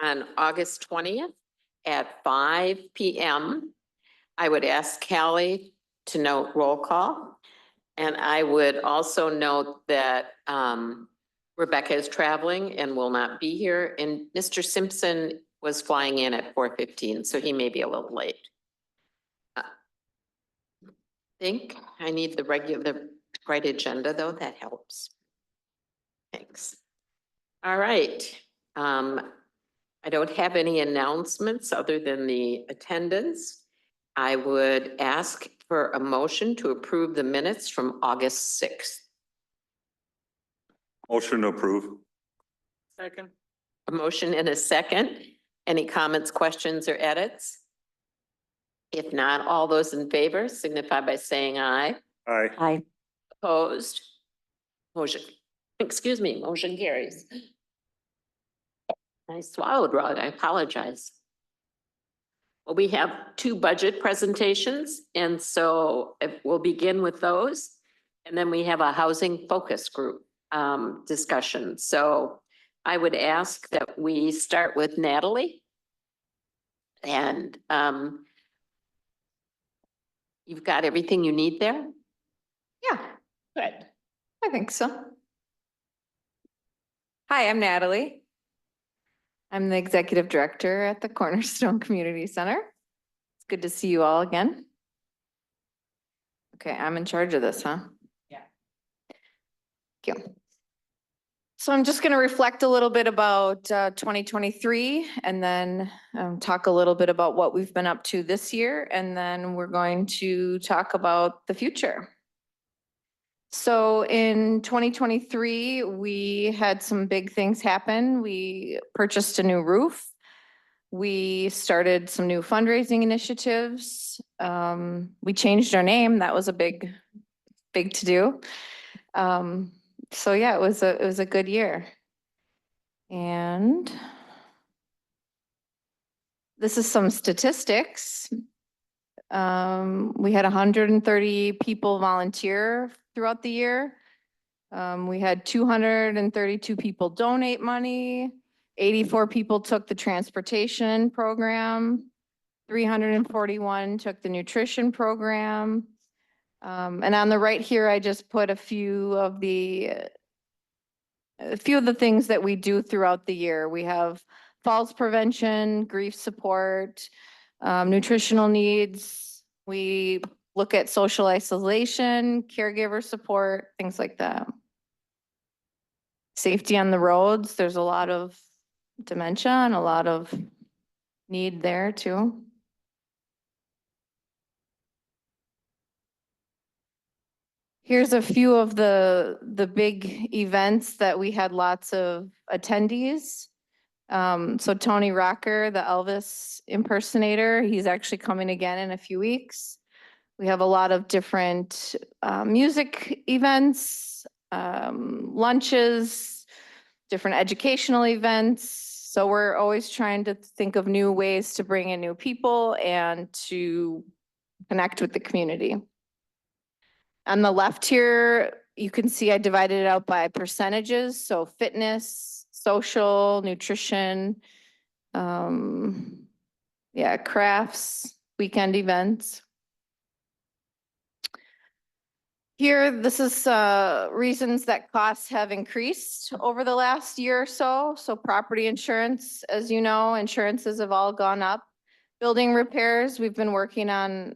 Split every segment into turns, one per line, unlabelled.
on August 20th at 5 PM. I would ask Callie to note roll call. And I would also note that Rebecca is traveling and will not be here. And Mr. Simpson was flying in at 4:15, so he may be a little late. Think I need the right agenda though, that helps. Thanks. All right. I don't have any announcements other than the attendance. I would ask for a motion to approve the minutes from August 6th.
Motion to approve.
Second.
A motion and a second. Any comments, questions, or edits? If not, all those in favor signify by saying aye.
Aye.
Aye.
Opposed? Motion, excuse me, motion carries. I swallowed, Rod, I apologize. Well, we have two budget presentations, and so we'll begin with those. And then we have a housing focus group discussion. So I would ask that we start with Natalie. And you've got everything you need there?
Yeah,
Good.
I think so. Hi, I'm Natalie. I'm the executive director at the Cornerstone Community Center. It's good to see you all again. Okay, I'm in charge of this, huh?
Yeah.
Thank you. So I'm just going to reflect a little bit about 2023 and then talk a little bit about what we've been up to this year. And then we're going to talk about the future. So in 2023, we had some big things happen. We purchased a new roof. We started some new fundraising initiatives. We changed our name. That was a big to do. So yeah, it was a good year. And this is some statistics. We had 130 people volunteer throughout the year. We had 232 people donate money. 84 people took the transportation program. 341 took the nutrition program. And on the right here, I just put a few of the things that we do throughout the year. We have falls prevention, grief support, nutritional needs. We look at social isolation, caregiver support, things like that. Safety on the roads, there's a lot of dementia and a lot of need there too. Here's a few of the big events that we had lots of attendees. So Tony Rocker, the Elvis impersonator, he's actually coming again in a few weeks. We have a lot of different music events, lunches, different educational events. So we're always trying to think of new ways to bring in new people and to connect with the community. On the left here, you can see I divided it out by percentages. So fitness, social, nutrition, crafts, weekend events. Here, this is reasons that costs have increased over the last year or so. So property insurance, as you know, insurances have all gone up. Building repairs, we've been working on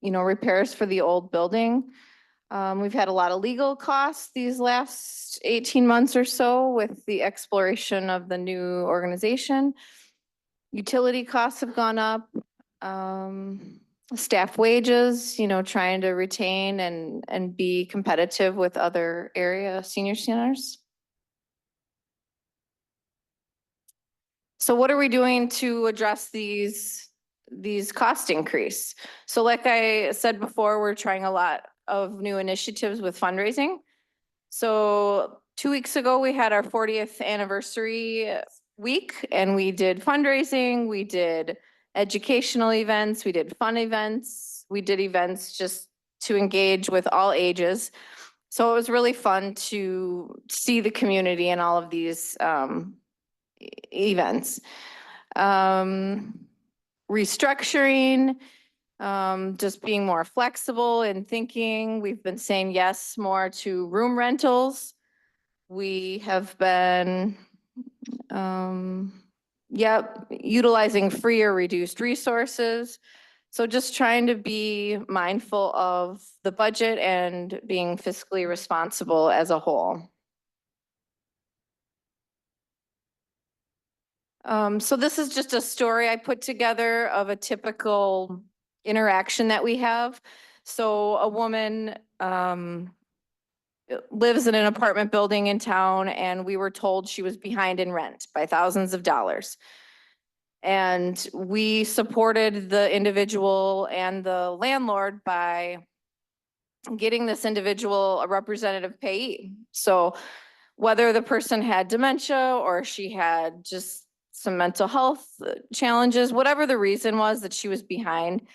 repairs for the old building. We've had a lot of legal costs these last 18 months or so with the exploration of the new organization. Utility costs have gone up. Staff wages, trying to retain and be competitive with other area senior centers. So what are we doing to address these cost increase? So like I said before, we're trying a lot of new initiatives with fundraising. So 2 weeks ago, we had our 40th anniversary week and we did fundraising, we did educational events, we did fun events, we did events just to engage with all ages. So it was really fun to see the community in all of these events. Restructuring, just being more flexible in thinking. We've been saying yes more to room rentals. We have been, utilizing free or reduced resources. So just trying to be mindful of the budget and being fiscally responsible as a whole. So this is just a story I put together of a typical interaction that we have. So a woman lives in an apartment building in town, and we were told she was behind in rent by thousands of dollars. And we supported the individual and the landlord by getting this individual a representative payee. So whether the person had dementia or she had just some mental health challenges, whatever the reason was that she was behind,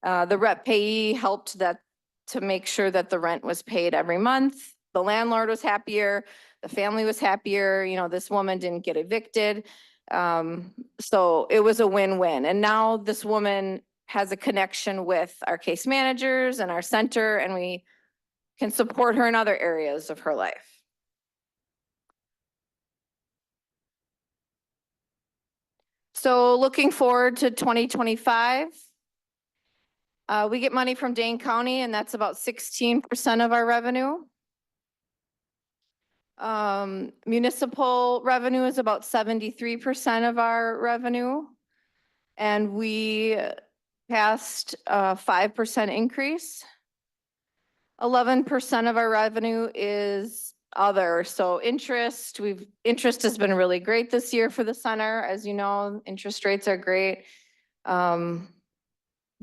the rep payee helped to make sure that the rent was paid every month. The landlord was happier, the family was happier, this woman didn't get evicted. So it was a win-win. And now this woman has a connection with our case managers and our center, and we can support her in other areas of her life. So looking forward to 2025. We get money from Dane County, and that's about 16% of our revenue. Municipal revenue is about 73% of our revenue. And we passed a 5% increase. 11% of our revenue is other. So interest has been really great this year for the center. As you know, interest rates are great.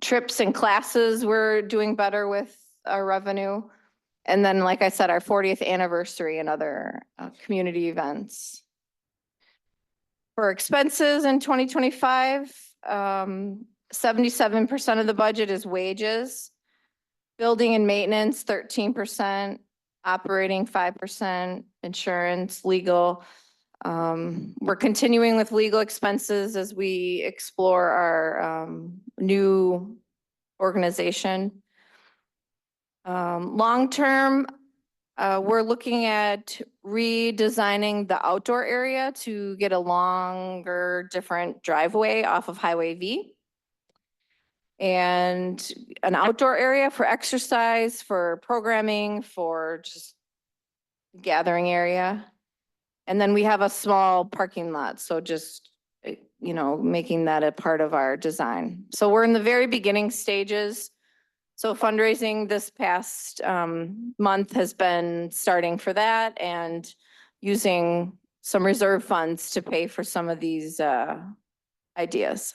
Trips and classes, we're doing better with our revenue. And then, like I said, our 40th anniversary and other community events. For expenses in 2025, 77% of the budget is wages. Building and maintenance, 13%, operating 5%, insurance, legal. We're continuing with legal expenses as we explore our new organization. Long-term, we're looking at redesigning the outdoor area to get a longer, different driveway off of Highway V. And an outdoor area for exercise, for programming, for just gathering area. And then we have a small parking lot, so just, making that a part of our design. So we're in the very beginning stages. So fundraising this past month has been starting for that and using some reserve funds to pay for some of these ideas.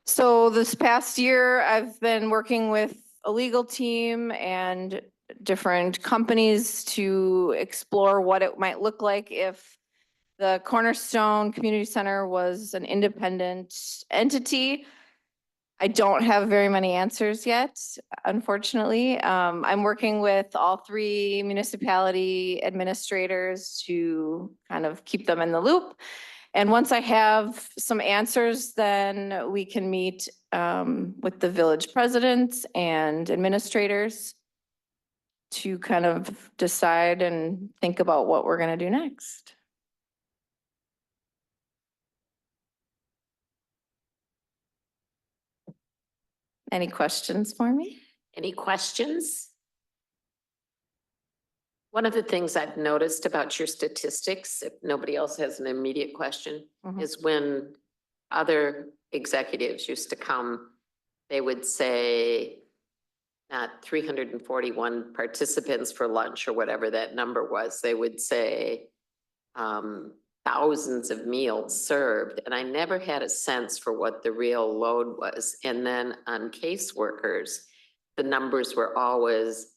So this past year, I've been working with a legal team and different companies to explore what it might look like if the Cornerstone Community Center was an independent entity. I don't have very many answers yet, unfortunately. I'm working with all 3 municipality administrators to kind of keep them in the loop. And once I have some answers, then we can meet with the village presidents and administrators to kind of decide and think about what we're going to do next. Any questions for me?
Any questions? One of the things I've noticed about your statistics, if nobody else has an immediate question, is when other executives used to come, they would say not 341 participants for lunch or whatever that number was. They would say thousands of meals served. And I never had a sense for what the real load was. And then on caseworkers, the numbers were always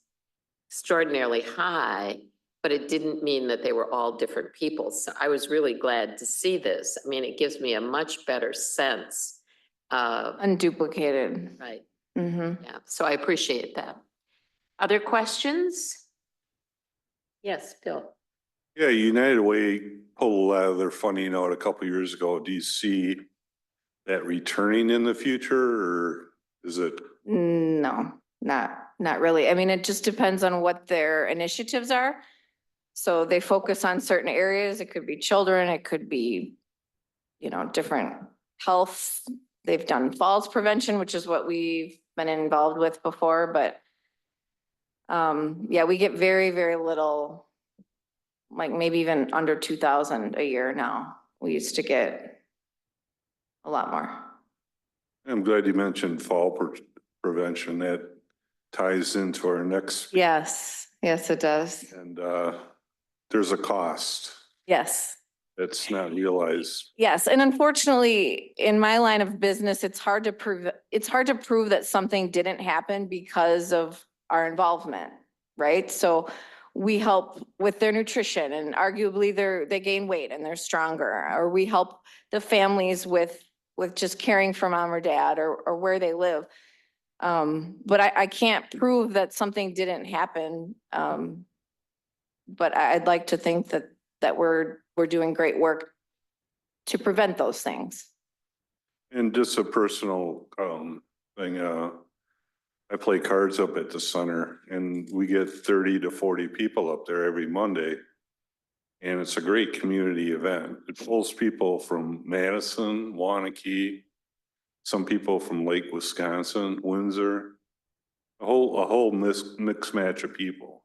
extraordinarily high, but it didn't mean that they were all different people. So I was really glad to see this. I mean, it gives me a much better sense
Unduplicated.
right,
Mm-hmm.
yeah, so I appreciate that. Other questions? Yes, Bill.
Yeah, United Way pulled a lot of their funding out a couple years ago. Do you see that returning in the future, or is it?
No, not really. I mean, it just depends on what their initiatives are. So they focus on certain areas. It could be children, it could be, different health. They've done falls prevention, which is what we've been involved with before, but yeah, we get very, very little, like maybe even under 2,000 a year now. We used to get a lot more.
I'm glad you mentioned prevention. That ties into our next.
Yes, yes, it does.
And there's a cost
Yes.
that's not realized.
Yes, and unfortunately, in my line of business, it's hard to prove that something didn't happen because of our involvement, right? So we help with their nutrition and arguably they gain weight and they're stronger, or we help the families with just caring for mom or dad or where they live. But I can't prove that something didn't happen. But I'd like to think that we're doing great work to prevent those things.
And just a personal thing, I play cards up at the center and we get 30 to 40 people up there every Monday. And it's a great community event. It pulls people from Madison, Wanakee, some people from Lake Wisconsin, Windsor, a whole mixed match of people.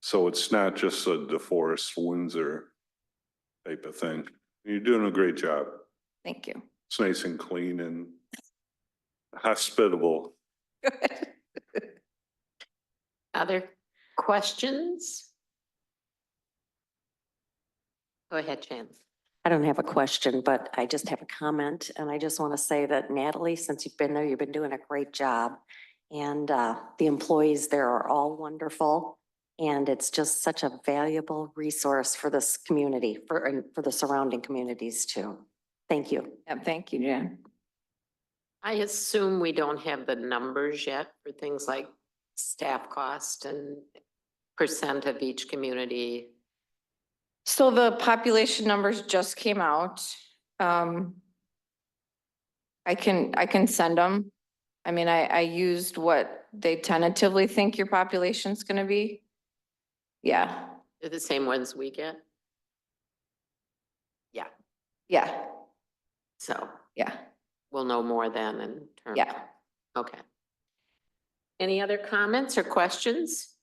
So it's not just a DeForest, Windsor type of thing. You're doing a great job.
Thank you.
It's nice and clean and hospitable.
Other questions? Go ahead, Chance.
I don't have a question, but I just have a comment. And I just want to say that Natalie, since you've been there, you've been doing a great job. And the employees there are all wonderful. And it's just such a valuable resource for this community, for the surrounding communities too. Thank you.
Yeah, thank you, Jan.
I assume we don't have the numbers yet for things like staff cost and percent of each community.
So the population numbers just came out. I can send them. I mean, I used what they tentatively think your population's gonna be. Yeah,
They're the same ones we get.
yeah,
So
yeah,
we'll know more then in terms.
yeah.
Okay. Any other comments or questions?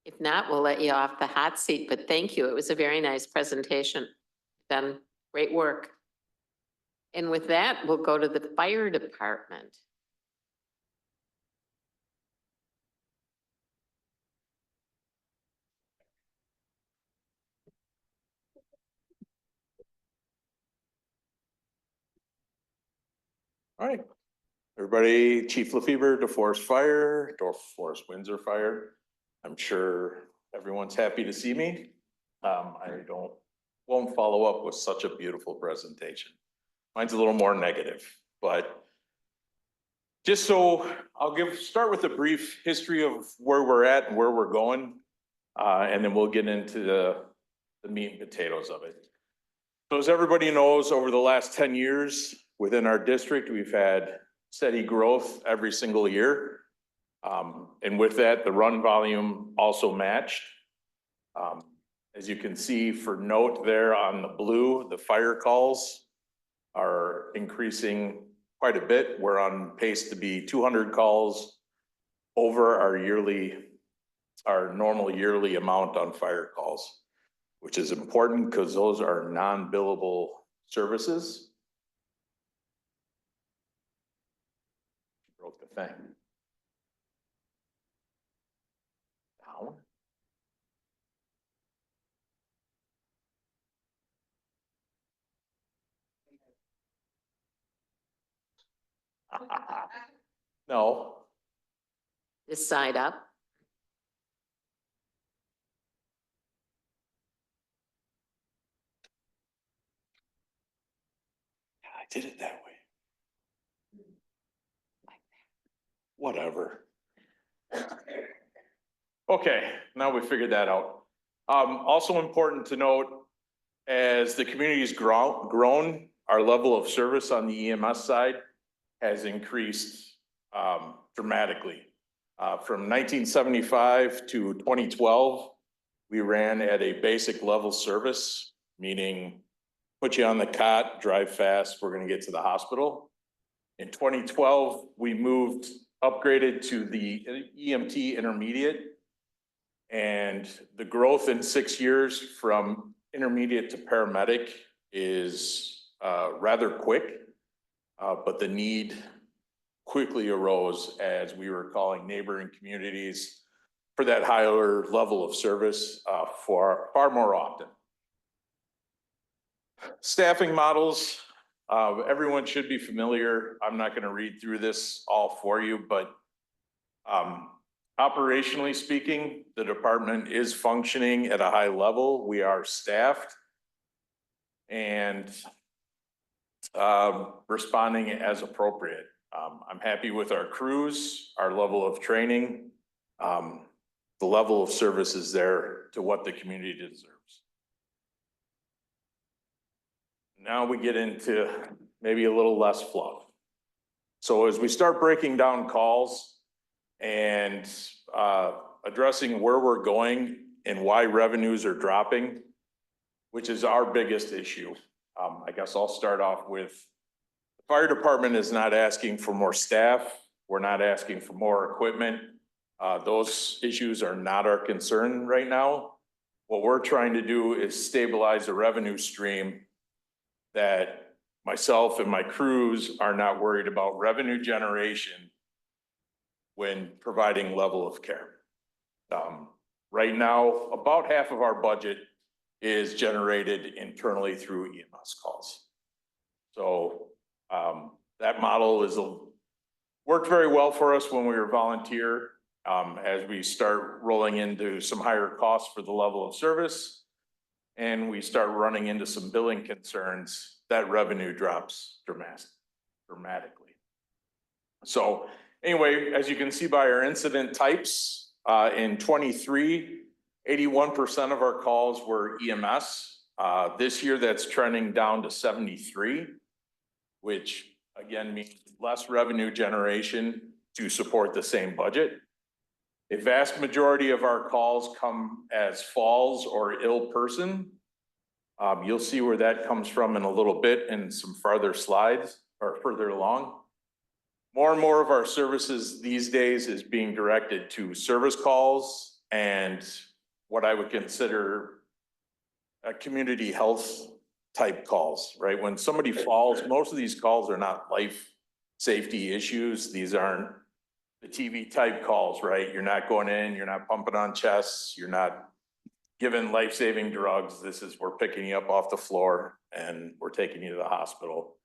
If not, we'll let you off the hot seat, but thank you. It was a very nice presentation. Done great work. And with that, we'll go to the fire department.
All right, everybody, Chief Lefever, DeForest Fire, DeForest Windsor Fire. I'm sure everyone's happy to see me. I won't follow up with such a beautiful presentation. Mine's a little more negative, but just so I'll start with a brief history of where we're at and where we're going. And then we'll get into the meat and potatoes of it. So as everybody knows, over the last 10 years within our district, we've had steady growth every single year. And with that, the run volume also matched. As you can see for note there on the blue, the fire calls are increasing quite a bit. We're on pace to be 200 calls over our normal yearly amount on fire calls, which is important because those are non-billable services. Broke the thing. Down. No.
This side up.
did it that way. Whatever. Okay, now we figured that out. Also important to note, as the community's grown, our level of service on the EMS side has increased dramatically. From 1975 to 2012, we ran at a basic level service, meaning put you on the cot, drive fast, we're gonna get to the hospital. In 2012, we upgraded to the EMT intermediate. And the growth in 6 years from intermediate to paramedic is rather quick, but the need quickly arose as we were calling neighboring communities for that higher level of service for far more often. Staffing models, everyone should be familiar. I'm not going to read through this all for you, but operationally speaking, the department is functioning at a high level. We are staffed and responding as appropriate. I'm happy with our crews, our level of training. The level of service is there to what the community deserves. Now we get into maybe a little less fluff. So as we start breaking down calls and addressing where we're going and why revenues are dropping, which is our biggest issue. I guess I'll start off with the fire department is not asking for more staff. We're not asking for more equipment. Those issues are not our concern right now. What we're trying to do is stabilize a revenue stream that myself and my crews are not worried about revenue generation when providing level of care. Right now, about half of our budget is generated internally through EMS calls. So that model worked very well for us when we were volunteer. As we start rolling into some higher costs for the level of service and we start running into some billing concerns, that revenue drops dramatically. So anyway, as you can see by our incident types, in 23, 81% of our calls were EMS. This year that's trending down to 73, which again means less revenue generation to support the same budget. A vast majority of our calls come as falls or ill person. You'll see where that comes from in a little bit in some farther slides or further along. More and more of our services these days is being directed to service calls and what I would consider a community health type calls, right? When somebody falls, most of these calls are not life safety issues. These aren't the TV type calls, right? You're not going in, you're not pumping on chests, you're not given life-saving drugs. This is, we're picking you up off the floor and we're taking you to the hospital.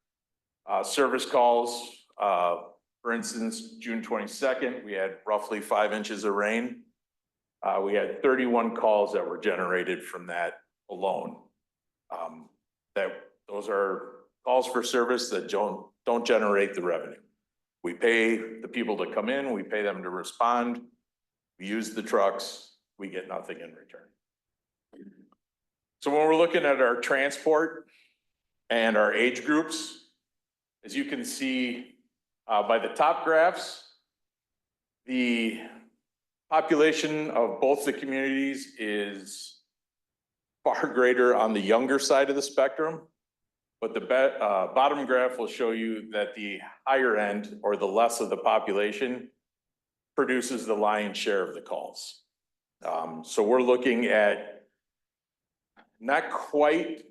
Service calls, for instance, June 22nd, we had roughly 5 inches of rain. We had 31 calls that were generated from that alone. Those are calls for service that don't generate the revenue. We pay the people to come in, we pay them to respond, we use the trucks, we get nothing in return. So when we're looking at our transport and our age groups, as you can see by the top graphs, the population of both the communities is far greater on the younger side of the spectrum. But the bottom graph will show you that the higher end or the less of the population produces the lion's share of the calls. So we're looking at not quite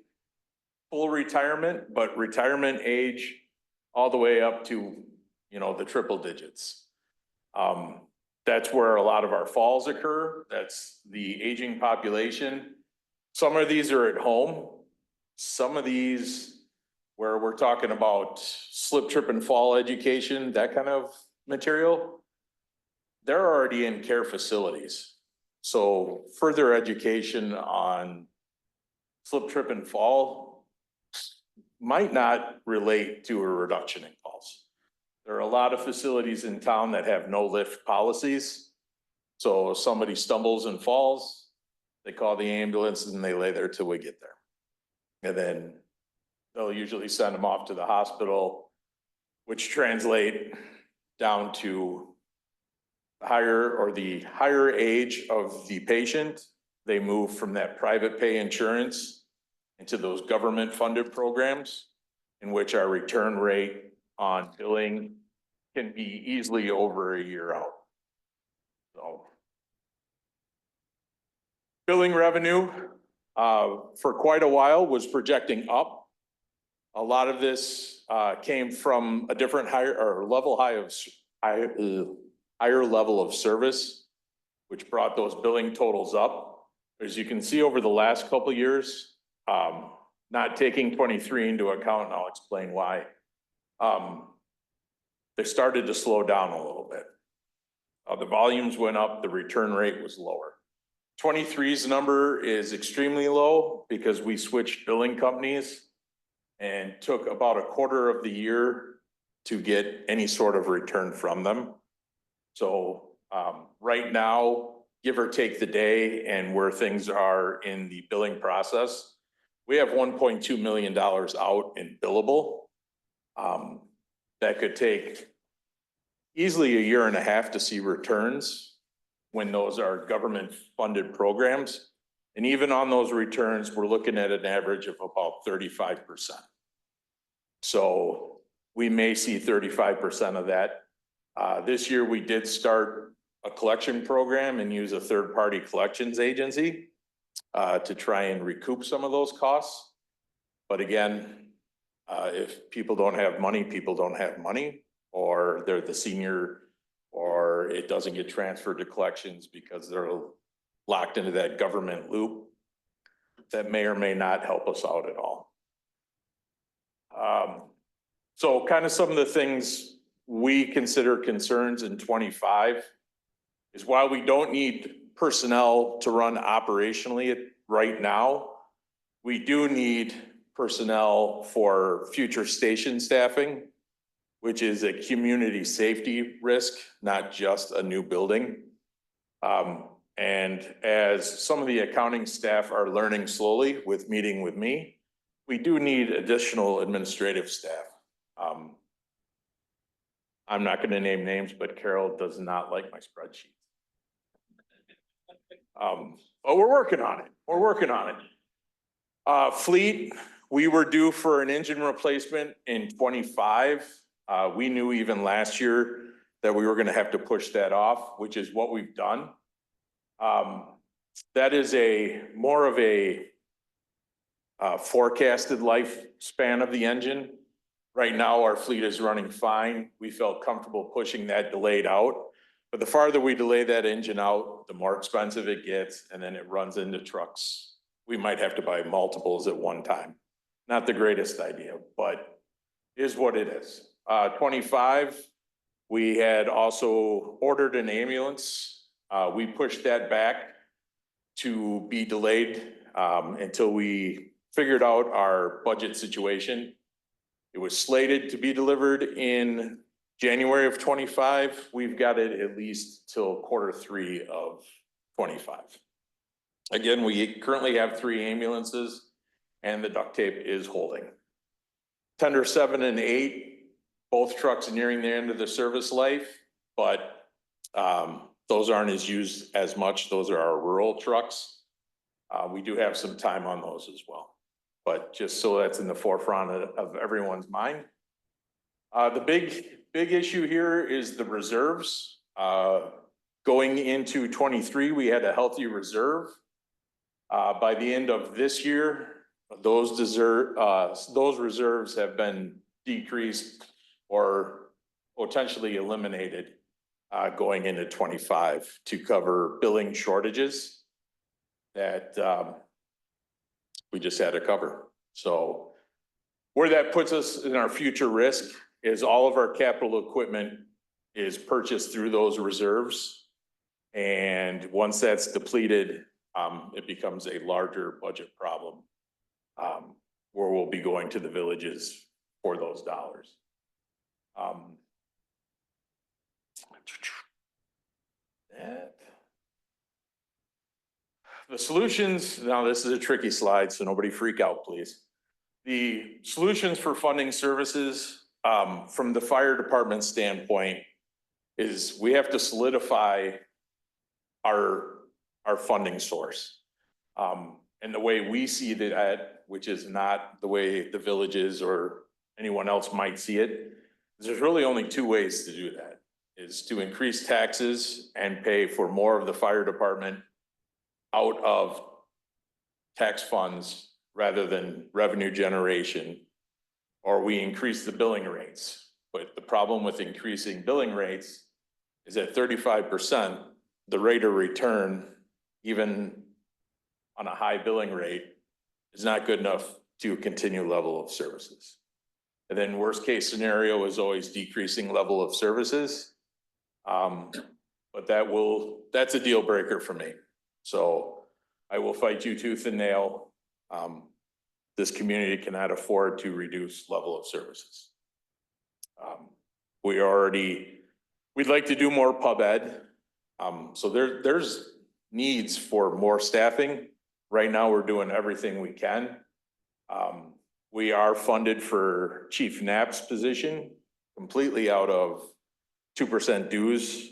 full retirement, but retirement age all the way up to, you know, the triple digits. That's where a lot of our falls occur. That's the aging population. Some of these are at home. Some of these where we're talking about slip, trip, and fall education, that kind of material, they're already in care facilities. So further education on slip, trip, and fall, might not relate to a reduction in calls. There are a lot of facilities in town that have no lift policies. So if somebody stumbles and falls, they call the ambulance and they lay there till we get there. And then they'll usually send them off to the hospital, which translate down to the higher age of the patient. They move from that private pay insurance into those government funded programs in which our return rate on billing can be easily over a year out. So billing revenue for quite a while was projecting up. A lot of this came from a different higher level of service, which brought those billing totals up. As you can see over the last couple of years, not taking 23 into account, and I'll explain why. They started to slow down a little bit. The volumes went up, the return rate was lower. 23's number is extremely low because we switched billing companies and took about a quarter of the year to get any sort of return from them. So right now, give or take the day and where things are in the billing process, we have $1.2 million out in billable. That could take easily a year and a half to see returns when those are government funded programs. And even on those returns, we're looking at an average of about 35%. So we may see 35% of that. This year, we did start a collection program and use a third-party collections agency to try and recoup some of those costs. But again, if people don't have money, people don't have money, or they're the senior, or it doesn't get transferred to collections because they're locked into that government loop. That may or may not help us out at all. So kind of some of the things we consider concerns in 25 is while we don't need personnel to run operationally right now, we do need personnel for future station staffing, which is a community safety risk, not just a new building. And as some of the accounting staff are learning slowly with meeting with me, we do need additional administrative staff. I'm not going to name names, but Carol does not like my spreadsheet. But we're working on it. We're working on it. Fleet, we were due for an engine replacement in 25. We knew even last year that we were going to have to push that off, which is what we've done. That is more of a forecasted lifespan of the engine. Right now, our fleet is running fine. We felt comfortable pushing that delayed out. But the farther we delay that engine out, the more expensive it gets, and then it runs into trucks. We might have to buy multiples at one time. Not the greatest idea, but is what it is. 25, we had also ordered an ambulance. We pushed that back to be delayed until we figured out our budget situation. It was slated to be delivered in January of 25. We've got it at least till Q3 of 25. Again, we currently have 3 ambulances and the duct tape is holding. Tender 7 and 8, both trucks nearing the end of the service life, but those aren't as used as much. Those are our rural trucks. We do have some time on those as well, but just so that's in the forefront of everyone's mind. The big issue here is the reserves. Going into 23, we had a healthy reserve. By the end of this year, those reserves have been decreased or potentially eliminated going into 25 to cover billing shortages that we just had to cover. So where that puts us in our future risk is all of our capital equipment is purchased through those reserves. And once that's depleted, it becomes a larger budget problem. where we'll be going to the villages for those dollars. That. The solutions, now this is a tricky slide, so nobody freak out, please. The solutions for funding services, from the fire department standpoint, is we have to solidify our funding source. And the way we see that, which is not the way the villages or anyone else might see it, there's really only two ways to do that, is to increase taxes and pay for more of the fire department out of tax funds rather than revenue generation, or we increase the billing rates. But the problem with increasing billing rates is at 35%, the rate of return, even on a high billing rate, is not good enough to continue level of services. And then worst case scenario is always decreasing level of services. But that's a deal breaker for me. So I will fight you tooth and nail. This community cannot afford to reduce level of services. We'd like to do more pub ed. So there's needs for more staffing. Right now, we're doing everything we can. We are funded for Chief Knapp's position completely out of 2% dues.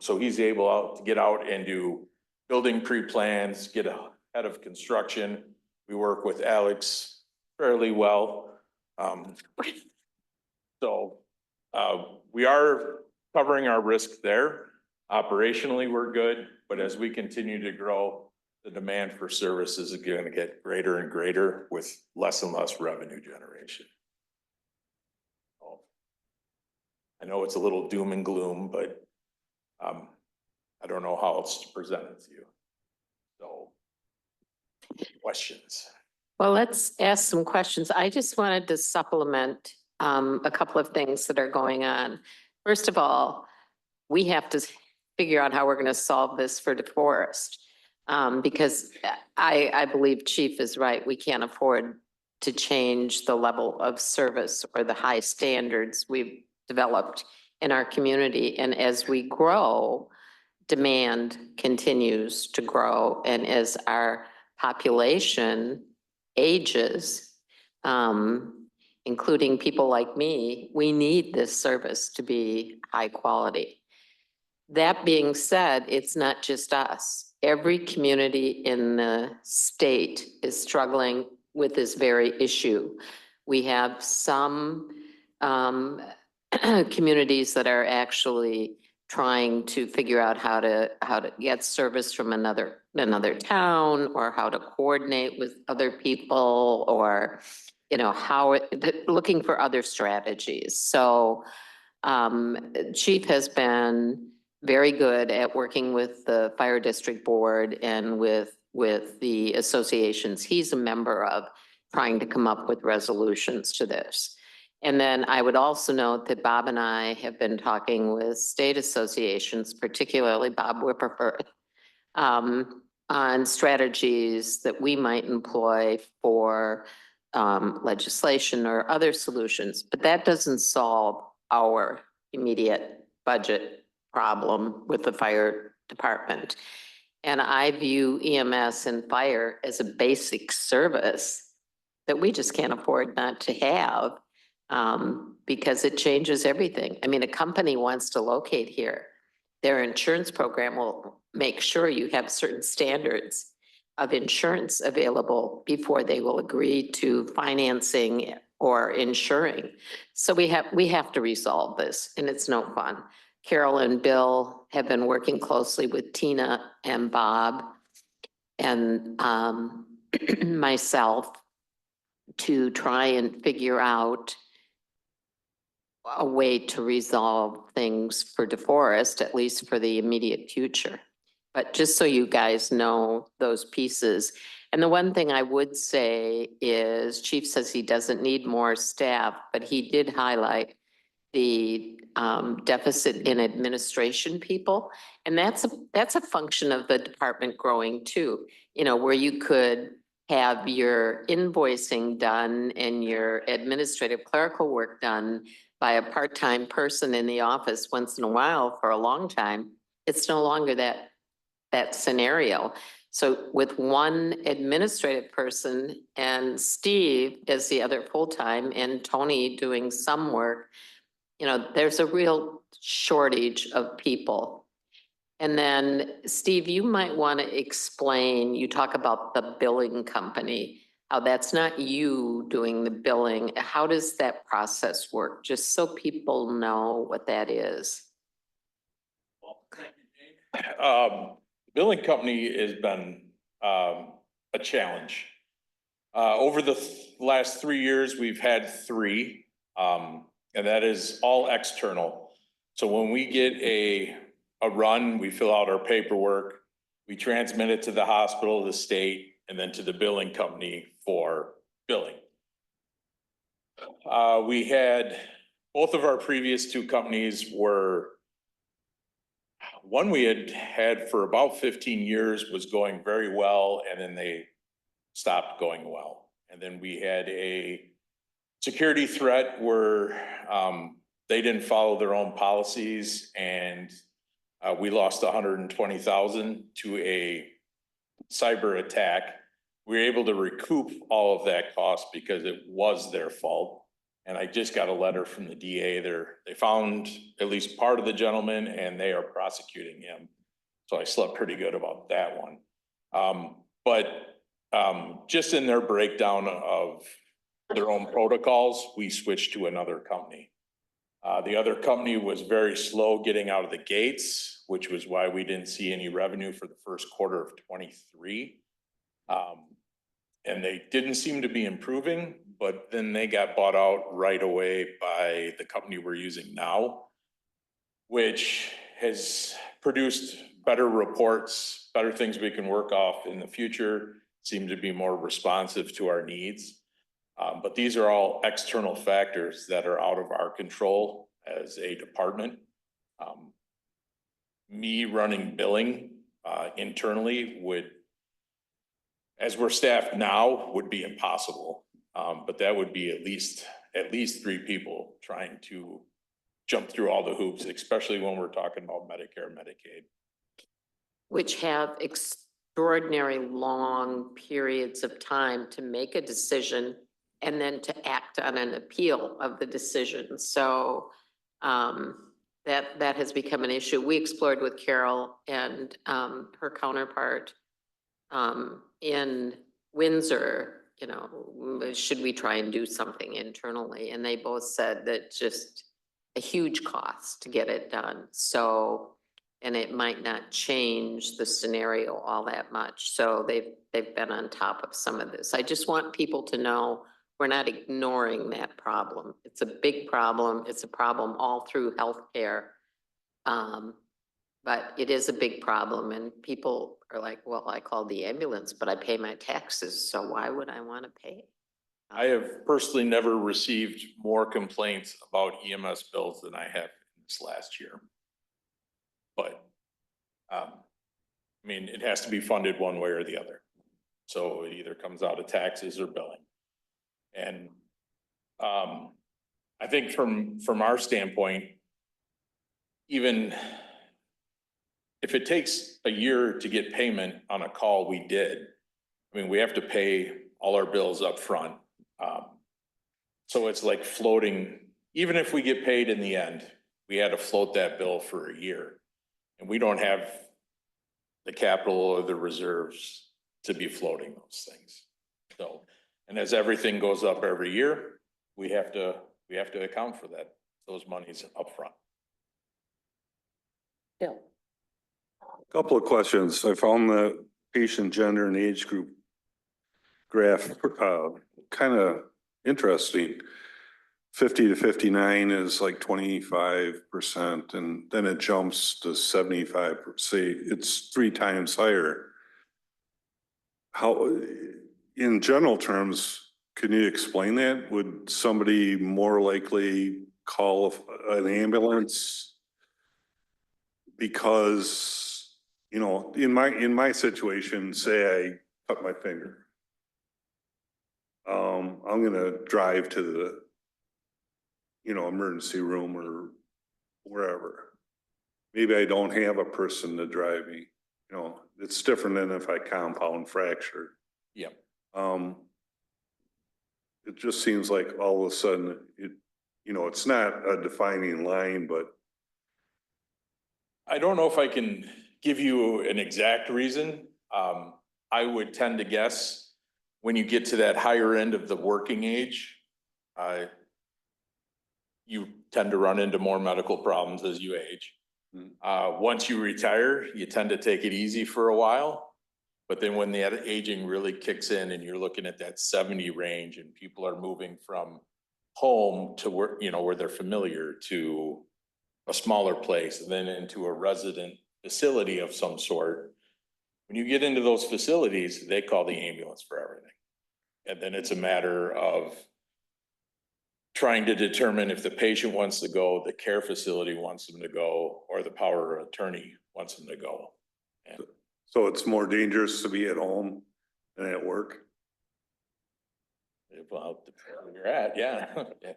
So he's able to get out and do building pre-plans, get ahead of construction. We work with Alex fairly well. So we are covering our risk there. Operationally, we're good, but as we continue to grow, the demand for services is going to get greater and greater with less and less revenue generation. So, I know it's a little doom and gloom, but I don't know how else to present it to you. So, questions?
Well, let's ask some questions. I just wanted to supplement a couple of things that are going on. First of all, we have to figure out how we're going to solve this for DeForest. Because I believe Chief is right. We can't afford to change the level of service or the high standards we've developed in our community. And as we grow, demand continues to grow. And as our population ages, including people like me, we need this service to be high quality. That being said, it's not just us. Every community in the state is struggling with this very issue. We have some communities that are actually trying to figure out how to get service from another town, or how to coordinate with other people, or looking for other strategies. So Chief has been very good at working with the fire district board and with the associations he's a member of, trying to come up with resolutions to this. And then I would also note that Bob and I have been talking with state associations, particularly Bob Whipperford, on strategies that we might employ for legislation or other solutions. But that doesn't solve our immediate budget problem with the fire department. And I view EMS and fire as a basic service that we just can't afford not to have, because it changes everything. I mean, a company wants to locate here. Their insurance program will make sure you have certain standards of insurance available before they will agree to financing or insuring. So we have to resolve this, and it's no fun. Carol and Bill have been working closely with Tina and Bob and myself to try and figure out a way to resolve things for DeForest, at least for the immediate future. But just so you guys know those pieces. And the one thing I would say is Chief says he doesn't need more staff, but he did highlight the deficit in administration people. And that's a function of the department growing too, where you could have your invoicing done and your administrative clerical work done by a part-time person in the office once in a while for a long time, it's no longer that scenario. So with one administrative person and Steve as the other full-time and Tony doing some work, you know, there's a real shortage of people. And then, Steve, you might want to explain, you talk about the billing company, how that's not you doing the billing. How does that process work? Just so people know what that is.
Billing company has been, a challenge. Over the last 3 years, we've had 3, and that is all external. So when we get a run, we fill out our paperwork, we transmit it to the hospital, the state, and then to the billing company for billing. We had, both of our previous 2 companies were, one we had for about 15 years was going very well, and then they stopped going well. And then we had a security threat where they didn't follow their own policies, and we lost 120,000 to a cyber attack. We were able to recoup all of that cost because it was their fault. And I just got a letter from the DA there. They found at least part of the gentleman and they are prosecuting him. So I slept pretty good about that one. But just in their breakdown of their own protocols, we switched to another company. The other company was very slow getting out of the gates, which was why we didn't see any revenue for the first quarter of 23. And they didn't seem to be improving, but then they got bought out right away by the company we're using now, which has produced better reports, better things we can work off in the future, seem to be more responsive to our needs. But these are all external factors that are out of our control as a department. Me running billing internally would, as we're staffed now, would be impossible. But that would be at least 3 people trying to jump through all the hoops, especially when we're talking about Medicare, Medicaid.
Which have extraordinary long periods of time to make a decision and then to act on an appeal of the decision. So that has become an issue. We explored with Carol and her counterpart in Windsor, you know, should we try and do something internally? And they both said that just a huge cost to get it done. So, and it might not change the scenario all that much. So they've been on top of some of this. I just want people to know we're not ignoring that problem. It's a big problem. It's a problem all through healthcare. But it is a big problem and people are like, well, I called the ambulance, but I pay my taxes. So why would I want to pay?
I have personally never received more complaints about EMS bills than I have this last year. But, I mean, it has to be funded one way or the other. So it either comes out of taxes or billing. And, I think from our standpoint, even if it takes a year to get payment on a call we did, I mean, we have to pay all our bills up front. So it's like floating, even if we get paid in the end, we had to float that bill for a year. And we don't have the capital or the reserves to be floating those things. So, and as everything goes up every year, we have to account for that, those monies up front.
Bill.
Couple of questions. I found the patient gender and age group graph kind of interesting. 50 to 59 is like 25%, and then it jumps to 75%. Say it's 3 times higher. How, in general terms, can you explain that? Would somebody more likely call an ambulance? Because, you know, in my situation, say I cut my finger I'm gonna drive to the, emergency room or wherever. Maybe I don't have a person to drive me, it's different than if I compound fracture.
Yep.
It just seems like all of a sudden it's not a defining line, but
I don't know if I can give you an exact reason. I would tend to guess when you get to that higher end of the working age, you tend to run into more medical problems as you age. Once you retire, you tend to take it easy for a while. But then when the aging really kicks in and you're looking at that 70 range and people are moving from home to where, where they're familiar to a smaller place and then into a resident facility of some sort. When you get into those facilities, they call the ambulance for everything. And then it's a matter of trying to determine if the patient wants to go, the care facility wants them to go, or the power of attorney wants them to go. And
so it's more dangerous to be at home than at work.
well, where you're at, yeah.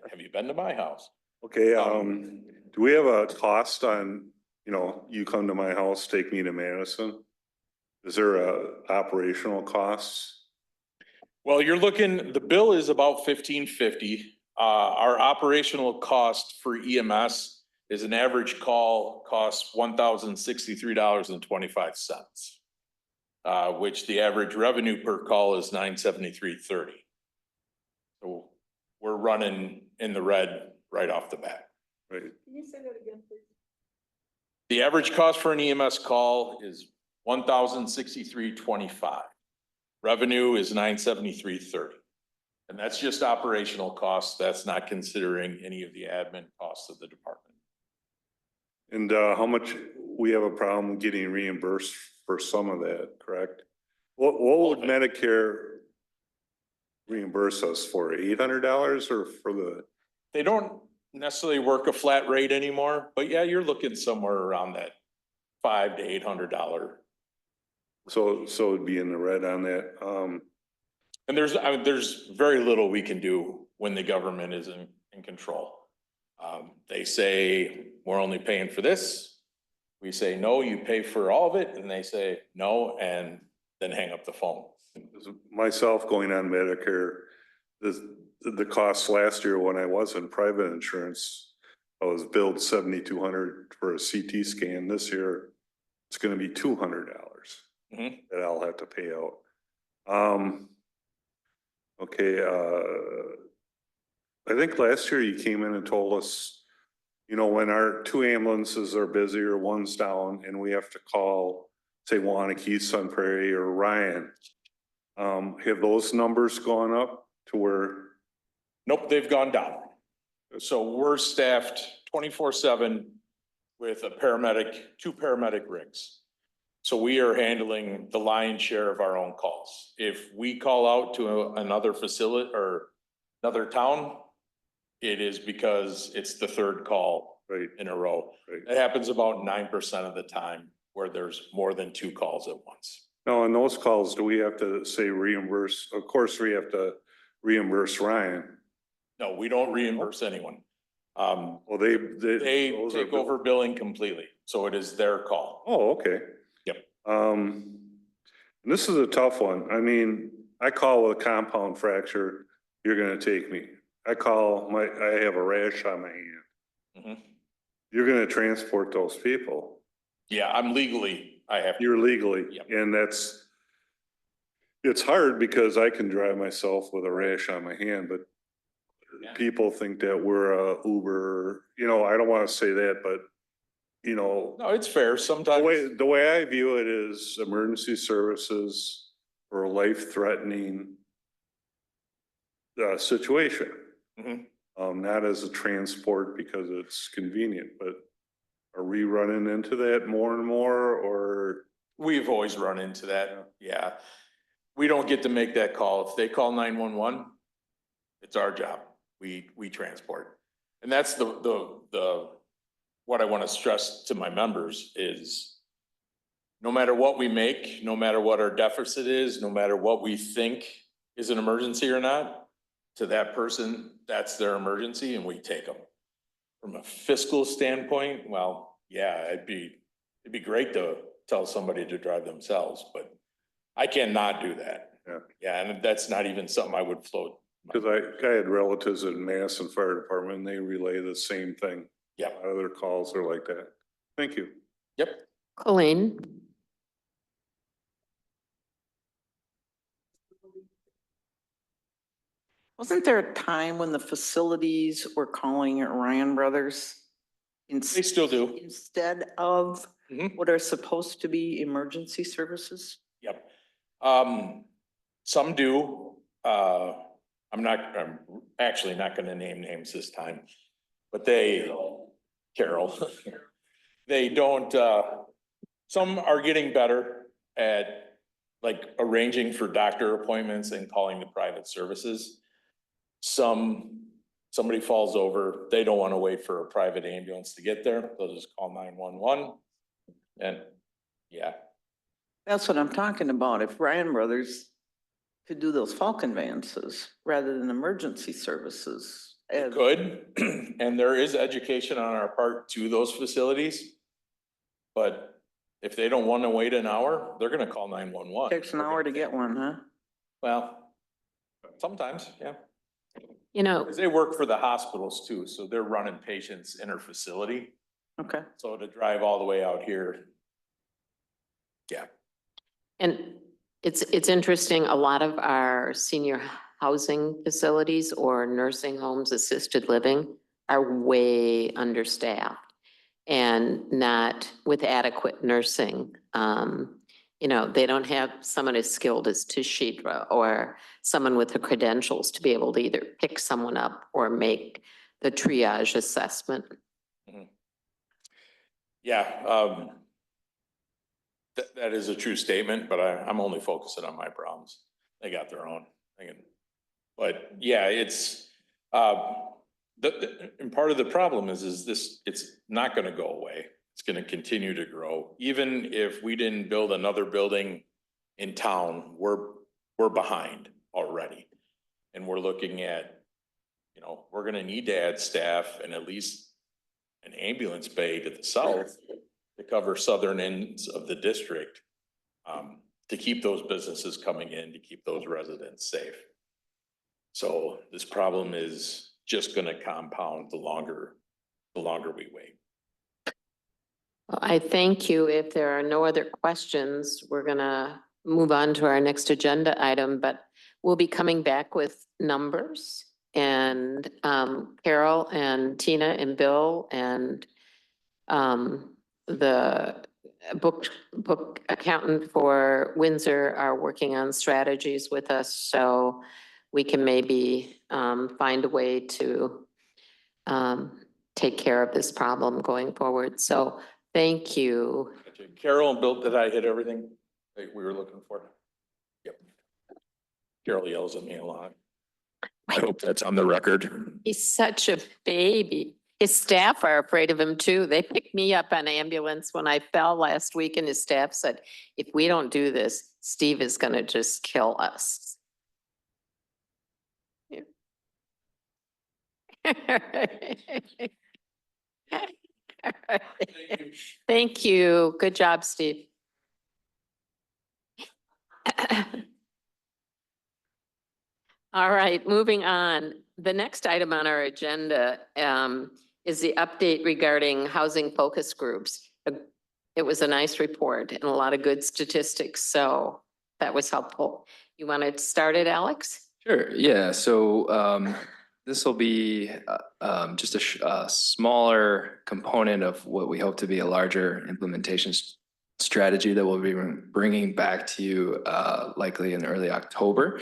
Have you been to my house?
Okay, do we have a cost on, you come to my house, take me to Madison? Is there a operational cost?
Well, you're looking, the bill is about $1,550. Our operational cost for EMS is an average call costs $1,063.25. Which the average revenue per call is $973.30. So we're running in the red right off the bat.
Right,
Can you say that again, please?
The average cost for an EMS call is $1,063.25. Revenue is $973.30. And that's just operational costs. That's not considering any of the admin costs of the department.
and how much, we have a problem getting reimbursed for some of that, correct? What would Medicare reimburse us for, $800 or for the?
They don't necessarily work a flat rate anymore, but yeah, you're looking somewhere around that $500 to $800.
So it'd be in the red on that.
And there's very little we can do when the government is in control. They say, we're only paying for this. We say, no, you pay for all of it. And they say, no, and then hang up the phone.
Myself going on Medicare, the cost last year when I was in private insurance, I was billed $7,200 for a CT scan. This year, it's gonna be $200 that I'll have to pay out. Okay, I think last year you came in and told us, when our two ambulances are busy or one's down and we have to call, say, Wanakee, Sun Prairie or Ryan. Have those numbers gone up to where?
Nope, they've gone down. So we're staffed 24/7 with a paramedic, 2 paramedic rigs. So we are handling the lion's share of our own calls. If we call out to another facility or another town, it is because it's the 3rd call
Right,
in a row.
right.
It happens about 9% of the time where there's more than 2 calls at once.
Now, on those calls, do we have to say reimburse? Of course, we have to reimburse Ryan.
No, we don't reimburse anyone.
Well,
They
those are
take over billing completely, so it is their call.
Oh, okay.
Yep.
This is a tough one. I mean, I call a compound fracture, you're gonna take me. I have a rash on my hand.
Mhm.
You're gonna transport those people.
Yeah, I have to.
You're legally,
Yep.
and it's hard because I can drive myself with a rash on my hand, but
Yeah.
people think that we're a Uber, I don't wanna say that, but
No, it's fair. Sometimes.
the way I view it is emergency services or life-threatening situation.
Mhm.
Not as a transport because it's convenient, but are we running into that more and more or?
We've always run into that, yeah. We don't get to make that call. If they call 911, it's our job. We transport. And that's what I want to stress to my members is no matter what we make, no matter what our deficit is, no matter what we think is an emergency or not, to that person, that's their emergency and we take them. From a fiscal standpoint, well, yeah, it'd be great to tell somebody to drive themselves, but I cannot do that.
Yeah.
Yeah, and that's not even something I would float.
Cause I had relatives in Madison Fire Department and they relay the same thing.
Yeah,
A lot of their calls are like that. Thank you.
yep.
Colleen?
Wasn't there a time when the facilities were calling it Ryan Brothers?
They still do.
Instead of
Mhm.
what are supposed to be emergency services?
Yep. Some do. I'm actually not gonna name names this time, but Carol, they don't, some are getting better at like arranging for doctor appointments and calling the private services. Somebody falls over, they don't wanna wait for a private ambulance to get there, they'll just call 911. And yeah,
That's what I'm talking about. If Ryan Brothers could do those Falcon vances rather than emergency services. as-
Good, and there is education on our part to those facilities. But if they don't want to wait an hour, they're gonna call 911.
Takes an hour to get one, huh?
Well, sometimes, yeah,
You know,
because they work for the hospitals too, so they're running patients in our facility.
Okay.
So to drive all the way out here. Yeah,
and it's interesting, a lot of our senior housing facilities or nursing homes, assisted living are way understaffed and not with adequate nursing. You know, they don't have someone as skilled as Tashidra or someone with the credentials to be able to either pick someone up or make the triage assessment.
yeah, that is a true statement, but I'm only focusing on my problems. They got their own. But yeah, it's, and part of the problem is this, it's not gonna go away. It's gonna continue to grow. Even if we didn't build another building in town, we're behind already. And we're looking at, you know, we're gonna need to add staff and at least an ambulance bay to the south to cover southern ends of the district, to keep those businesses coming in, to keep those residents safe. So this problem is just gonna compound the longer we wait.
Well, I thank you. If there are no other questions, we're gonna move on to our next agenda item, but we'll be coming back with numbers. And Carol and Tina and Bill and the book accountant for Windsor are working on strategies with us, so we can maybe find a way to take care of this problem going forward. So thank you.
Carol and Bill, did I hit everything that we were looking for? Yep. Carol yells at me a lot. I hope that's on the record.
He's such a baby. His staff are afraid of him too. They picked me up on ambulance when I fell last week and his staff said, if we don't do this, Steve is gonna just kill us. Thank you. Good job, Steve. All right, moving on. The next item on our agenda is the update regarding housing focus groups. It was a nice report and a lot of good statistics, so that was helpful. You want to start it, Alex?
Sure, yeah, so this will be just a smaller component of what we hope to be a larger implementation strategy that we'll be bringing back to you likely in early October.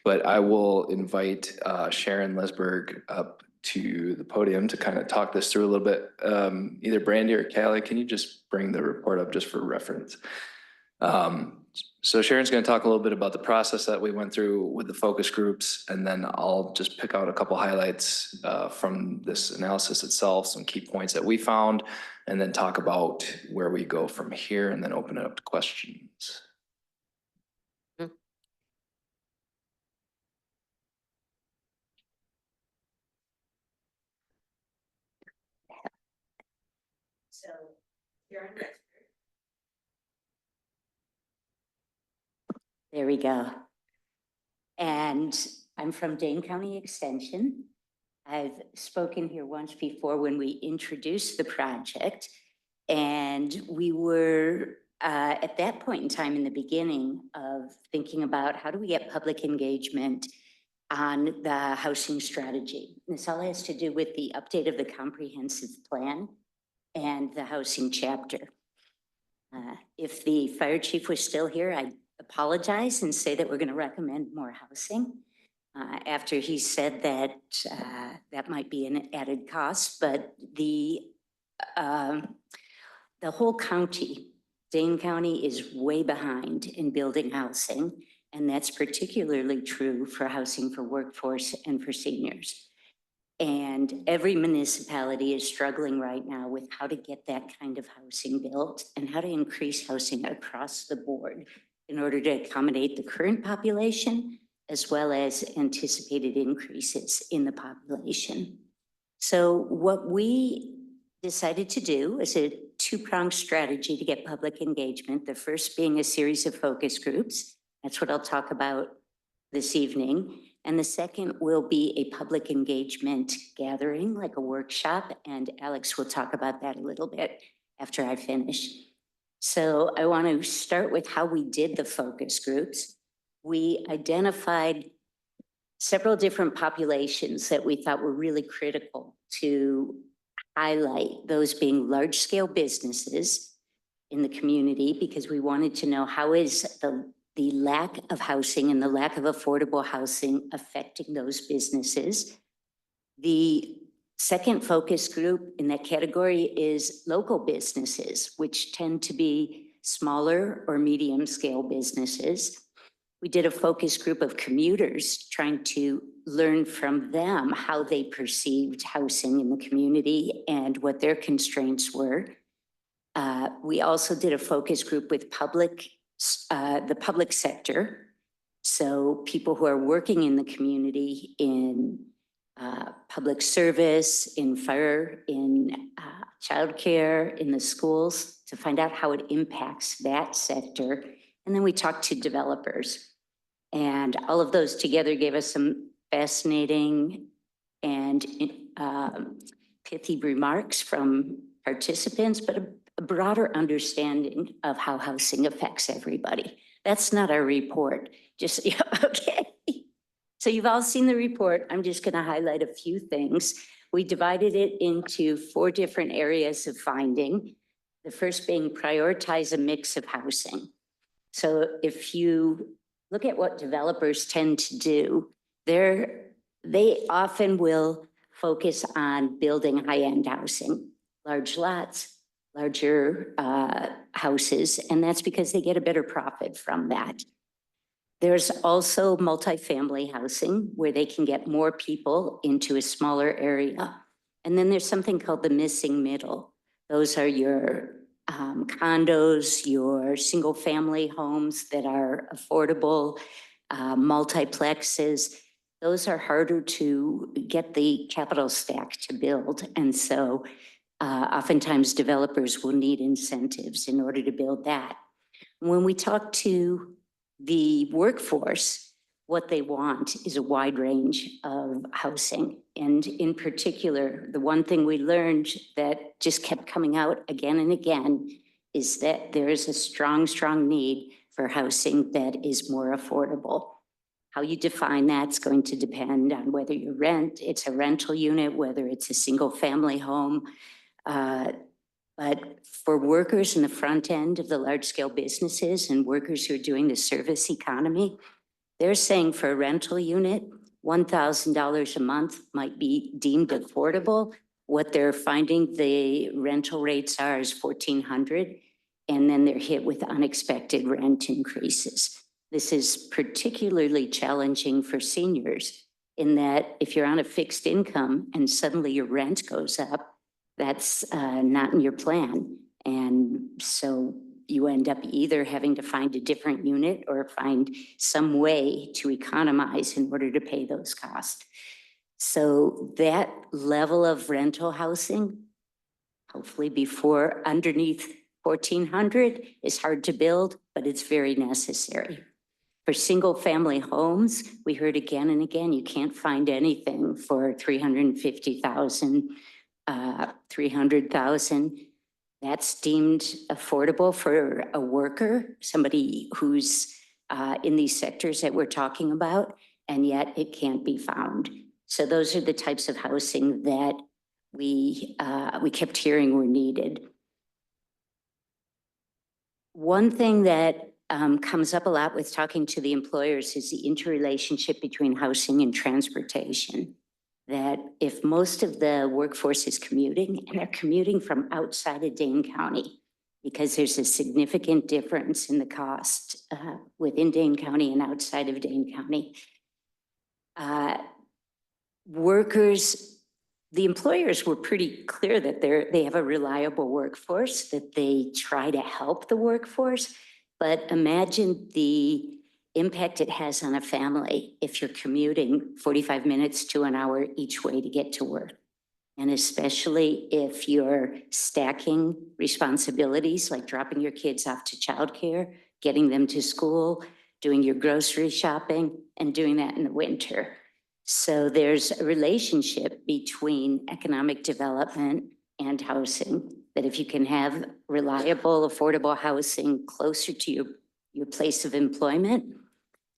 But I will invite Sharon Lesberg up to the podium to kind of talk this through a little bit. Either Brandy or Callie, can you just bring the report up just for reference? So Sharon's going to talk a little bit about the process that we went through with the focus groups, and then I'll just pick out a couple highlights from this analysis itself, some key points that we found, and then talk about where we go from here, and then open it up to questions.
There we go. And I'm from Dane County Extension. I've spoken here once before when we introduced the project. And we were at that point in time in the beginning of thinking about how do we get public engagement on the housing strategy. This all has to do with the update of the comprehensive plan and the housing chapter. If the fire chief was still here, I'd apologize and say that we're going to recommend more housing. After he said that that might be an added cost, but the whole county, Dane County, is way behind in building housing, and that's particularly true for housing for workforce and for seniors. And every municipality is struggling right now with how to get that kind of housing built and how to increase housing across the board in order to accommodate the current population as well as anticipated increases in the population. So what we decided to do is a two-pronged strategy to get public engagement. The first being a series of focus groups. That's what I'll talk about this evening. And the second will be a public engagement gathering, like a workshop. And Alex will talk about that a little bit after I finish. So I want to start with how we did the focus groups. We identified several different populations that we thought were really critical to highlight, those being large-scale businesses in the community, because we wanted to know how is the lack of housing and the lack of affordable housing affecting those businesses. The second focus group in that category is local businesses, which tend to be smaller or medium-scale businesses. We did a focus group of commuters trying to learn from them how they perceived housing in the community and what their constraints were. We also did a focus group with the public sector. So people who are working in the community in public service, in fire, in childcare, in the schools, to find out how it impacts that sector. And then we talked to developers. And all of those together gave us some fascinating and pithy remarks from participants, but a broader understanding of how housing affects everybody. That's not our report. Just, yeah, okay. So you've all seen the report. I'm just going to highlight a few things. We divided it into 4 different areas of finding. The first being prioritize a mix of housing. So if you look at what developers tend to do, they often will focus on building high-end housing, large lots, larger houses, and that's because they get a better profit from that. There's also multifamily housing where they can get more people into a smaller area. And then there's something called the missing middle. Those are your condos, your single family homes that are affordable, multiplexes. Those are harder to get the capital stack to build. And so oftentimes developers will need incentives in order to build that. When we talk to the workforce, what they want is a wide range of housing. And in particular, the one thing we learned that just kept coming out again and again is that there is a strong, strong need for housing that is more affordable. How you define that's going to depend on whether it's a rental unit, whether it's a single family home. But for workers in the front end of the large scale businesses and workers who are doing the service economy, they're saying for a rental unit, $1,000 a month might be deemed affordable. What they're finding the rental rates are is $1,400, and then they're hit with unexpected rent increases. This is particularly challenging for seniors in that if you're on a fixed income and suddenly your rent goes up, that's not in your plan. And so you end up either having to find a different unit or find some way to economize in order to pay those costs. So that level of rental housing, hopefully before underneath 1,400 is hard to build, but it's very necessary. For single-family homes, we heard again and again, you can't find anything for 350,000, 300,000. That's deemed affordable for a worker, somebody who's in these sectors that we're talking about, and yet it can't be found. So those are the types of housing that we kept hearing were needed. One thing that comes up a lot with talking to the employers is the interrelationship between housing and transportation. That if most of the workforce is commuting, and they're commuting from outside of Dane County, because there's a significant difference in the cost within Dane County and outside of Dane County. The employers were pretty clear that they have a reliable workforce, that they try to help the workforce. But imagine the impact it has on a family if you're commuting 45 minutes to an hour each way to get to work. And especially if you're stacking responsibilities like dropping your kids off to childcare, getting them to school, doing your grocery shopping, and doing that in the winter. So there's a relationship between economic development and housing, that if you can have reliable, affordable housing closer to your place of employment,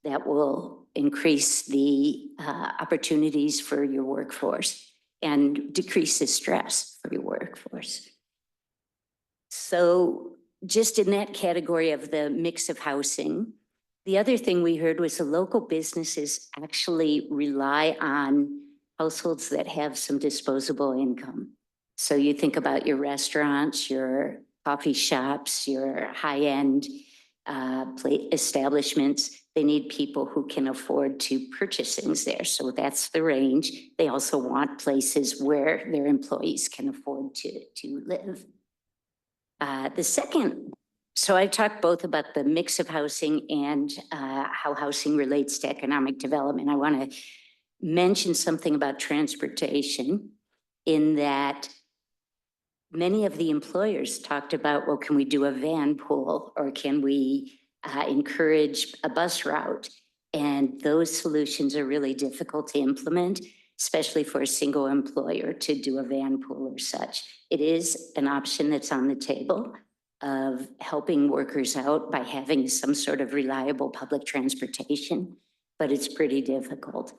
that will increase the opportunities for your workforce and decrease the stress for your workforce. So just in that category of the mix of housing, the other thing we heard was the local businesses actually rely on households that have some disposable income. So you think about your restaurants, your coffee shops, your high-end establishments. They need people who can afford to purchase things there. So that's the range. They also want places where their employees can afford to live. So I talked both about the mix of housing and how housing relates to economic development. I want to mention something about transportation, in that many of the employers talked about, well, can we do a van pool, or can we encourage a bus route? And those solutions are really difficult to implement, especially for a single employer to do a van pool or such. It is an option that's on the table of helping workers out by having some sort of reliable public transportation, but it's pretty difficult.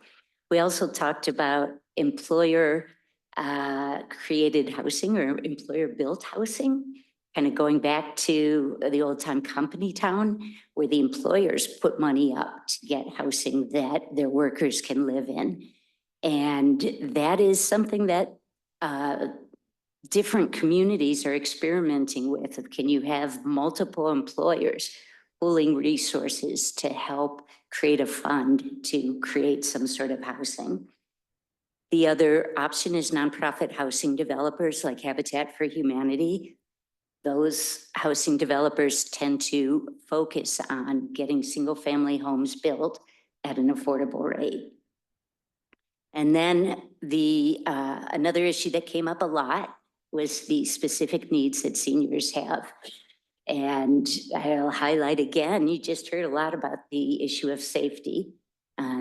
We also talked about employer created housing or employer built housing, kind of going back to the old time company town, where the employers put money up to get housing that their workers can live in. And that is something that different communities are experimenting with. Can you have multiple employers pooling resources to help create a fund to create some sort of housing? The other option is nonprofit housing developers like Habitat for Humanity. Those housing developers tend to focus on getting single-family homes built at an affordable rate. And then another issue that came up a lot was the specific needs that seniors have. And I'll highlight again, you just heard a lot about the issue of safety.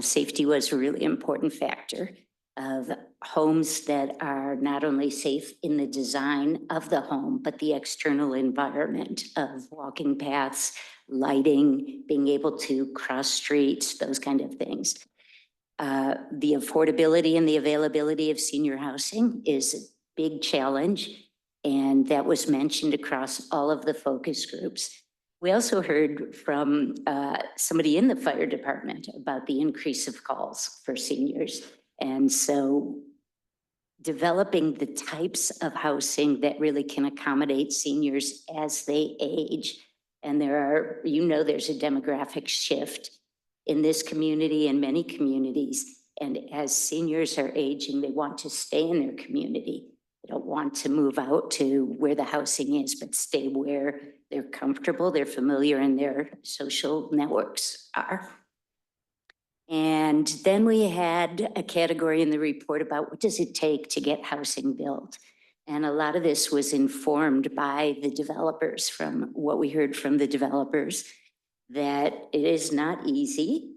Safety was a really important factor of homes that are not only safe in the design of the home, but the external environment of walking paths, lighting, being able to cross streets, those kind of things. The affordability and the availability of senior housing is a big challenge, and that was mentioned across all of the focus groups. We also heard from somebody in the fire department about the increase of calls for seniors. And so developing the types of housing that really can accommodate seniors as they age. And there's a demographic shift in this community and many communities. And as seniors are aging, they want to stay in their community. They don't want to move out to where the housing is, but stay where they're comfortable, they're familiar, and their social networks are. And then we had a category in the report about what does it take to get housing built. And a lot of this was informed by the developers, from what we heard from the developers, that it is not easy.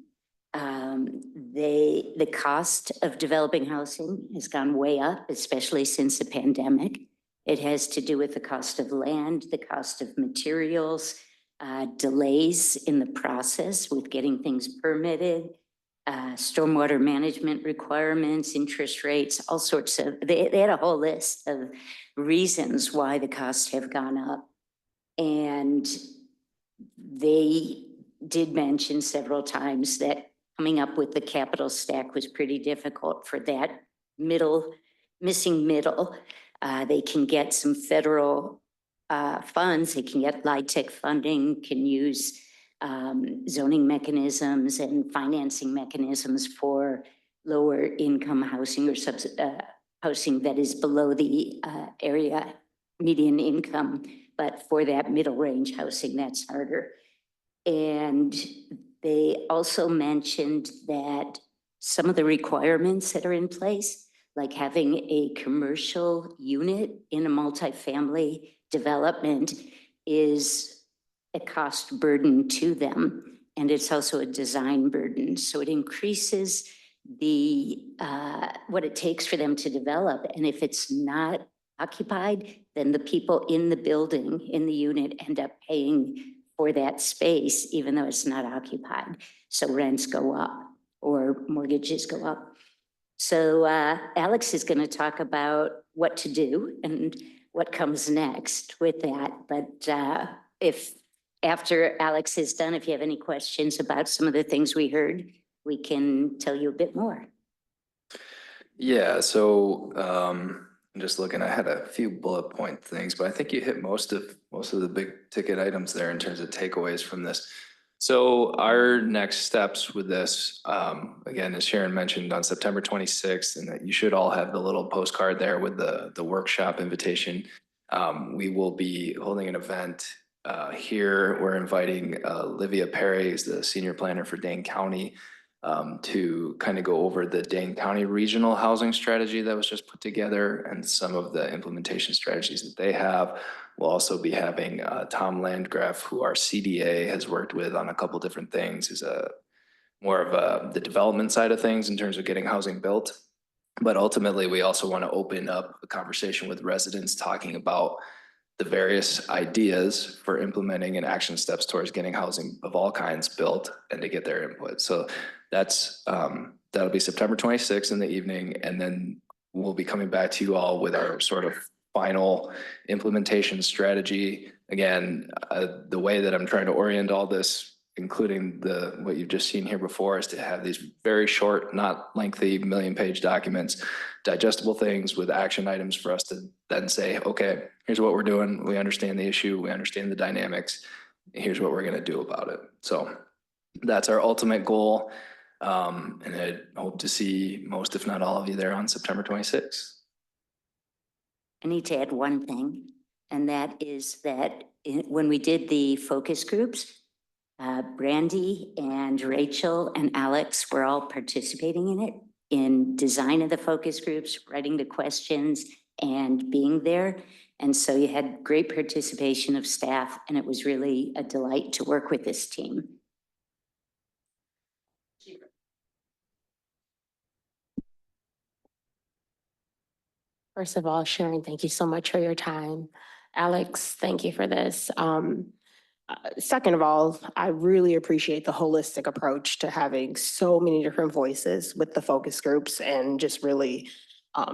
The cost of developing housing has gone way up, especially since the pandemic. It has to do with the cost of land, the cost of materials, delays in the process with getting things permitted, stormwater management requirements, interest rates, all sorts of, they had a whole list of reasons why the costs have gone up. And they did mention several times that coming up with the capital stack was pretty difficult for that missing middle. They can get some federal funds, they can get LIHTC funding, can use zoning mechanisms and financing mechanisms for lower income housing or housing that is below the area median income. But for that middle range housing, that's harder. And they also mentioned that some of the requirements that are in place, like having a commercial unit in a multifamily development, is a cost burden to them. And it's also a design burden. So it increases the what it takes for them to develop. And if it's not occupied, then the people in the building, in the unit, end up paying for that space, even though it's not occupied. So rents go up or mortgages go up. So Alex is going to talk about what to do and what comes next with that. But if after Alex is done, if you have any questions about some of the things we heard, we can tell you a bit more.
Yeah, so I'm just looking, I had a few bullet point things, but I think you hit most of the big ticket items there in terms of takeaways from this. So our next steps with this, again, as Sharon mentioned, on September 26th, and that you should all have the little postcard there with the workshop invitation. We will be holding an event here. We're inviting Livia Perry, who's the senior planner for Dane County, to kind of go over the Dane County regional housing strategy that was just put together and some of the implementation strategies that they have. We'll also be having Tom Landgraf, who our CDA has worked with on a couple different things, who's more of the development side of things in terms of getting housing built. But ultimately, we also want to open up a conversation with residents talking about the various ideas for implementing and action steps towards getting housing of all kinds built and to get their input. So that's that'll be September 26th in the evening, and then we'll be coming back to you all with our sort of final implementation strategy. Again, the way that I'm trying to orient all this, including what you've just seen here before, is to have these very short, not lengthy, million-page documents, digestible things with action items for us to then say, okay, here's what we're doing. We understand the issue. We understand the dynamics. Here's what we're going to do about it. So that's our ultimate goal. And I hope to see most, if not all of you there on September 26th.
I need to add one thing, and that is that when we did the focus groups, Brandy and Rachel and Alex were all participating in it, in design of the focus groups, writing the questions, and being there. And so you had great participation of staff, and it was really a delight to work with this team.
First of all, Sharon, thank you so much for your time. Alex, thank you for this. Second of all, I really appreciate the holistic approach to having so many different voices with the focus groups and just really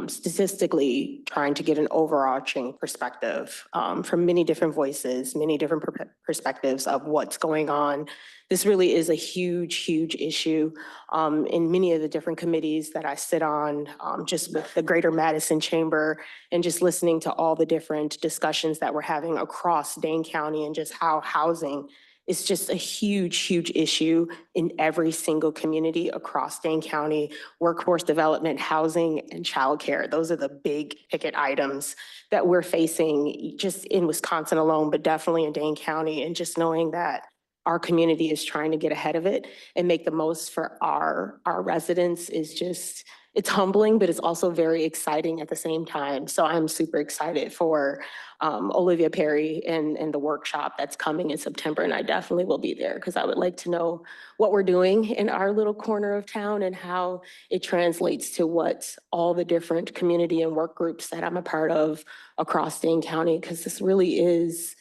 statistically trying to get an overarching perspective from many different voices, many different perspectives of what's going on. This really is a huge, huge issue in many of the different committees that I sit on, just with the Greater Madison Chamber and just listening to all the different discussions that we're having across Dane County and just how housing is just a huge, huge issue in every single community across Dane County. Workforce development, housing, and childcare. Those are the big ticket items that we're facing just in Wisconsin alone, but definitely in Dane County. And just knowing that our community is trying to get ahead of it and make the most for our residents is just, it's humbling, but it's also very exciting at the same time. So I'm super excited for Olivia Perry and the workshop that's coming in September. And I definitely will be there because I would like to know what we're doing in our little corner of town and how it translates to what all the different community and work groups that I'm a part of across Dane County, because this really is,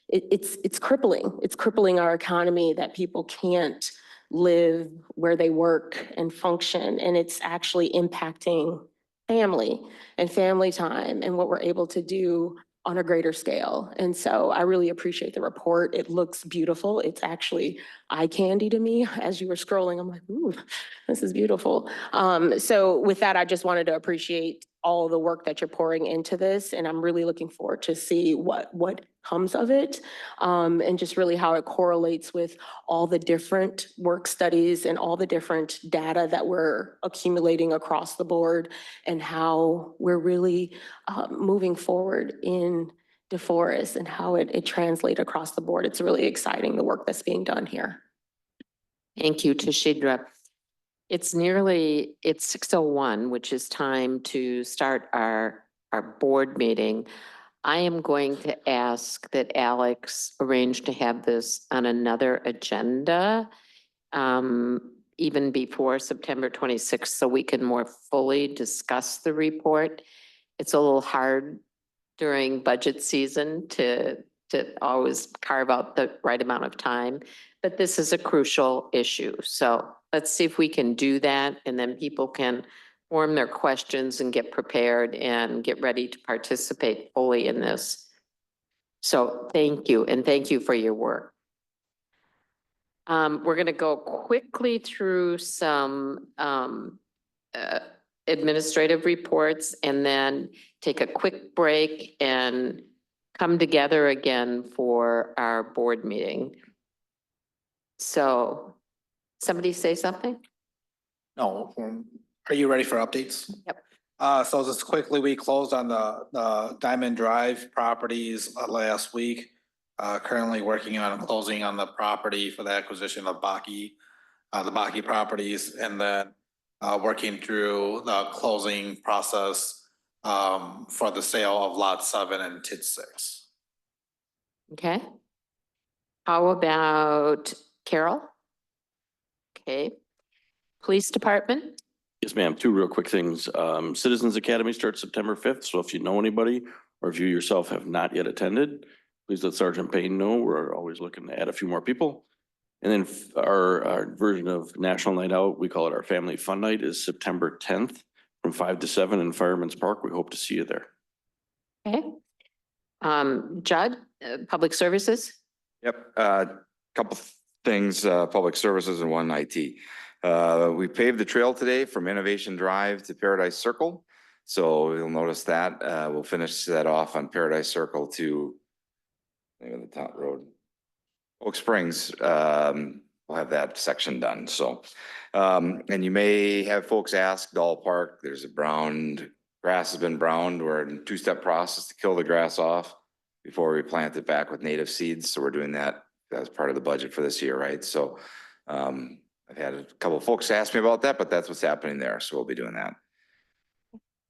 it's crippling. It's crippling our economy that people can't live where they work and function. And it's actually impacting family and family time and what we're able to do on a greater scale. And so I really appreciate the report. It looks beautiful. It's actually eye candy to me. As you were scrolling, I'm like, ooh, this is beautiful. So with that, I just wanted to appreciate all the work that you're pouring into this. And I'm really looking forward to see what comes of it. And just really how it correlates with all the different work studies and all the different data that we're accumulating across the board and how we're really moving forward in DeForest and how it translates across the board. It's really exciting, the work that's being done here.
Thank you, Tashidra. It's 6:01, which is time to start our board meeting. I am going to ask that Alex arrange to have this on another agenda, even before September 26th, so we can more fully discuss the report. It's a little hard during budget season to always carve out the right amount of time, but this is a crucial issue. So let's see if we can do that, and then people can form their questions and get prepared and get ready to participate fully in this. So thank you, and thank you for your work. We're going to go quickly through some administrative reports and then take a quick break and come together again for our board meeting. So somebody say something?
No, are you ready for updates?
Yep.
So just quickly, we closed on the Diamond Drive properties last week. Currently working on closing on the property for the acquisition of the Baki properties, and then working through the closing process for the sale of lot 7 and TID 6.
Okay. How about Carol? Okay. Police Department?
Yes, ma'am. Two real quick things. Citizens Academy starts September 5th. So if you know anybody or if you yourself have not yet attended, please let Sergeant Payne know. We're always looking to add a few more people. And then our version of National Night Out, we call it our Family Fun Night, is September 10th from 5 to 7 in Fireman's Park. We hope to see you there.
Okay. Judd, Public Services?
Yep, couple things, public services and one IT. We paved the trail today from Innovation Drive to Paradise Circle. So you'll notice that, we'll finish that off on Paradise Circle to name of the top road, Oak Springs. We'll have that section done. So, and you may have folks ask Doll Park, there's a grass has been browned. We're in a two-step process to kill the grass off before we plant it back with native seeds. So we're doing that as part of the budget for this year, right? So I've had a couple of folks ask me about that, but that's what's happening there. So we'll be doing that.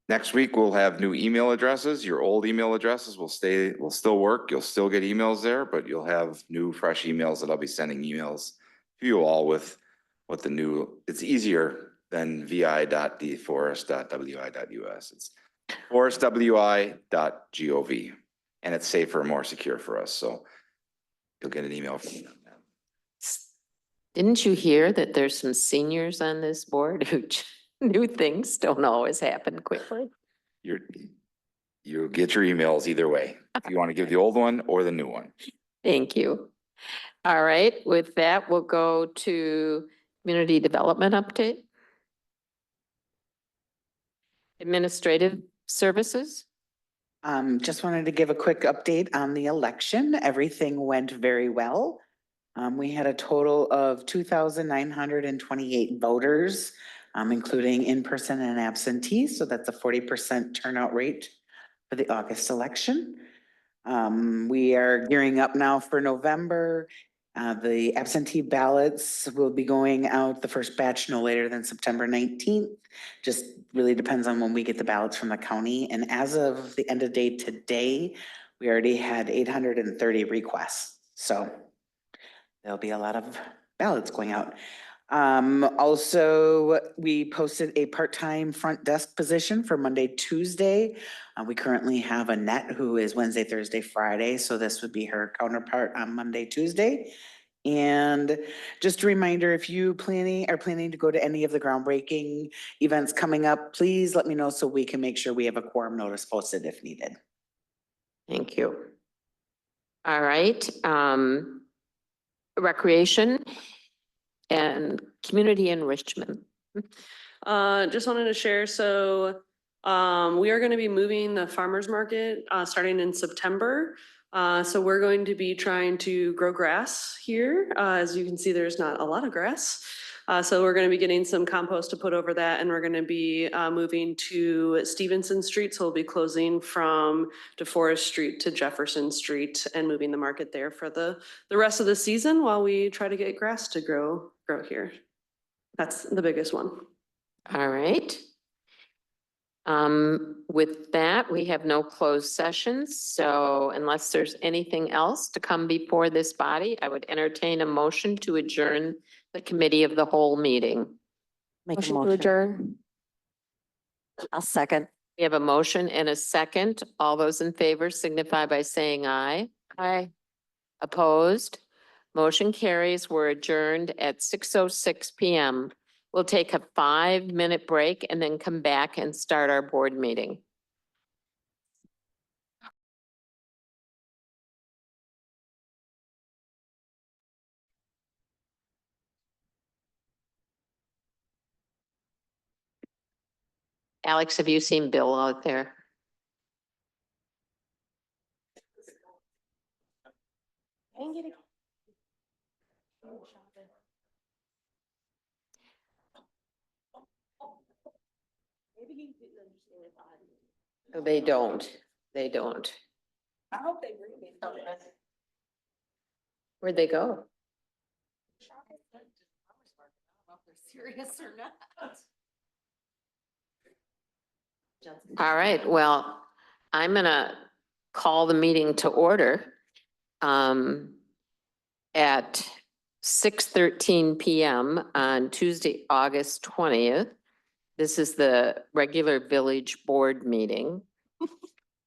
Next week, we'll have new email addresses. Your old email addresses will still work. You'll still get emails there, but you'll have new, fresh emails that I'll be sending emails to you all with what the new, it's easier than vi.deforest.wi.us. It's forestwi.gov, and it's safer and more secure for us. So you'll get an email from them.
Didn't you hear that there's some seniors on this board who new things don't always happen quickly?
You'll get your emails either way. If you want to give the old one or the new one.
Thank you. All right, with that, we'll go to community development update. Administrative services.
Just wanted to give a quick update on the election. Everything went very well. We had a total of 2,928 voters, including in-person and absentee. So that's a 40% turnout rate for the August election. We are gearing up now for November. The absentee ballots will be going out, the first batch no later than September 19th. Just really depends on when we get the ballots from the county. And as of the end of day today, we already had 830 requests. So there'll be a lot of ballots going out. Also, we posted a part-time front desk position for Monday, Tuesday. We currently have Annette who is Wednesday, Thursday, Friday, so this would be her counterpart on Monday, Tuesday. And just a reminder, if you are planning to go to any of the groundbreaking events coming up, please let me know so we can make sure we have a quorum notice posted if needed.
Thank you. All right, recreation and community enrichment.
Just wanted to share, so we are going to be moving the farmer's market starting in September. So we're going to be trying to grow grass here. As you can see, there's not a lot of grass. So we're going to be getting some compost to put over that, and we're going to be moving to Stevenson Street. So we'll be closing from DeForest Street to Jefferson Street and moving the market there for the rest of the season while we try to get grass to grow here. That's the biggest one.
All right. With that, we have no closed sessions. So unless there's anything else to come before this body, I would entertain a motion to adjourn the committee of the whole meeting.
Make a
Motion to
motion.
adjourn.
I'll second.
We have a motion and a second. All those in favor signify by saying aye.
Aye.
Opposed? Motion carries. We're adjourned at 6:06 PM. We'll take a 5-minute break and then come back and start our board meeting. Alex, have you seen Bill out there? They don't. They don't.
I hope they bring me something.
Where'd they go?
Serious or not?
All right, well, I'm gonna call the meeting to order at 6:13 PM on Tuesday, August 20th. This is the regular village board meeting.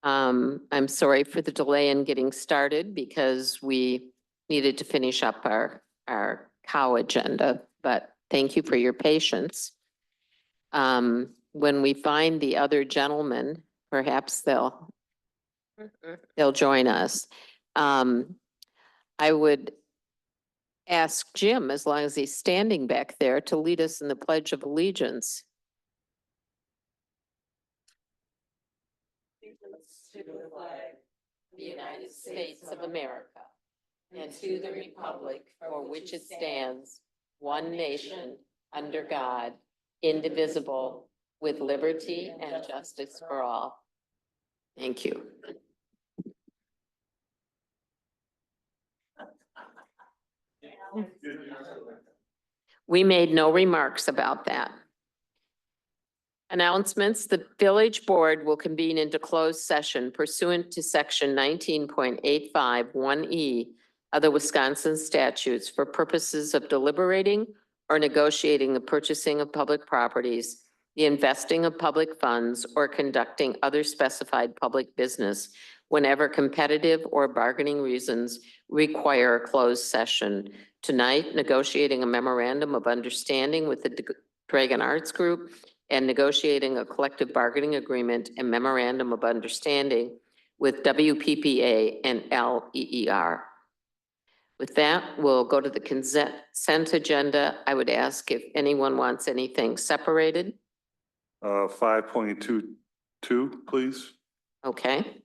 I'm sorry for the delay in getting started because we needed to finish up our cow agenda, but thank you for your patience. When we find the other gentlemen, perhaps they'll join us. I would ask Jim, as long as he's standing back there, to lead us in the Pledge of Allegiance. To the flag of the United States of America and to the republic for which it stands, one nation, under God, indivisible, with liberty and justice for all. Thank you. We made no remarks about that. Announcements, the village board will convene into closed session pursuant to section 19.851E of the Wisconsin statutes for purposes of deliberating or negotiating the purchasing of public properties, the investing of public funds, or conducting other specified public business whenever competitive or bargaining reasons require a closed session. Tonight, negotiating a memorandum of understanding with the Dragon Arts Group and negotiating a collective bargaining agreement and memorandum of understanding with WPPA and LEER. With that, we'll go to the consent agenda. I would ask if anyone wants anything separated.
5.22, please.
Okay.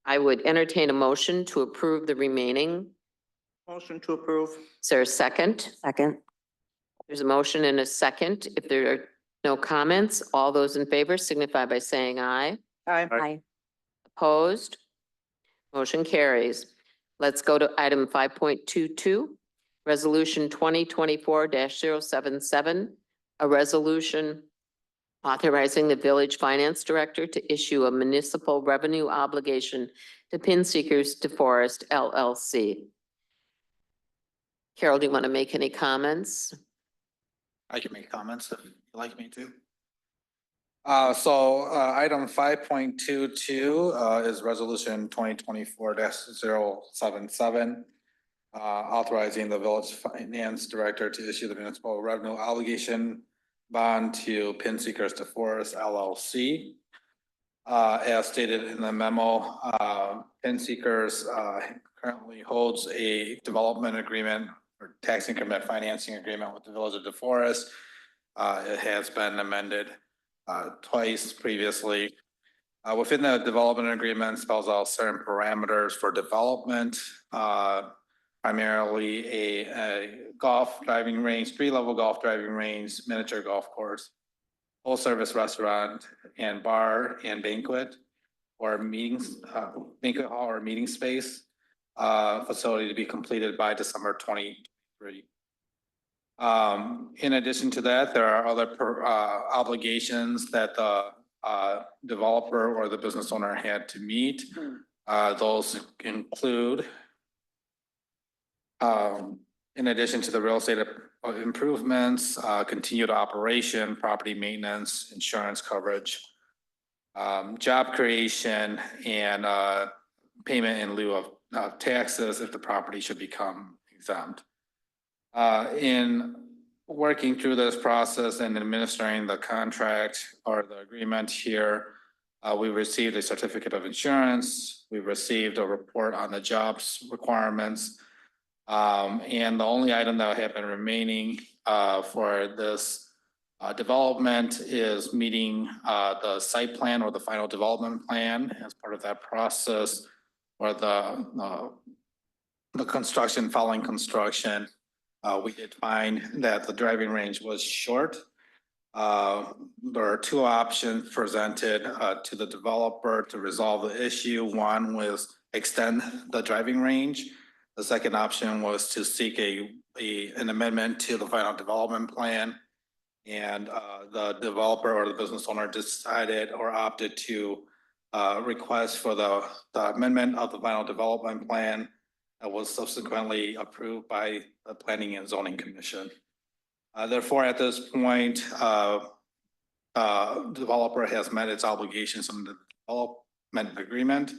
I would entertain a motion to approve the remaining.
Motion to approve.
Is there a second?
Second.
There's a motion and a second. If there are no comments, all those in favor signify by saying aye.
Aye.
Aye.
Opposed? Motion carries. Let's go to item 5.22, Resolution 2024-077, a resolution authorizing the village finance director to issue a municipal revenue obligation to Pin Seekers DeForest LLC. Carol, do you want to make any comments?
I can make comments if you'd like me to. Item 5.22 is resolution 2024-077. Authorizing the village finance director to issue the municipal revenue obligation bond to Pin Seekers DeForest LLC. As stated in the memo, Pin Seekers currently holds a development agreement or tax increment financing agreement with the village of DeForest. It has been amended twice previously. Within the development agreement spells out certain parameters for development, primarily a golf driving range, 3-level golf driving range, miniature golf course, full service restaurant and bar and banquet or meetings, banquet hall or meeting space, facility to be completed by December 2023. In addition to that, there are other obligations that the developer or the business owner had to meet. Those include, in addition to the real estate improvements, continued operation, property maintenance, insurance coverage, job creation, and payment in lieu of taxes if the property should become exempt. In working through this process and administering the contract or the agreement here, we received a certificate of insurance. We received a report on the jobs requirements. And the only item that had been remaining for this development is meeting the site plan or the final development plan as part of that process, or the construction, following construction. We did find that the driving range was short. There are two options presented to the developer to resolve the issue. One was extend the driving range. The second option was to seek an amendment to the final development plan. And the developer or the business owner decided or opted to request for the amendment of the final development plan that was subsequently approved by the Planning and Zoning Commission. Therefore, at this point, developer has met its obligations on the development agreement.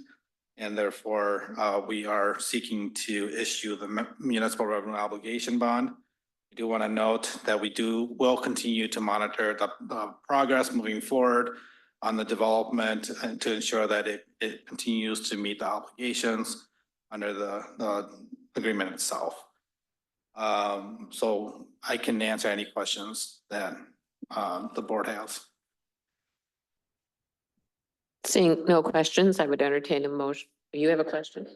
And therefore, we are seeking to issue the municipal revenue obligation bond. I do want to note that will continue to monitor the progress moving forward on the development and to ensure that it continues to meet the obligations under the agreement itself. So I can answer any questions that the board has.
Seeing no questions, I would entertain a motion. You have a question?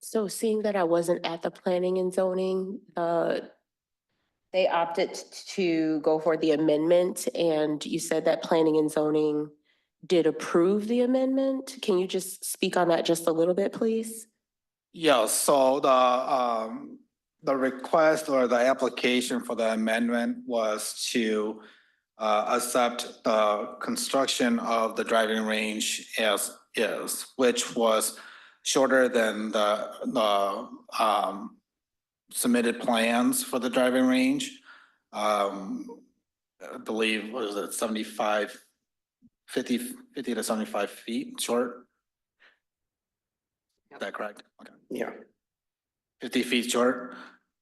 So seeing that I wasn't at the planning and zoning, they opted to go for the amendment, and you said that planning and zoning did approve the amendment. Can you just speak on that just a little bit, please?
Yeah, so the request or the application for the amendment was to accept the construction of the driving range as is, which was shorter than the submitted plans for the driving range. I believe, what is it, 50 to 75 feet short? Is that correct? Okay.
Yeah.
50 feet short.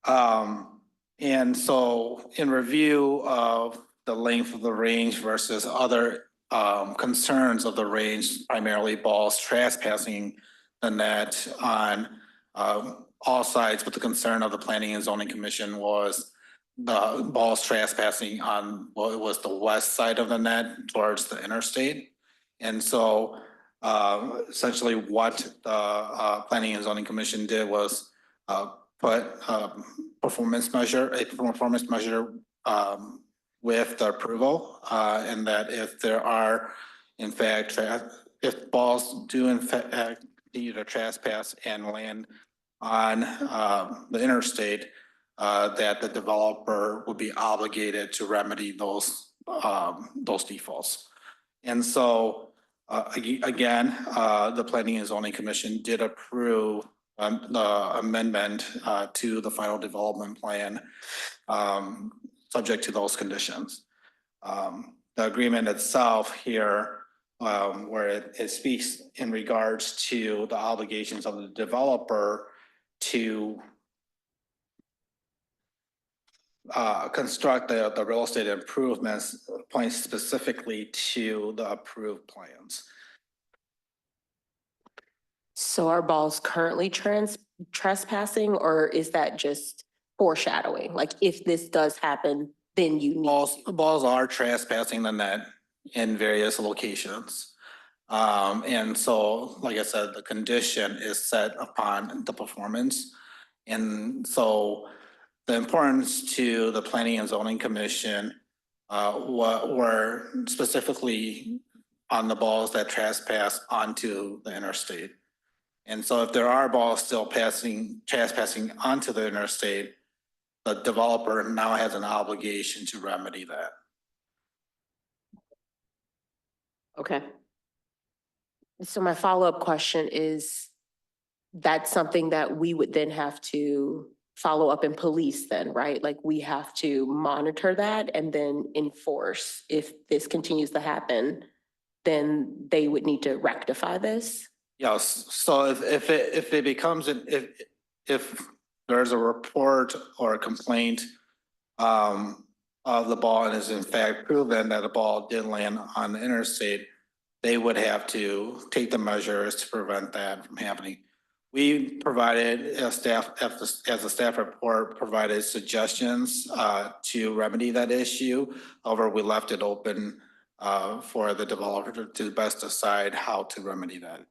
And so in review of the length of the range versus other concerns of the range, primarily balls trespassing the net on all sides, but the concern of the Planning and Zoning Commission was the balls trespassing on what was the west side of the net towards the interstate. And so essentially what the Planning and Zoning Commission did was put a performance measure with the approval, and that if there are, in fact, if balls do in fact continue to trespass and land on the interstate, that the developer would be obligated to remedy those defaults. And so, again, the Planning and Zoning Commission did approve the amendment to the final development plan, subject to those conditions. The agreement itself here, where it speaks in regards to the obligations of the developer to construct the real estate improvements, points specifically to the approved plans.
So are balls currently trespassing, or is that just foreshadowing? Like if this does happen, then you need.
Balls are trespassing the net in various locations. And so, like I said, the condition is set upon the performance. And so the importance to the Planning and Zoning Commission were specifically on the balls that trespass onto the interstate. And so if there are balls still trespassing onto the interstate, the developer now has an obligation to remedy that.
Okay.
So my follow-up question is, that's something that we would then have to follow up and police then, right? Like we have to monitor that and then enforce. If this continues to happen, then they would need to rectify this?
Yes, so if it becomes, if there's a report or a complaint of the ball and is in fact proven that the ball did land on the interstate, they would have to take the measures to prevent that from happening. We provided as a staff report, provided suggestions to remedy that issue. However, we left it open for the developer to best decide how to remedy that.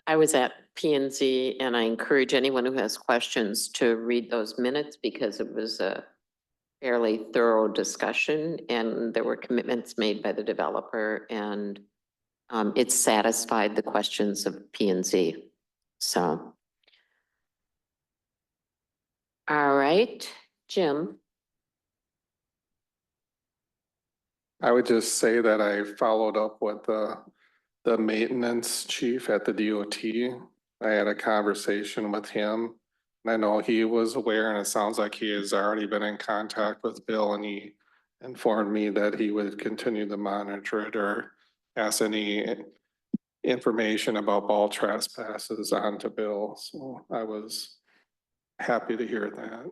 I was at P and Z and I encourage anyone who has questions to read those minutes because it was a fairly thorough discussion and there were commitments made by the developer and it satisfied the questions of P and Z. So. All right, Jim.
I would just say that I followed up with the maintenance chief at the DOT. I had a conversation with him. And I know he was aware, and it sounds like he has already been in contact with Bill, and he informed me that he would continue to monitor it or pass any information about ball trespasses on to Bill. So I was happy to hear that.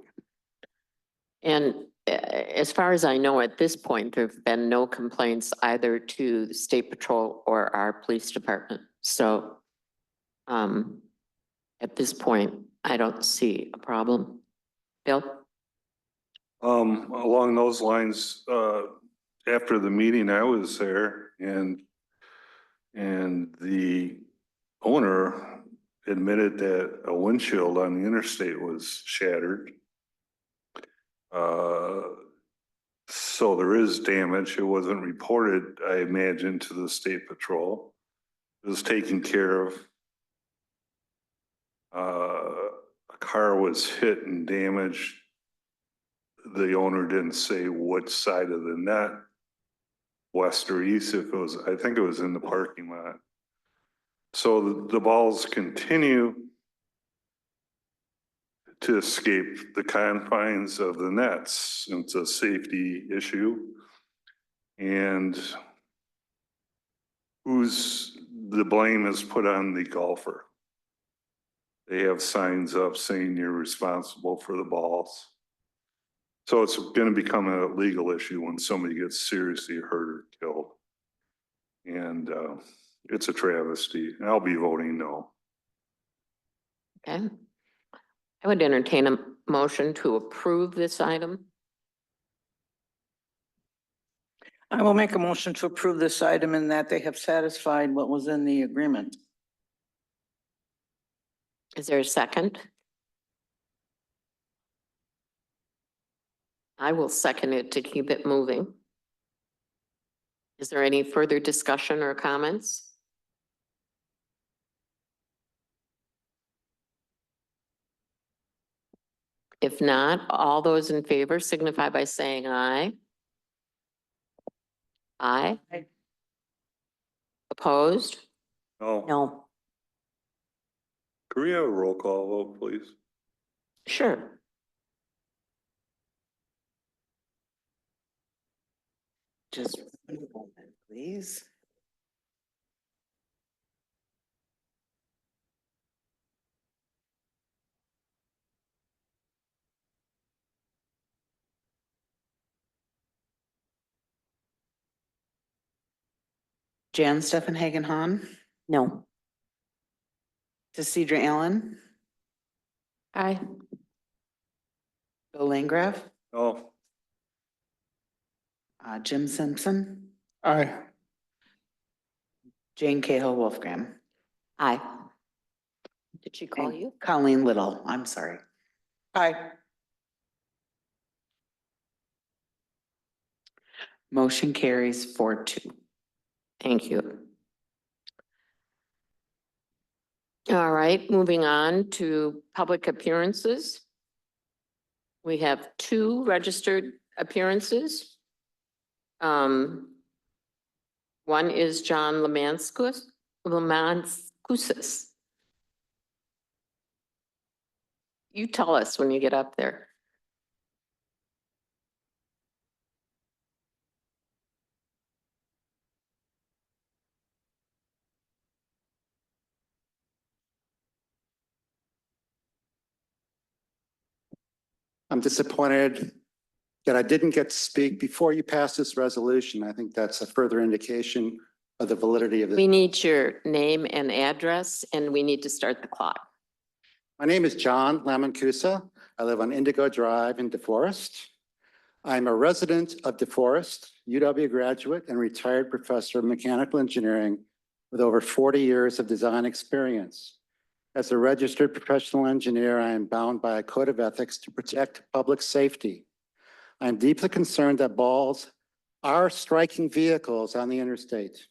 And as far as I know, at this point, there've been no complaints either to the State Patrol or our police department. So at this point, I don't see a problem. Bill?
Along those lines, after the meeting, I was there and the owner admitted that a windshield on the interstate was shattered. So there is damage. It wasn't reported, I imagine, to the State Patrol. It was taken care of. A car was hit and damaged. The owner didn't say what side of the net, west or east, if it was, I think it was in the parking lot. So the balls continue to escape the confines of the nets. It's a safety issue. And the blame is put on the golfer. They have signs up saying you're responsible for the balls. So it's going to become a legal issue when somebody gets seriously hurt or killed. And it's a travesty. I'll be voting no.
Okay. I would entertain a motion to approve this item.
I will make a motion to approve this item in that they have satisfied what was in the agreement.
Is there a second? I will second it to keep it moving. Is there any further discussion or comments? If not, all those in favor signify by saying aye. Aye. Opposed?
No,
No,
could we have a roll call vote, please?
Sure.
Just a moment, please. Jan Steffenhagen Hahn,
no.
Decidre Allen,
Aye.
Bill Langgraf,
No,
Jim Simpson,
Aye.
Jane Cahill Wolfgram.
Aye. Did she call
and
you?
Colleen Little, I'm sorry. Aye. Motion carries 4-2.
Thank you. All right, moving on to public appearances. We have 2 registered appearances. One is John Lemanskus. You tell us when you get up there.
I'm disappointed that I didn't get to speak before you passed this resolution. I think that's a further indication of the validity of this.
We need your name and address, and we need to start the clock.
My name is John Lamancusa. I live on Indigo Drive in DeForest. I'm a resident of DeForest, UW graduate and retired professor of mechanical engineering with over 40 years of design experience. As a registered professional engineer, I am bound by a code of ethics to protect public safety. I am deeply concerned that balls are striking vehicles on the interstate.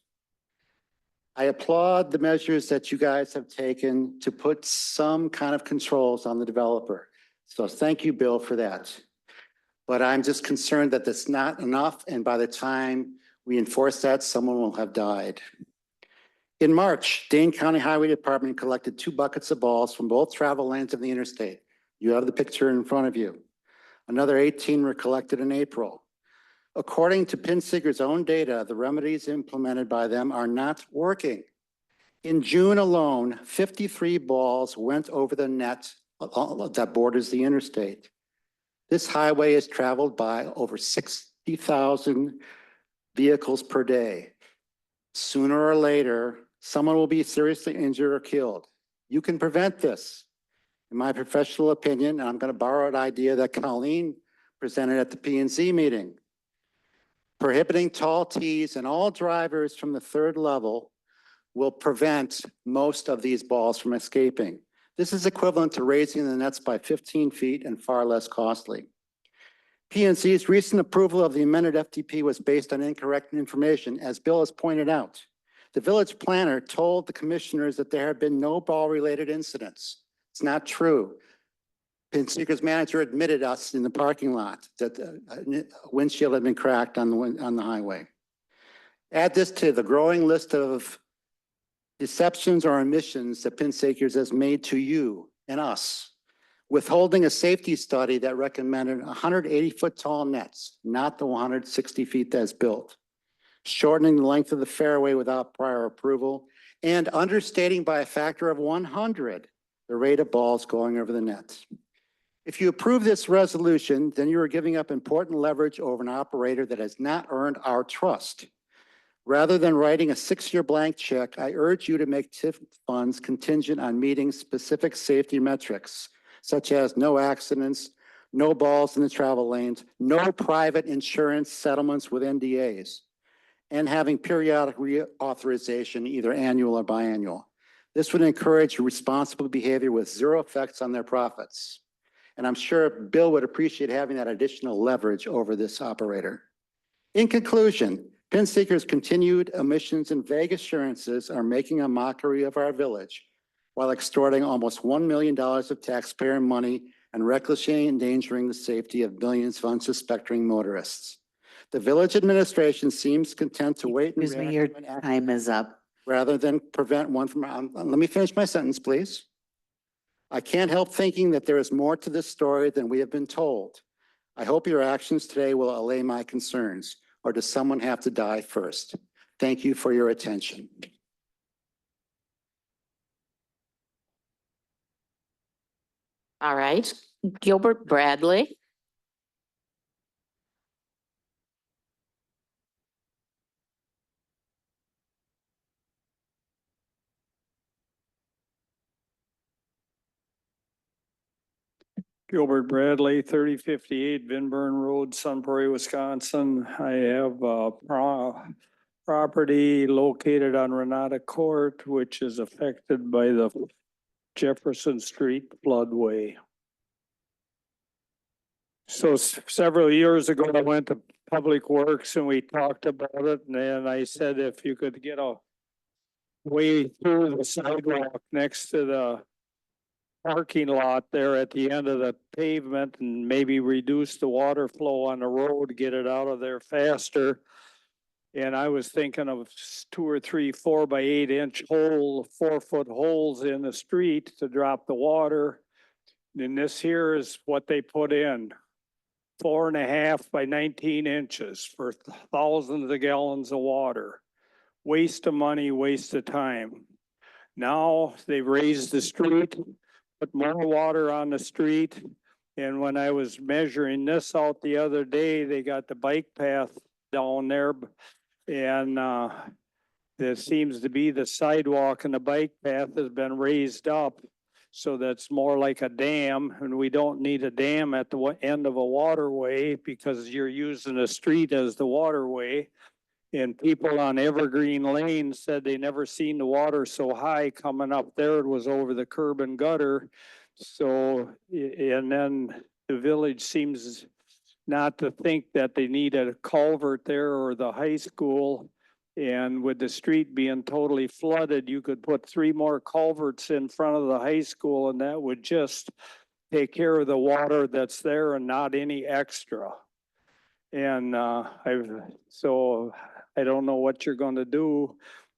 I applaud the measures that you guys have taken to put some kind of controls on the developer. So thank you, Bill, for that. But I'm just concerned that that's not enough, and by the time we enforce that, someone will have died. In March, Dane County Highway Department collected 2 buckets of balls from both travel lanes of the interstate. You have the picture in front of you. Another 18 were collected in April. According to PinSeeker's own data, the remedies implemented by them are not working. In June alone, 53 balls went over the net that borders the interstate. This highway is traveled by over 60,000 vehicles per day. Sooner or later, someone will be seriously injured or killed. You can prevent this. In my professional opinion, and I'm going to borrow an idea that Colleen presented at the P&Z meeting. Prohibiting tall tees and all drivers from the 3rd level will prevent most of these balls from escaping. This is equivalent to raising the nets by 15 feet and far less costly. P&Z's recent approval of the amended FDP was based on incorrect information, as Bill has pointed out. The village planner told the commissioners that there had been no ball-related incidents. It's not true. PinSeeker's manager admitted us in the parking lot that a windshield had been cracked on the highway. Add this to the growing list of deceptions or omissions that PinSeeker's has made to you and us, withholding a safety study that recommended 180-foot tall nets, not the 160 feet that's built, shortening the length of the fairway without prior approval, and understating by a factor of 100 the rate of balls going over the net. If you approve this resolution, then you are giving up important leverage over an operator that has not earned our trust. Rather than writing a 6-year blank check, I urge you to make TIF funds contingent on meeting specific safety metrics, such as no accidents, no balls in the travel lanes, no private insurance settlements with NDAs, and having periodic reauthorization, either annual or biannual. This would encourage responsible behavior with 0 effects on their profits. And I'm sure Bill would appreciate having that additional leverage over this operator. In conclusion, PinSeeker's continued omissions and vague assurances are making a mockery of our village while extorting almost $1 million of taxpayer money and recklessly endangering the safety of millions of unsuspecting motorists. The village administration seems content to wait and
Excuse me,
react
your
to an act
time is up.
rather than prevent one from, let me finish my sentence, please. I can't help thinking that there is more to this story than we have been told. I hope your actions today will allay my concerns, or does someone have to die first? Thank you for your attention.
All right, Gilbert Bradley.
Gilbert Bradley, 3058 Van Buren Road, Sun Prairie, Wisconsin. I have property located on Renata Court, which is affected by the Jefferson Street floodway. So several years ago, I went to Public Works and we talked about it. And then I said, if you could get a way through the sidewalk next to the parking lot there at the end of the pavement and maybe reduce the water flow on the road, get it out of there faster. And I was thinking of 2 or 3 4-by-8-inch hole, 4-foot holes in the street to drop the water. And this here is what they put in. 4.5 by 19 inches for thousands of gallons of water. Waste of money, waste of time. Now they've raised the street, put more water on the street. And when I was measuring this out the other day, they got the bike path down there. And there seems to be the sidewalk and the bike path has been raised up. So that's more like a dam, and we don't need a dam at the end of a waterway because you're using the street as the waterway. And people on Evergreen Lane said they never seen the water so high coming up there. It was over the curb and gutter. So, and then the village seems not to think that they need a culvert there or the high school. And with the street being totally flooded, you could put 3 more culverts in front of the high school and that would just take care of the water that's there and not any extra. And so I don't know what you're going to do,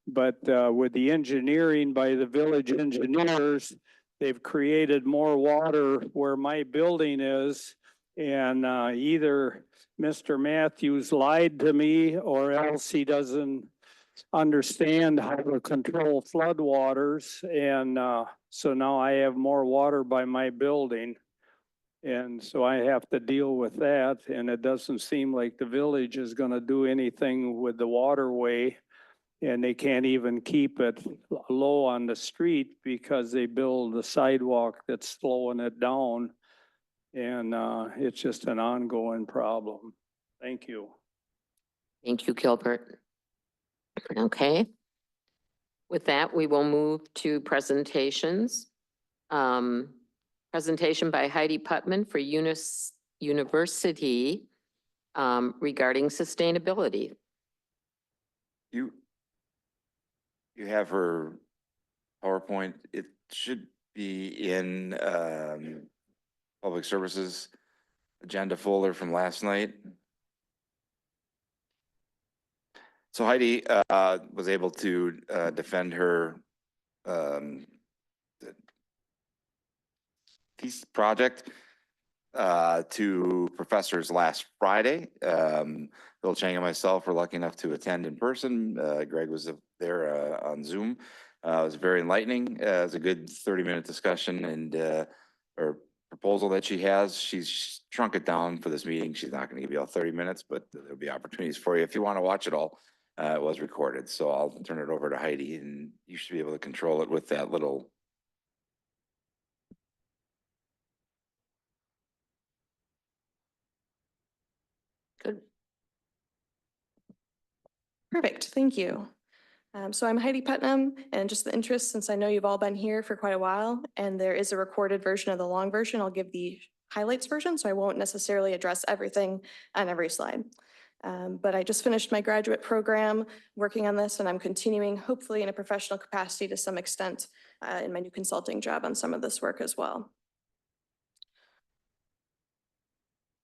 but with the engineering by the village engineers, they've created more water where my building is. And either Mr. Matthews lied to me or else he doesn't understand how to control floodwaters. And so now I have more water by my building. And so I have to deal with that. And it doesn't seem like the village is going to do anything with the waterway. And they can't even keep it low on the street because they build a sidewalk that's slowing it down. And it's just an ongoing problem. Thank you.
Thank you, Gilbert. Okay. With that, we will move to presentations. Presentation by Heidi Putman for University regarding sustainability.
You have her PowerPoint. It should be in Public Services agenda folder from last night. So Heidi was able to defend her thesis project to professors last Friday. Bill Chang and myself were lucky enough to attend in person. Greg was there on Zoom. It was very enlightening. It was a good 30-minute discussion and or proposal that she has. She's shrunk it down for this meeting. She's not going to give you all 30 minutes, but there'll be opportunities for you if you want to watch it all. It was recorded, so I'll turn it over to Heidi and you should be able to control it with that little.
Good.
Perfect, thank you. So I'm Heidi Putnam, and just the interest, since I know you've all been here for quite a while, and there is a recorded version of the long version, I'll give the highlights version, so I won't necessarily address everything on every slide. But I just finished my graduate program working on this, and I'm continuing, hopefully in a professional capacity to some extent, in my new consulting job on some of this work as well.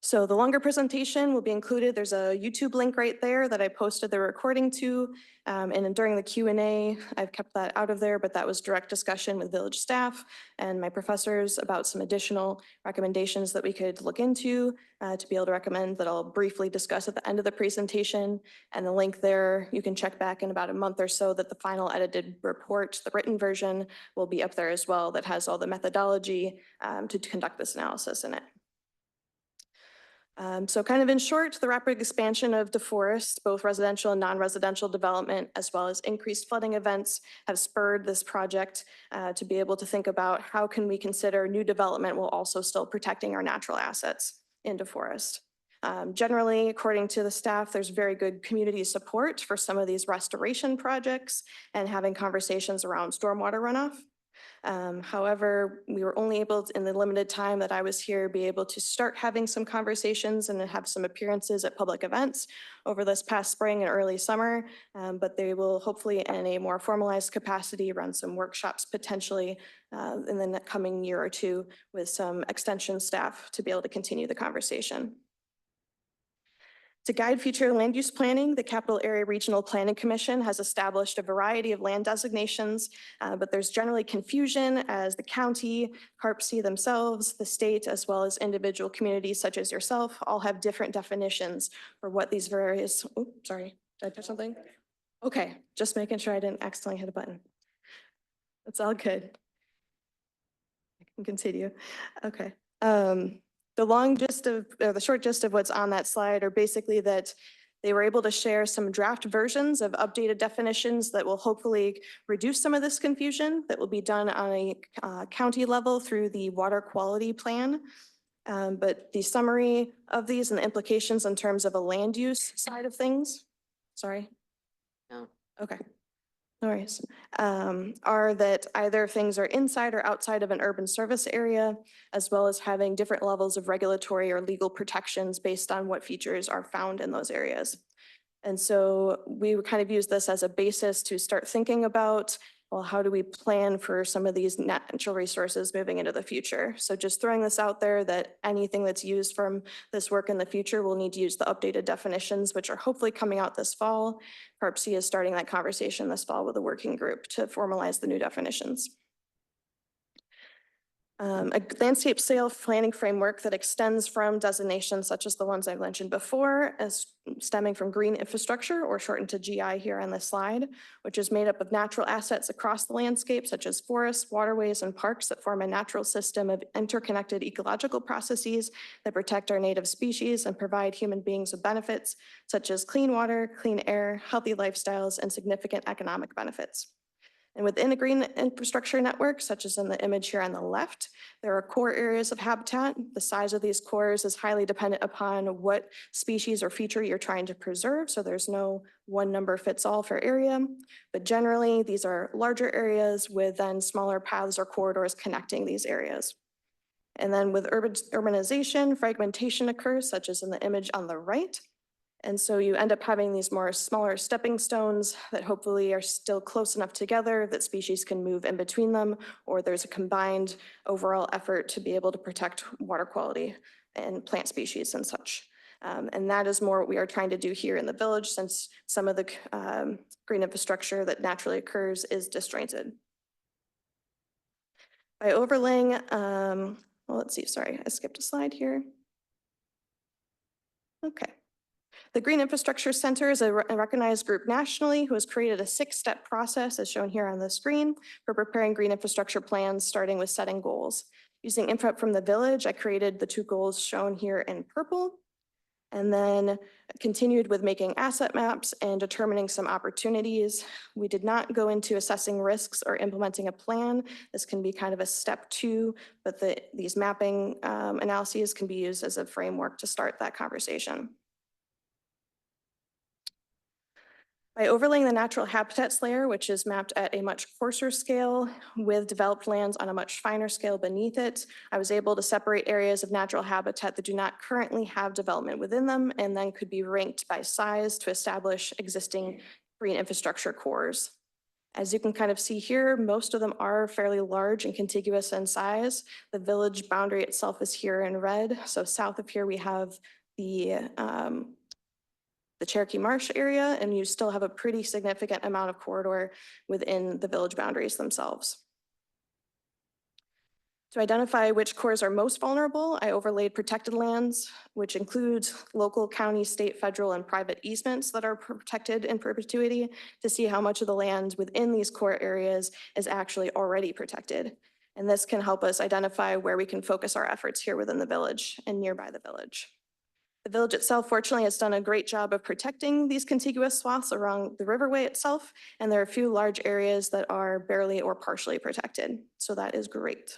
So the longer presentation will be included. There's a YouTube link right there that I posted the recording to. And then during the Q&A, I've kept that out of there, but that was direct discussion with village staff and my professors about some additional recommendations that we could look into to be able to recommend that I'll briefly discuss at the end of the presentation. And the link there, you can check back in about a month or so that the final edited report, the written version, will be up there as well that has all the methodology to conduct this analysis in it. So kind of in short, the rapid expansion of DeForest, both residential and non-residential development, as well as increased flooding events, have spurred this project to be able to think about how can we consider new development while also still protecting our natural assets in DeForest. Generally, according to the staff, there's very good community support for some of these restoration projects and having conversations around stormwater runoff. However, we were only able to, in the limited time that I was here, be able to start having some conversations and have some appearances at public events over this past spring and early summer. But they will hopefully in a more formalized capacity run some workshops potentially in the coming year or two with some extension staff to be able to continue the conversation. To guide future land use planning, the Capital Area Regional Planning Commission has established a variety of land designations, but there's generally confusion as the county, CARPC themselves, the state, as well as individual communities such as yourself, all have different definitions for what these various, oops, sorry, did I touch something? Okay, just making sure I didn't accidentally hit a button. That's all good. I can continue. Okay. The long gist of, or the short gist of what's on that slide are basically that they were able to share some draft versions of updated definitions that will hopefully reduce some of this confusion that will be done on a county level through the water quality plan. But the summary of these and the implications in terms of a land use side of things, sorry.
No.
Okay. No worries. Are that either things are inside or outside of an urban service area, as well as having different levels of regulatory or legal protections based on what features are found in those areas. And so we would kind of use this as a basis to start thinking about, well, how do we plan for some of these natural resources moving into the future? So just throwing this out there that anything that's used from this work in the future will need to use the updated definitions, which are hopefully coming out this fall. CARPC is starting that conversation this fall with a working group to formalize the new definitions. A landscape scale planning framework that extends from designations such as the ones I've mentioned before as stemming from green infrastructure, or shortened to GI here on this slide, which is made up of natural assets across the landscape such as forests, waterways, and parks that form a natural system of interconnected ecological processes that protect our native species and provide human beings with benefits such as clean water, clean air, healthy lifestyles, and significant economic benefits. And within a green infrastructure network, such as in the image here on the left, there are core areas of habitat. The size of these cores is highly dependent upon what species or feature you're trying to preserve. So there's no one number fits all for area, but generally these are larger areas with then smaller paths or corridors connecting these areas. And then with urbanization, fragmentation occurs, such as in the image on the right. And so you end up having these more smaller stepping stones that hopefully are still close enough together that species can move in between them, or there's a combined overall effort to be able to protect water quality and plant species and such. And that is more what we are trying to do here in the village, since some of the green infrastructure that naturally occurs is disjointed. By overlaying, well, let's see, sorry, I skipped a slide here. Okay. The Green Infrastructure Center is a recognized group nationally who has created a 6-step process, as shown here on the screen, for preparing green infrastructure plans, starting with setting goals. Using input from the village, I created the 2 goals shown here in purple, and then continued with making asset maps and determining some opportunities. We did not go into assessing risks or implementing a plan. This can be kind of a step 2, but these mapping analyses can be used as a framework to start that conversation. By overlaying the natural habitats layer, which is mapped at a much coarser scale with developed lands on a much finer scale beneath it, I was able to separate areas of natural habitat that do not currently have development within them and then could be ranked by size to establish existing green infrastructure cores. As you can kind of see here, most of them are fairly large and contiguous in size. The village boundary itself is here in red. So south of here, we have the Cherokee Marsh area, and you still have a pretty significant amount of corridor within the village boundaries themselves. To identify which cores are most vulnerable, I overlaid protected lands, which includes local, county, state, federal, and private easements that are protected in perpetuity, to see how much of the land within these core areas is actually already protected. And this can help us identify where we can focus our efforts here within the village and nearby the village. The village itself, fortunately, has done a great job of protecting these contiguous swaths around the riverway itself, and there are a few large areas that are barely or partially protected. So that is great.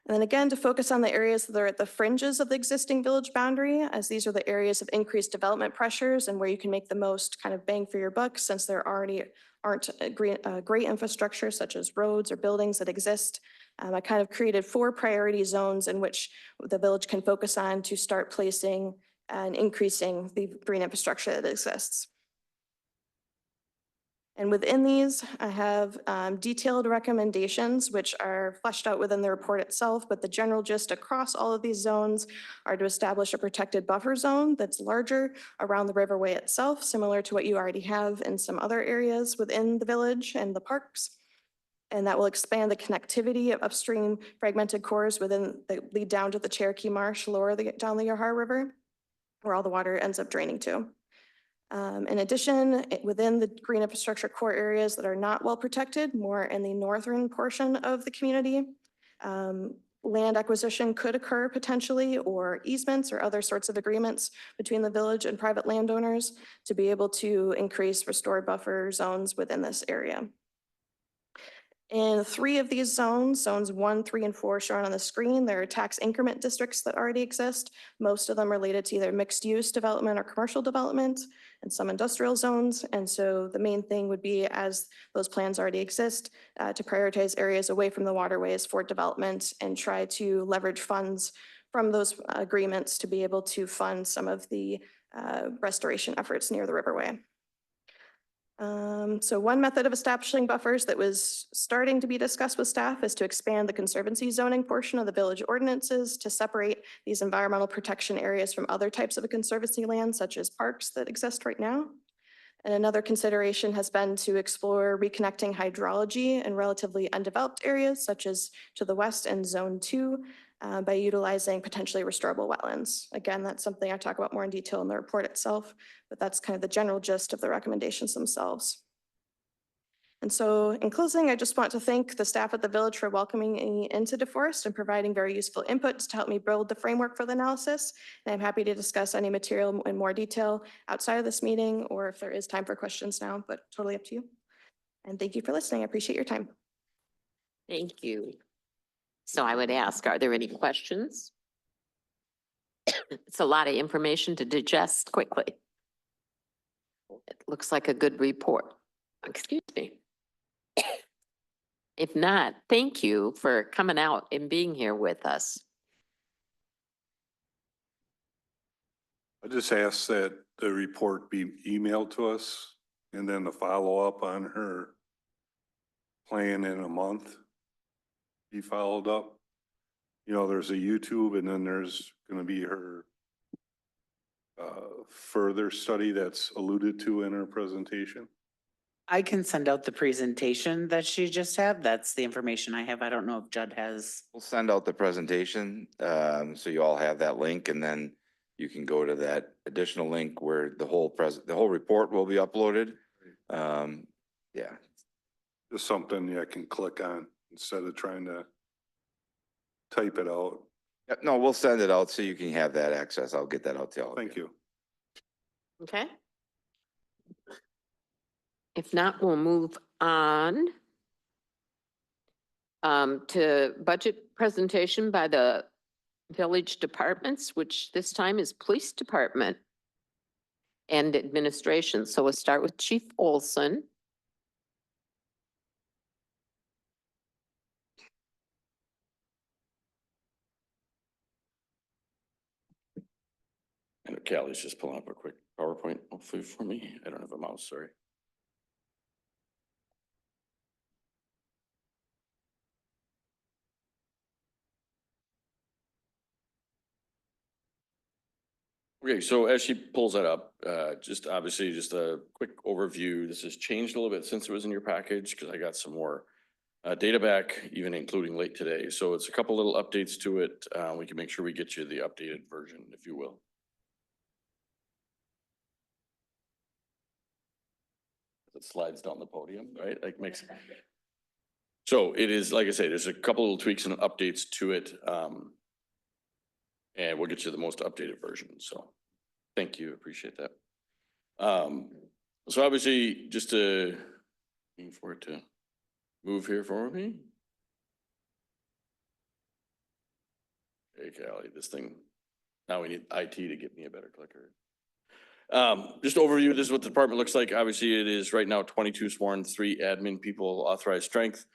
And then again, to focus on the areas that are at the fringes of the existing village boundary, as these are the areas of increased development pressures and where you can make the most kind of bang for your buck, since there already aren't great infrastructure such as roads or buildings that exist. I kind of created 4 priority zones in which the village can focus on to start placing and increasing the green infrastructure that exists. And within these, I have detailed recommendations, which are fleshed out within the report itself, but the general gist across all of these zones are to establish a protected buffer zone that's larger around the riverway itself, similar to what you already have in some other areas within the village and the parks. And that will expand the connectivity of upstream fragmented cores within that lead down to the Cherokee Marsh, down the Yahar River, where all the water ends up draining to. In addition, within the green infrastructure core areas that are not well protected, more in the northern portion of the community, land acquisition could occur potentially, or easements or other sorts of agreements between the village and private landowners to be able to increase restored buffer zones within this area. In 3 of these zones, zones 1, 3, and 4 shown on the screen, there are tax increment districts that already exist, most of them related to either mixed use development or commercial development, and some industrial zones. And so the main thing would be, as those plans already exist, to prioritize areas away from the waterways for development and try to leverage funds from those agreements to be able to fund some of the restoration efforts near the riverway. So one method of establishing buffers that was starting to be discussed with staff is to expand the conservancy zoning portion of the village ordinances to separate these environmental protection areas from other types of conservancy land, such as parks that exist right now. And another consideration has been to explore reconnecting hydrology in relatively undeveloped areas, such as to the west and zone 2, by utilizing potentially restorable wetlands. Again, that's something I talk about more in detail in the report itself, but that's kind of the general gist of the recommendations themselves. And so in closing, I just want to thank the staff at the village for welcoming me into DeForest and providing very useful inputs to help me build the framework for the analysis. And I'm happy to discuss any material in more detail outside of this meeting, or if there is time for questions now, but totally up to you. And thank you for listening. I appreciate your time.
Thank you. So I would ask, are there any questions? It's a lot of information to digest quickly. It looks like a good report. Excuse me. If not, thank you for coming out and being here with us.
I just ask that the report be emailed to us and then the follow-up on her plan in a month be followed up. You know, there's a YouTube and then there's gonna be her further study that's alluded to in her presentation.
I can send out the presentation that she just had. That's the information I have. I don't know if Judd has.
We'll send out the presentation, so you all have that link, and then you can go to that additional link where the whole report will be uploaded. Yeah.
Just something I can click on instead of trying to type it out.
Yep, no, we'll send it out so you can have that access. I'll get that out to you all.
Thank you.
Okay. If not, we'll move on to budget presentation by the village departments, which this time is police department and administration. So we'll start with Chief Olson.
And Callie's just pulling up a quick PowerPoint, hopefully for me. I don't have a mouse, sorry. Okay, so as she pulls that up, just obviously just a quick overview. This has changed a little bit since it was in your package because I got some more data back, even including late today. So it's a couple little updates to it. We can make sure we get you the updated version, if you will. It slides down the podium, right? Like makes. So it is, like I say, there's a couple little tweaks and updates to it. And we'll get you the most updated version. So thank you. Appreciate that. So obviously just to waiting for it to move here for me. Hey, Callie, this thing, now we need IT to get me a better clicker. Just overview, this is what the department looks like. Obviously, it is right now 22 sworn, 3 admin people, authorized strength.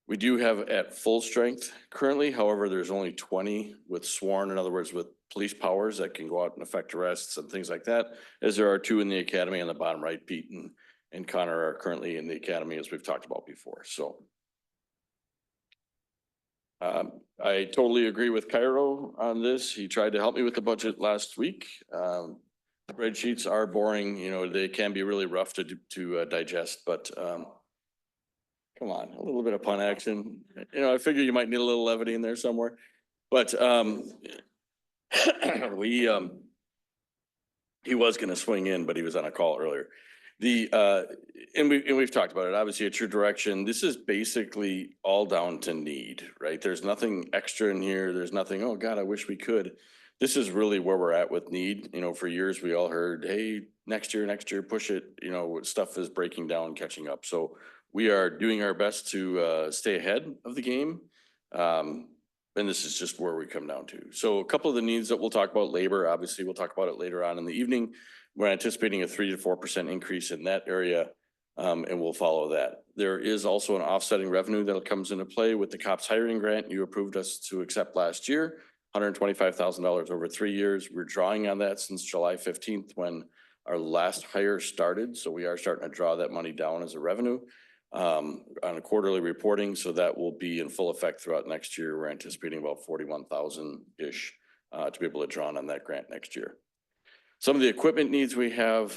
We do have at full strength currently, however, there's only 20 with sworn, in other words, with police powers that can go out and effect arrests and things like that, as there are 2 in the academy on the bottom right. Pete and Connor are currently in the academy, as we've talked about before, so. I totally agree with Cairo on this. He tried to help me with the budget last week. Spreadsheets are boring, you know, they can be really rough to digest, but come on, a little bit of pun action. You know, I figure you might need a little levity in there somewhere, but he was gonna swing in, but he was on a call earlier. And we've talked about it, obviously it's your direction. This is basically all down to need, right? There's nothing extra in here. There's nothing, oh God, I wish we could. This is really where we're at with need. You know, for years we all heard, hey, next year, push it, you know, stuff is breaking down, catching up. So we are doing our best to stay ahead of the game. And this is just where we come down to. So a couple of the needs that we'll talk about, labor, obviously we'll talk about it later on in the evening. We're anticipating a 3 to 4% increase in that area, and we'll follow that. There is also an offsetting revenue that comes into play with the COPS hiring grant you approved us to accept last year, $125,000 over 3 years. We're drawing on that since July 15th when our last hire started. So we are starting to draw that money down as a revenue on a quarterly reporting. So that will be in full effect throughout next year. We're anticipating about 41,000-ish to be able to draw on that grant next year. Some of the equipment needs we have,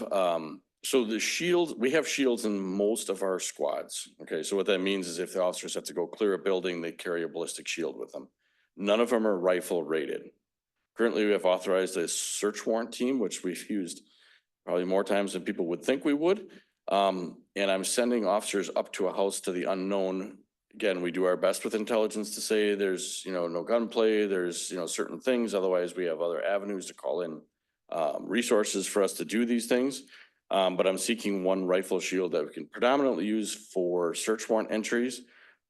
so the shields, we have shields in most of our squads. Okay, so what that means is if the officers have to go clear a building, they carry a ballistic shield with them. None of them are rifle rated. Currently, we have authorized a search warrant team, which we've used probably more times than people would think we would. And I'm sending officers up to a house to the unknown. Again, we do our best with intelligence to say there's, you know, no gunplay, there's, you know, certain things. Otherwise, we have other avenues to call in resources for us to do these things. But I'm seeking one rifle shield that we can predominantly use for search warrant entries,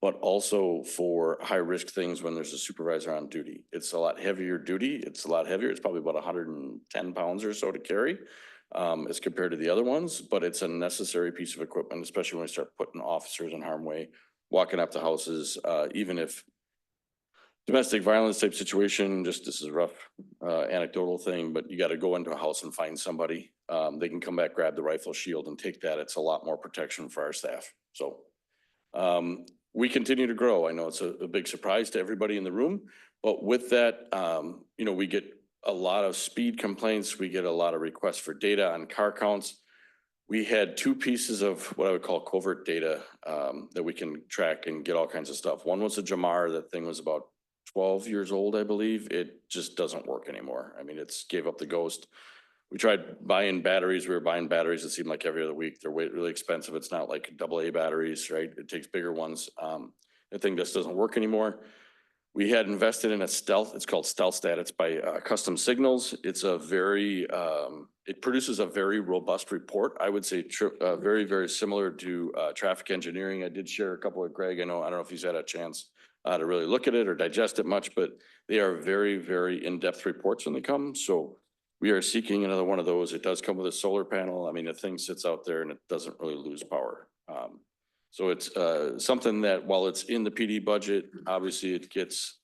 but also for high risk things when there's a supervisor on duty. It's a lot heavier duty. It's a lot heavier. It's probably about 110 pounds or so to carry as compared to the other ones, but it's a necessary piece of equipment, especially when we start putting officers in harm's way, walking up to houses, even if domestic violence type situation, just this is a rough anecdotal thing, but you got to go into a house and find somebody. They can come back, grab the rifle shield and take that. It's a lot more protection for our staff. So we continue to grow. I know it's a big surprise to everybody in the room, but with that, you know, we get a lot of speed complaints. We get a lot of requests for data on car counts. We had 2 pieces of what I would call covert data that we can track and get all kinds of stuff. One was a Jamar. That thing was about 12 years old, I believe. It just doesn't work anymore. I mean, it's gave up the ghost. We tried buying batteries. We were buying batteries. It seemed like every other week. They're really expensive. It's not like AA batteries, right? It takes bigger ones. The thing just doesn't work anymore. We had invested in a stealth. It's called StealthStat. It's by Custom Signals. It's a very, it produces a very robust report. I would say very, very similar to traffic engineering. I did share a couple with Greg. I don't know if he's had a chance to really look at it or digest it much, but they are very, very in-depth reports when they come. So we are seeking another one of those. It does come with a solar panel. I mean, the thing sits out there and it doesn't really lose power. So it's something that while it's in the PD budget, obviously it gets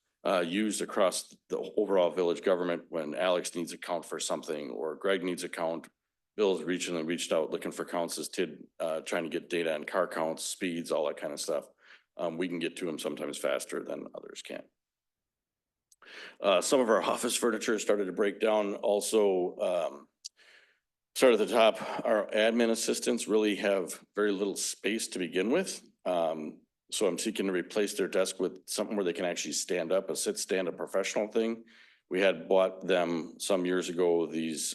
used across the overall village government when Alex needs a count for something or Greg needs a count. Bill's reached out looking for counts as Tid trying to get data on car counts, speeds, all that kind of stuff. We can get to them sometimes faster than others can. Some of our office furniture started to break down. Also, start at the top, our admin assistants really have very little space to begin with. So I'm seeking to replace their desk with something where they can actually stand up, a sit-stand-up professional thing. We had bought them some years ago, these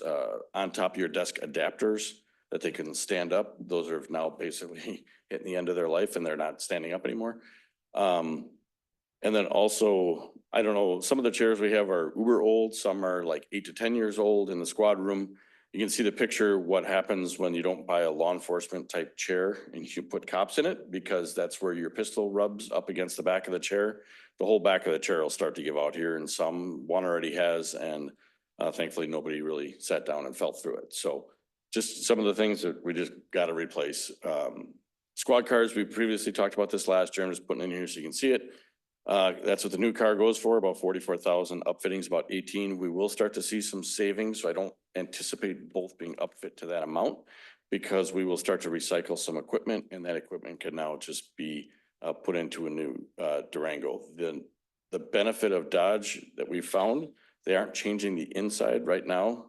on top of your desk adapters that they can stand up. Those are now basically hitting the end of their life and they're not standing up anymore. And then also, I don't know, some of the chairs we have are uber old, some are like 8 to 10 years old in the squad room. You can see the picture, what happens when you don't buy a law enforcement type chair and you put cops in it, because that's where your pistol rubs up against the back of the chair. The whole back of the chair will start to give out here, and one already has, and thankfully nobody really sat down and fell through it. So just some of the things that we just got to replace. Squad cars, we previously talked about this last year. I'm just putting it in here so you can see it. That's what the new car goes for, about 44,000, upfitting's about 18. We will start to see some savings, so I don't anticipate both being upfit to that amount, because we will start to recycle some equipment, and that equipment can now just be put into a new Durango. The benefit of Dodge that we found, they aren't changing the inside right now,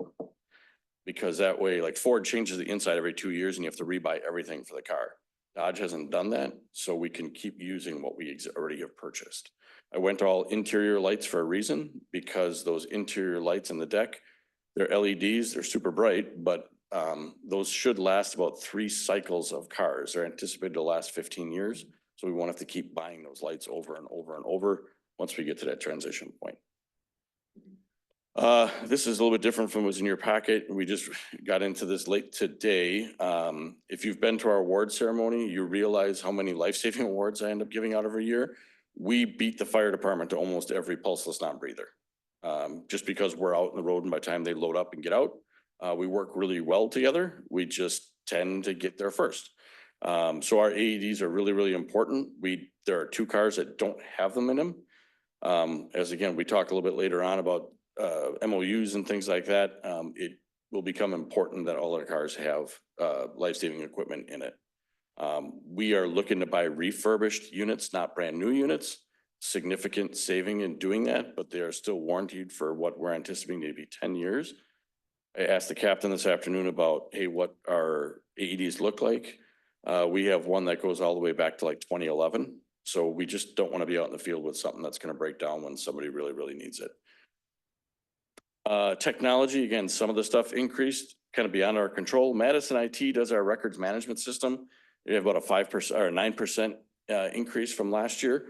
because that way, like Ford changes the inside every 2 years and you have to rebuy everything for the car. Dodge hasn't done that, so we can keep using what we already have purchased. I went all interior lights for a reason, because those interior lights in the deck, they're LEDs, they're super bright, but those should last about 3 cycles of cars. They're anticipated to last 15 years. So we won't have to keep buying those lights over and over and over once we get to that transition point. This is a little bit different from what was in your packet. We just got into this late today. If you've been to our award ceremony, you realize how many life-saving awards I end up giving out every year. We beat the fire department to almost every pulseless non-breather. Just because we're out in the road, and by the time they load up and get out, we work really well together. We just tend to get there first. So our AEDs are really, really important. There are 2 cars that don't have them in them. As again, we talked a little bit later on about MOUs and things like that. It will become important that all our cars have life-saving equipment in it. We are looking to buy refurbished units, not brand new units. Significant saving in doing that, but they are still warranted for what we're anticipating to be 10 years. I asked the captain this afternoon about, hey, what our AEDs look like. We have one that goes all the way back to like 2011. So we just don't want to be out in the field with something that's going to break down when somebody really, really needs it. Technology, again, some of the stuff increased kind of beyond our control. Madison IT does our records management system. We have about a 5% or 9% increase from last year.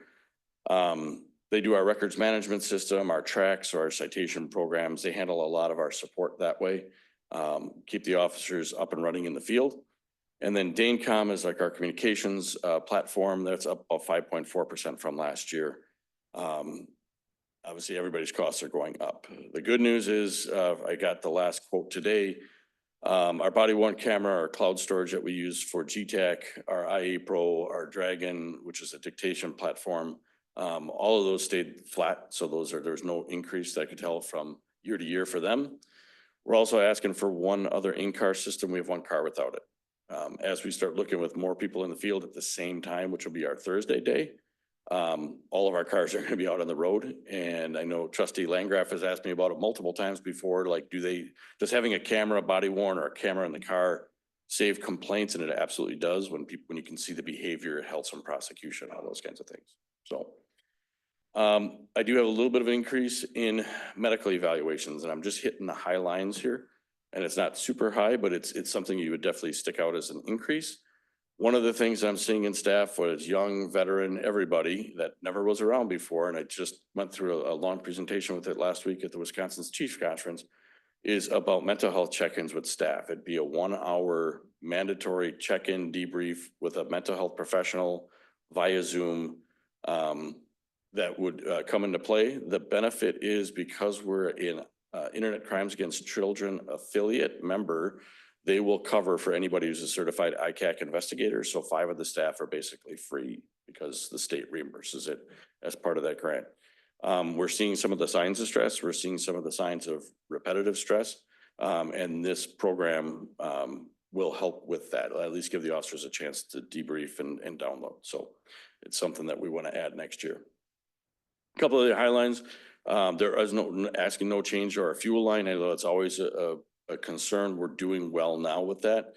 They do our records management system, our tracks, or our citation programs. They handle a lot of our support that way. Keep the officers up and running in the field. And then DaneCom is like our communications platform. That's up about 5.4% from last year. Obviously, everybody's costs are going up. The good news is I got the last quote today. Our body-worn camera, our cloud storage that we use for GTAC, our IA Pro, our Dragon, which is a dictation platform, all of those stayed flat. So there's no increase that I could tell from year to year for them. We're also asking for one other in-car system. We have 1 car without it. As we start looking with more people in the field at the same time, which will be our Thursday day, all of our cars are going to be out on the road. And I know Trustee Landgraf has asked me about it multiple times before, like, does having a camera body worn or a camera in the car save complaints? And it absolutely does. When you can see the behavior, it helps in prosecution, all those kinds of things. So I do have a little bit of an increase in medical evaluations, and I'm just hitting the high lines here. And it's not super high, but it's something you would definitely stick out as an increase. One of the things I'm seeing in staff was young, veteran, everybody that never was around before, and I just went through a long presentation with it last week at the Wisconsin's Chiefs Conference, is about mental health check-ins with staff. It'd be a 1-hour mandatory check-in debrief with a mental health professional via Zoom that would come into play. The benefit is because we're in Internet Crimes Against Children affiliate member, they will cover for anybody who's a certified ICAC investigator. So 5 of the staff are basically free because the state reimburses it as part of that grant. We're seeing some of the signs of stress. We're seeing some of the signs of repetitive stress. And this program will help with that. It'll at least give the officers a chance to debrief and download. So it's something that we want to add next year. A couple of the highlights. There is asking no change to our fuel line. I know it's always a concern. We're doing well now with that.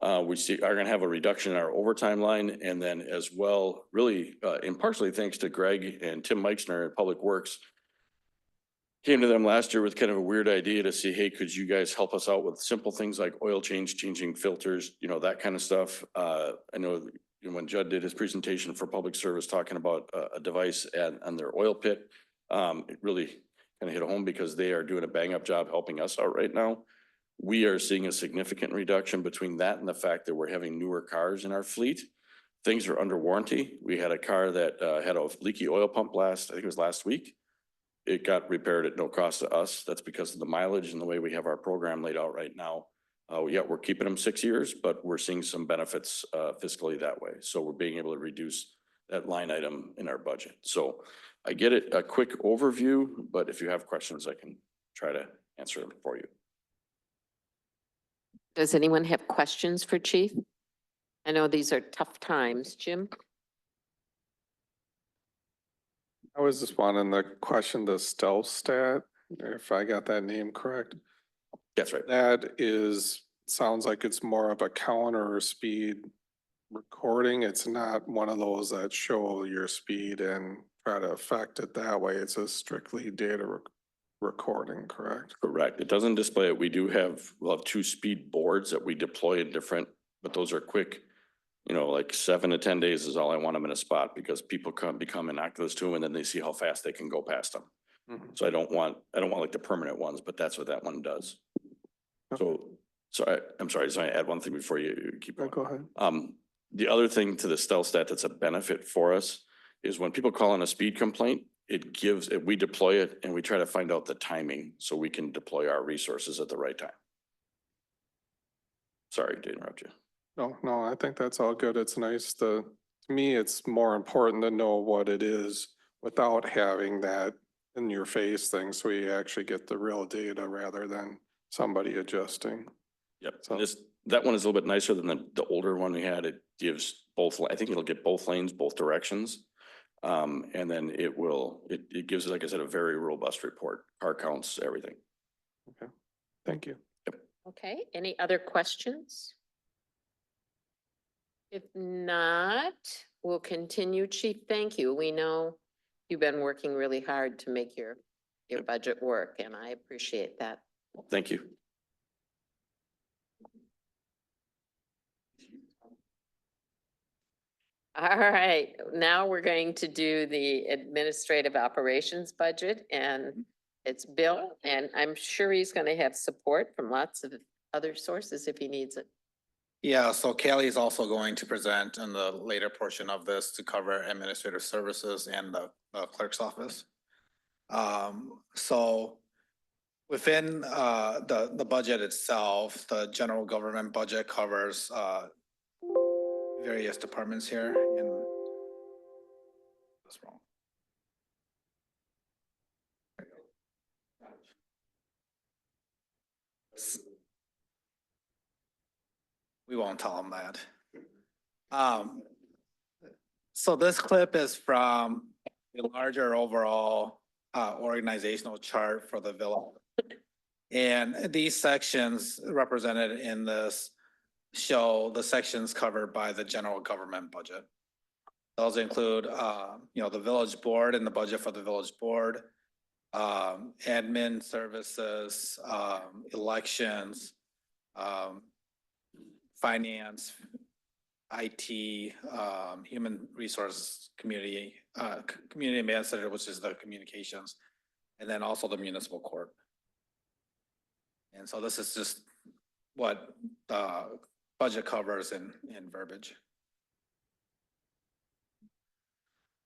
We are gonna have a reduction in our overtime line, and then as well, really, and partially thanks to Greg and Tim Meixner at Public Works. Came to them last year with kind of a weird idea to see, hey, could you guys help us out with simple things like oil change, changing filters, that kind of stuff. I know when Judd did his presentation for public service, talking about a device on their oil pit, it really kind of hit home because they are doing a bang up job helping us out right now. We are seeing a significant reduction between that and the fact that we're having newer cars in our fleet. Things are under warranty. We had a car that had a leaky oil pump I think it was last week. It got repaired at no cost to us. That's because of the mileage and the way we have our program laid out right now. Yeah, we're keeping them 6 years, but we're seeing some benefits fiscally that way. So we're being able to reduce that line item in our budget. So I get it, a quick overview, but if you have questions, I can try to answer them for you.
Does anyone have questions for Chief? I know these are tough times. Jim?
I was just wanting to question the stealth stat, if I got that name correct.
That's right.
That sounds like it's more of a counter speed recording. It's not one of those that show your speed and try to affect it that way. It's a strictly data recording, correct?
Correct. It doesn't display it. We'll have 2 speed boards that we deploy in different, but those are quick. Like 7 to 10 days is all I want them in a spot because people become innocuous to them and then they see how fast they can go past them. So I don't want like the permanent ones, but that's what that one does. I'm sorry, so I add one thing before you keep going.
Go ahead.
The other thing to the stealth stat that's a benefit for us is when people call in a speed complaint, we deploy it and we try to find out the timing so we can deploy our resources at the right time. Sorry to interrupt you.
No, I think that's all good. It's nice to me, it's more important to know what it is without having that in your face thing. So you actually get the real data rather than somebody adjusting.
Yep. So that one is a little bit nicer than the older one we had. It gives both, I think it'll get both lanes, both directions. And then it gives, like I said, a very robust report, car counts, everything.
Okay. Thank you.
Yep.
Okay, any other questions? If not, we'll continue. Chief, thank you. We know you've been working really hard to make your budget work, and I appreciate that.
Thank you.
All right, now we're going to do the administrative operations budget, and it's Bill, and I'm sure he's going to have support from lots of other sources if he needs it.
Yeah, so Kelly is also going to present in the later portion of this to cover administrative services and the clerk's office. So within the budget itself, the general government budget covers various departments here in that's wrong. We won't tell them that. So this clip is from the larger overall organizational chart for the villa. And these sections represented in this show the sections covered by the general government budget. Those include, the village board and the budget for the village board, admin services, elections, finance, IT, human resource community, community ambassador, which is the communications, and then also the municipal court. And so this is just what the budget covers in verbiage.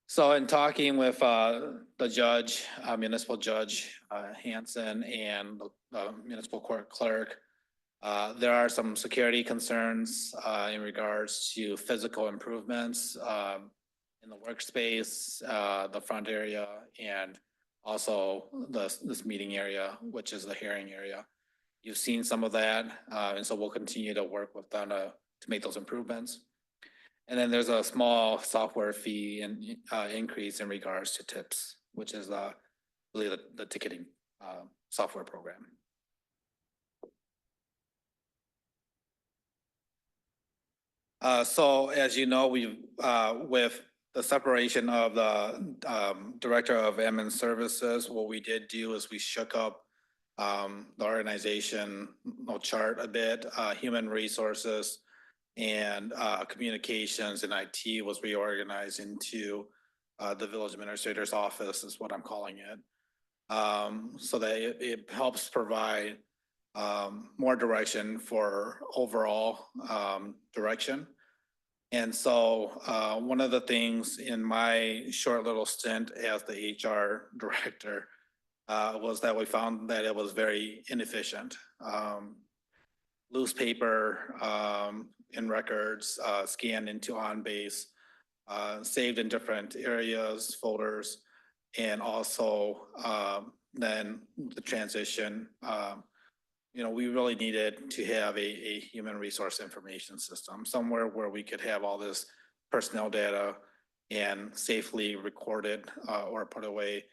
So in talking with the judge, municipal judge Hanson, and the municipal court clerk, there are some security concerns in regards to physical improvements in the workspace, the front area, and also this meeting area, which is the hearing area. You've seen some of that, and so we'll continue to work with them to make those improvements. And then there's a small software fee and increase in regards to tips, which is really the ticketing software program. So as you know, with the separation of the Director of Admin Services, what we did do is we shook up the organization chart a bit, human resources and communications and IT was reorganized into the village administrator's office is what I'm calling it. So that it helps provide more direction for overall direction. And so one of the things in my short little stint as the HR director was that we found that it was very inefficient. Loose paper in records, scanned into OnBase, saved in different areas, folders, and also then the transition. We really needed to have a human resource information system, somewhere where we could have all this personnel data and safely recorded or put away.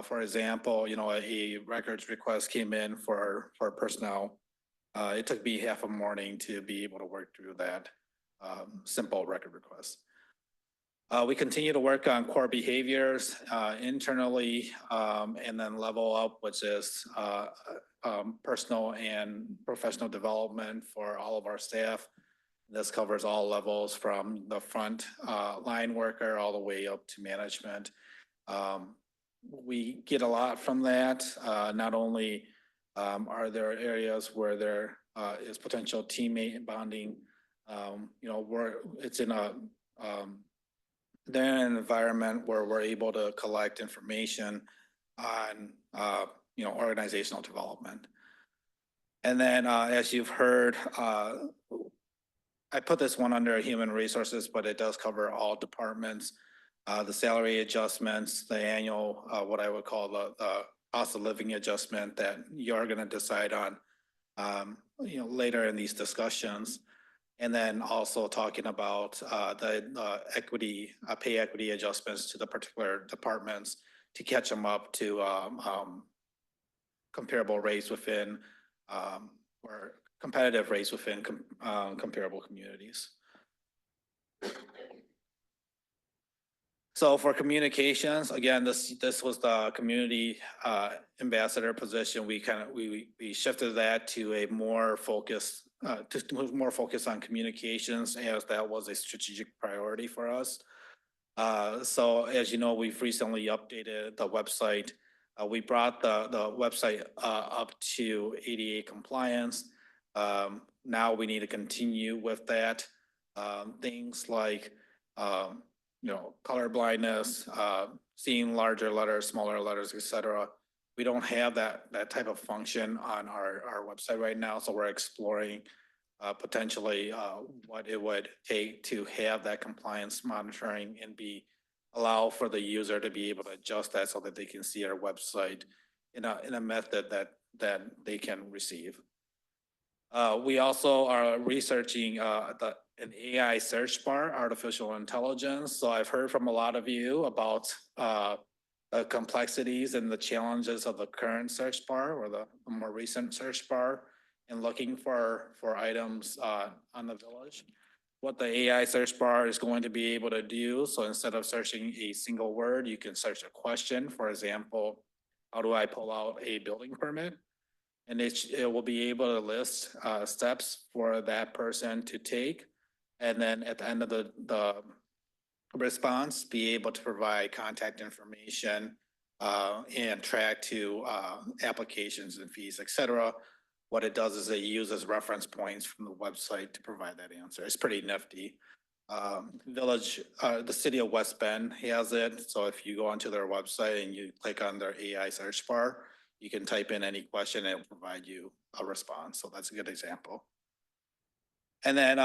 For example, a records request came in for personnel. It took me half a morning to be able to work through that simple record request. We continue to work on core behaviors internally and then level up, which is personal and professional development for all of our staff. This covers all levels from the front line worker all the way up to management. We get a lot from that. Not only are there areas where there is potential teammate bonding, it's in they're in an environment where we're able to collect information on, organizational development. And then, as you've heard, I put this one under human resources, but it does cover all departments. The salary adjustments, the annual, what I would call the cost of living adjustment that you're going to decide on, later in these discussions. And then also talking about the equity, pay equity adjustments to the particular departments to catch them up to comparable rates within or competitive rates within comparable communities. So for communications, again, this was the community ambassador position. We shifted that to a more focused, to more focus on communications, as that was a strategic priority for us. So as you know, we've recently updated the website. We brought the website up to ADA compliance. Now we need to continue with that. Things like color blindness, seeing larger letters, smaller letters, etc. We don't have that type of function on our website right now, so we're exploring potentially what it would take to have that compliance monitoring and allow for the user to be able to adjust that so that they can see our website in a method that they can receive. We also are researching an AI search bar, artificial intelligence. So I've heard from a lot of you about the complexities and the challenges of the current search bar or the more recent search bar and looking for items on the village. What the AI search bar is going to be able to do, so instead of searching a single word, you can search a question. For example, how do I pull out a building permit? And it will be able to list steps for that person to take. And then at the end of the response, be able to provide contact information and track to applications and fees, et cetera. What it does is it uses reference points from the website to provide that answer. It's pretty nifty. The city of West Bend has it. So if you go onto their website and you click on their AI search bar, you can type in any question and it will provide you a response. So that's a good example. And then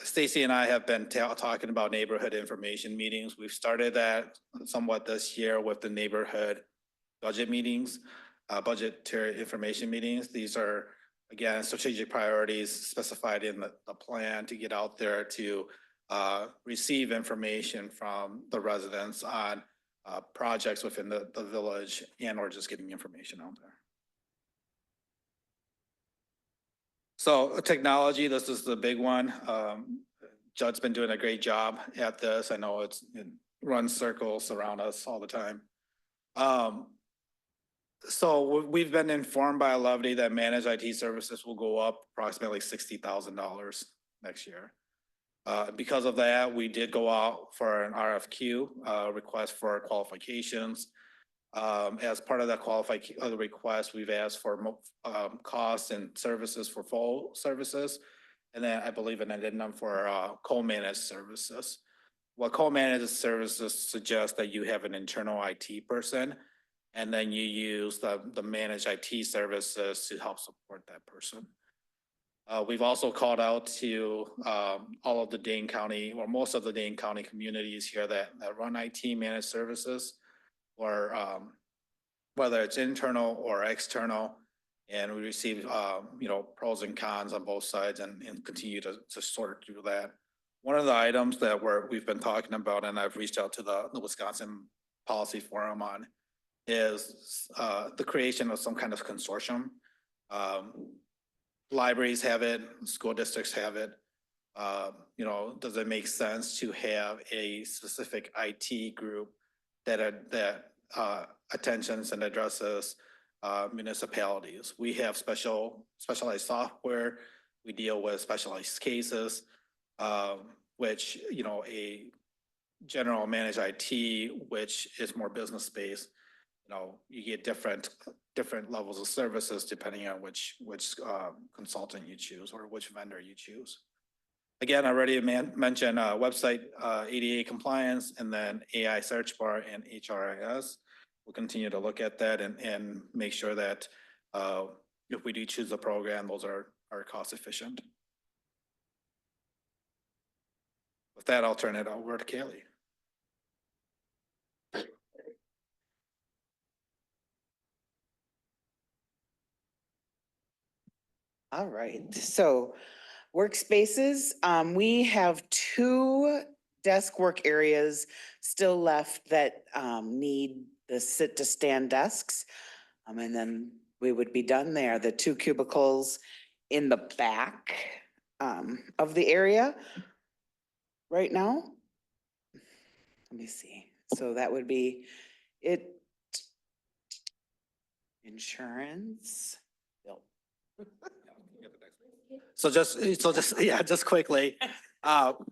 Stacy and I have been talking about neighborhood information meetings. We've started that somewhat this year with the neighborhood budget meetings, budgetary information meetings. These are, again, strategic priorities specified in the plan to get out there to receive information from the residents on projects within the village and or just getting information out there. So technology, this is the big one. Judd's been doing a great job at this. I know it runs circles around us all the time. So we've been informed by Loveday that managed IT services will go up approximately $60,000 next year. Because of that, we did go out for an RFQ, request for qualifications. As part of that request, we've asked for costs and services for full services. And then I believe an addendum for co-managed services. What co-managed services suggests that you have an internal IT person, and then you use the managed IT services to help support that person. We've also called out to all of the Dane County, or most of the Dane County communities here that run IT managed services, or whether it's internal or external. And we receive, pros and cons on both sides and continue to sort through that. One of the items that we've been talking about, and I've reached out to the Wisconsin Policy Forum on, is the creation of some kind of consortium. Libraries have it, school districts have it. Does it make sense to have a specific IT group that attentions and addresses municipalities? We have specialized software. We deal with specialized cases, which, a general managed IT, which is more business based. You get different levels of services depending on which consultant you choose or which vendor you choose. Again, I already mentioned website ADA compliance, and then AI search bar and HRIS. We'll continue to look at that and make sure that if we do choose a program, those are cost efficient. With that, I'll turn it over to Kaylee.
All right, so workspaces, we have 2 desk work areas still left that need the sit to stand desks. And then we would be done there. The 2 cubicles in the back of the area right now. Let me see. So that would be it. Insurance.
So just quickly, health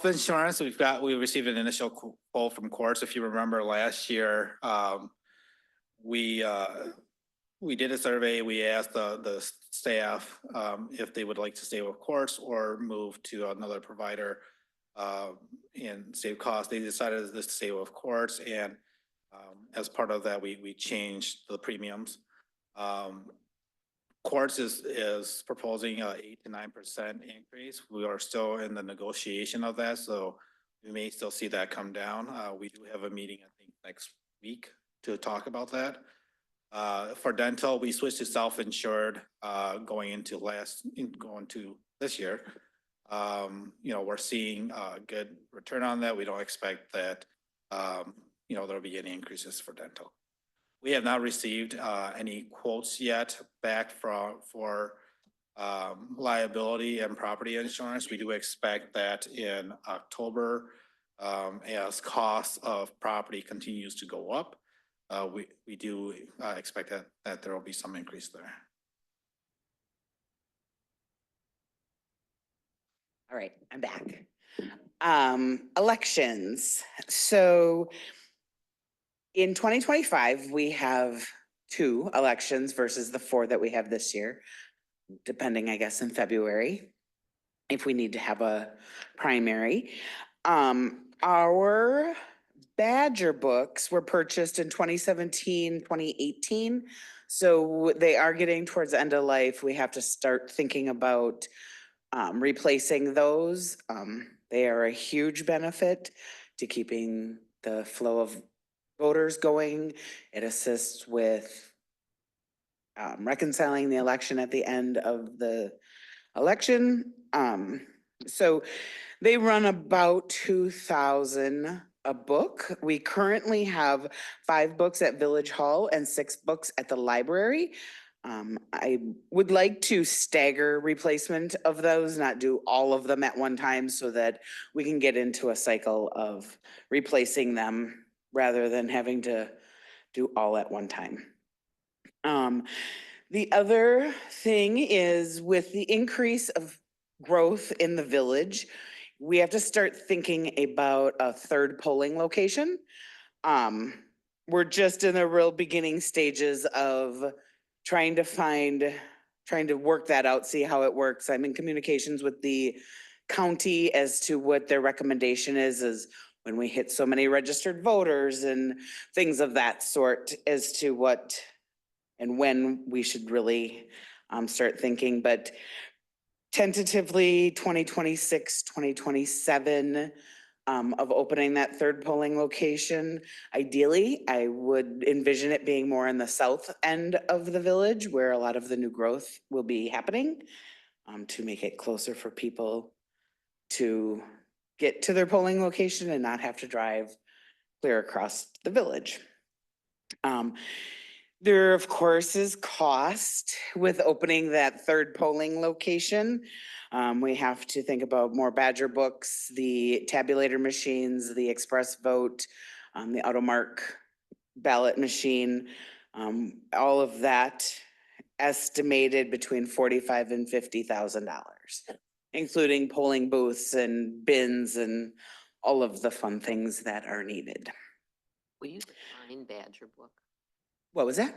insurance, we received an initial quote from Quartz. If you remember last year, we did a survey. We asked the staff if they would like to stay with Quartz or move to another provider and save costs. They decided to stay with Quartz, and as part of that, we changed the premiums. Quartz is proposing a 8 to 9% increase. We are still in the negotiation of that, so we may still see that come down. We do have a meeting, I think, next week to talk about that. For dental, we switched to self-insured going into this year. We're seeing a good return on that. We don't expect that there'll be any increases for dental. We have not received any quotes yet back for liability and property insurance. We do expect that in October, as costs of property continues to go up, we do expect that there will be some increase there.
All right, I'm back. Elections. So in 2025, we have 2 elections versus the 4 that we have this year, depending, I guess, in February, if we need to have a primary. Our Badger books were purchased in 2017, 2018. So they are getting towards the end of life. We have to start thinking about replacing those. They are a huge benefit to keeping the flow of voters going. It assists with reconciling the election at the end of the election. So they run about $2,000 a book. We currently have 5 books at Village Hall and 6 books at the library. I would like to stagger replacement of those, not do all of them at one time so that we can get into a cycle of replacing them rather than having to do all at one time. The other thing is with the increase of growth in the village, we have to start thinking about a 3rd polling location. We're just in the real beginning stages of trying to work that out, see how it works. I'm in communications with the county as to what their recommendation is when we hit so many registered voters and things of that sort as to what and when we should really start thinking. But tentatively 2026, 2027 of opening that 3rd polling location. Ideally, I would envision it being more in the south end of the village where a lot of the new growth will be happening, to make it closer for people to get to their polling location and not have to drive clear across the village. There, of course, is cost with opening that 3rd polling location. We have to think about more Badger books, the tabulator machines, the express vote, the Automark ballot machine, all of that estimated between $45,000 and $50,000, including polling booths and bins and all of the fun things that are needed.
Will you define Badger book?
What was that?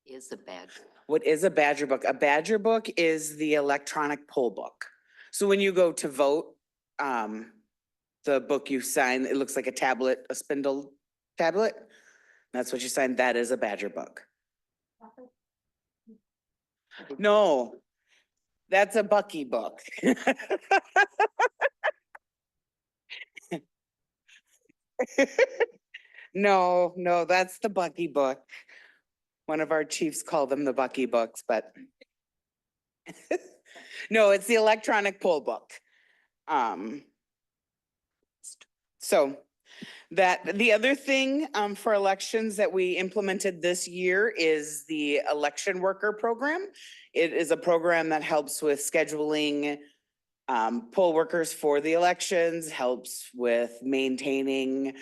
Is a Badger?
What is a Badger book? A Badger book is the electronic poll book. So when you go to vote, the book you sign, it looks like a tablet, a spindle tablet. That's what you sign. That is a Badger book. No, that's a Bucky book. No, that's the Bucky book. One of our chiefs called them the Bucky books, but no, it's the electronic poll book. So that the other thing for elections that we implemented this year is the election worker program. It is a program that helps with scheduling poll workers for the elections, helps with maintaining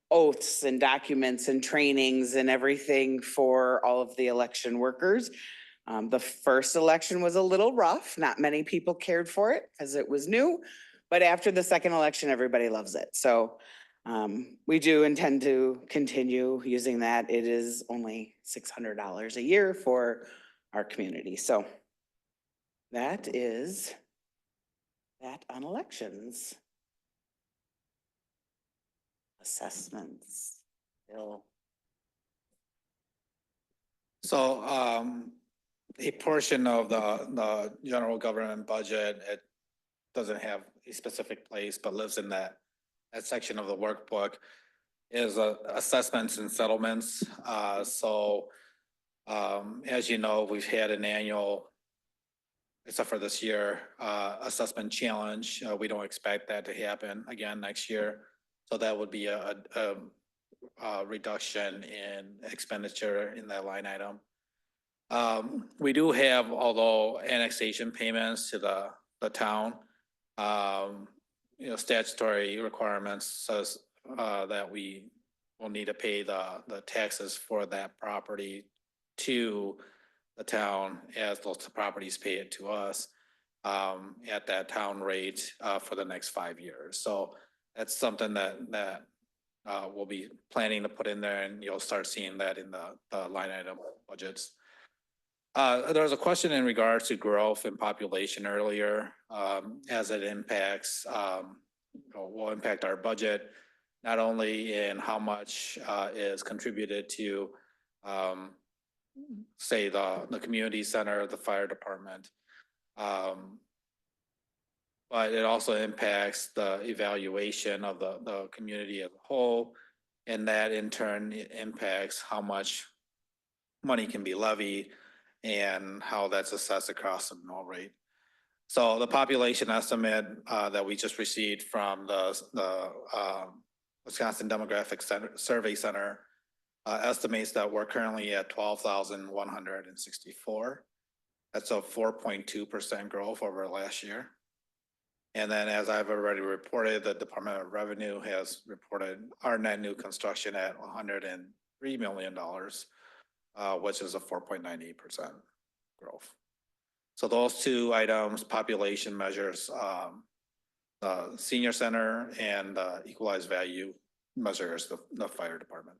oaths and documents and trainings and everything for all of the election workers. The first election was a little rough. Not many people cared for it because it was new, but after the second election, everybody loves it. So we do intend to continue using that. It is only $600 a year for our community. So that is that on elections. Assessments, Bill.
So a portion of the general government budget, it doesn't have a specific place, but lives in that section of the workbook, is assessments and settlements. So as you know, we've had an annual, except for this year, assessment challenge. We don't expect that to happen again next year. So that would be a reduction in expenditure in that line item. We do have, although annexation payments to the town, statutory requirements says that we will need to pay the taxes for that property to the town as those properties pay it to us at that town rate for the next 5 years. So that's something that we'll be planning to put in there, and you'll start seeing that in the line item budgets. There was a question in regards to growth and population earlier, as it impacts, will impact our budget, not only in how much is contributed to, say, the community center, the fire department, but it also impacts the evaluation of the community as a whole. And that in turn impacts how much money can be levied and how that's assessed across the mill rate. So the population estimate that we just received from the Wisconsin Demographic Survey Center estimates that we're currently at 12,164. That's a 4.2% growth over last year. And then as I've already reported, the Department of Revenue has reported our net new construction at $103 million, which is a 4.98% growth. So those two items, population measures, senior center and equalized value measures the fire department.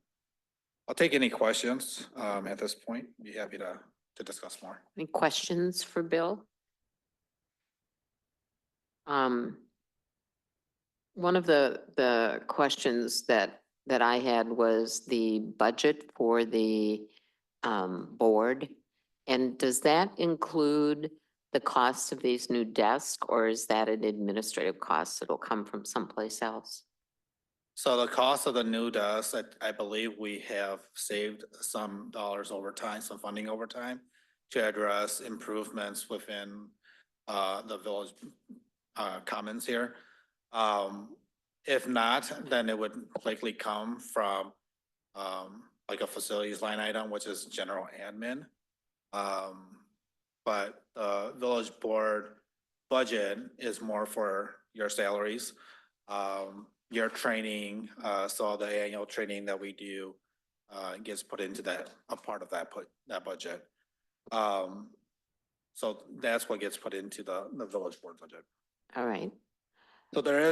I'll take any questions at this point. Be happy to discuss more.
Any questions for Bill? One of the questions that I had was the budget for the board. And does that include the cost of these new desks, or is that an administrative cost that'll come from someplace else?
So the cost of the new desk, I believe we have saved some dollars over time, some funding over time to address improvements within the village commons here. If not, then it would likely come from like a facilities line item, which is general admin. But the village board budget is more for your salaries, your training, so the annual training that we do gets put into a part of that budget. So that's what gets put into the village board budget.
All right.
So there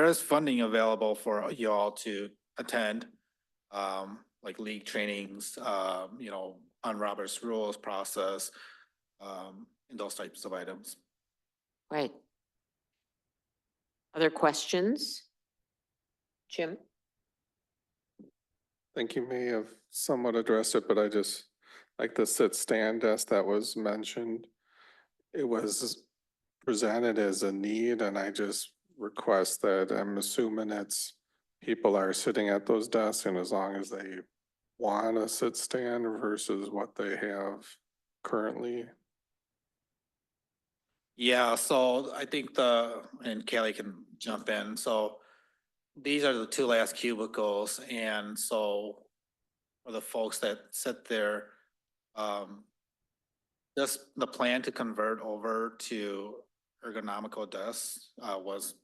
is funding available for you all to attend, like league trainings, on Robert's rules process, and those types of items.
Right. Other questions? Jim?
I think you may have somewhat addressed it, but I just like the sit-stand desk that was mentioned. It was presented as a need, and I just request that, I'm assuming it's people are sitting at those desks, and as long as they want a sit-stand versus what they have currently.
Yeah, so I think and Kelly can jump in, so these are the two last cubicles, and so for the folks that sit there, the plan to convert over to ergonomical desks was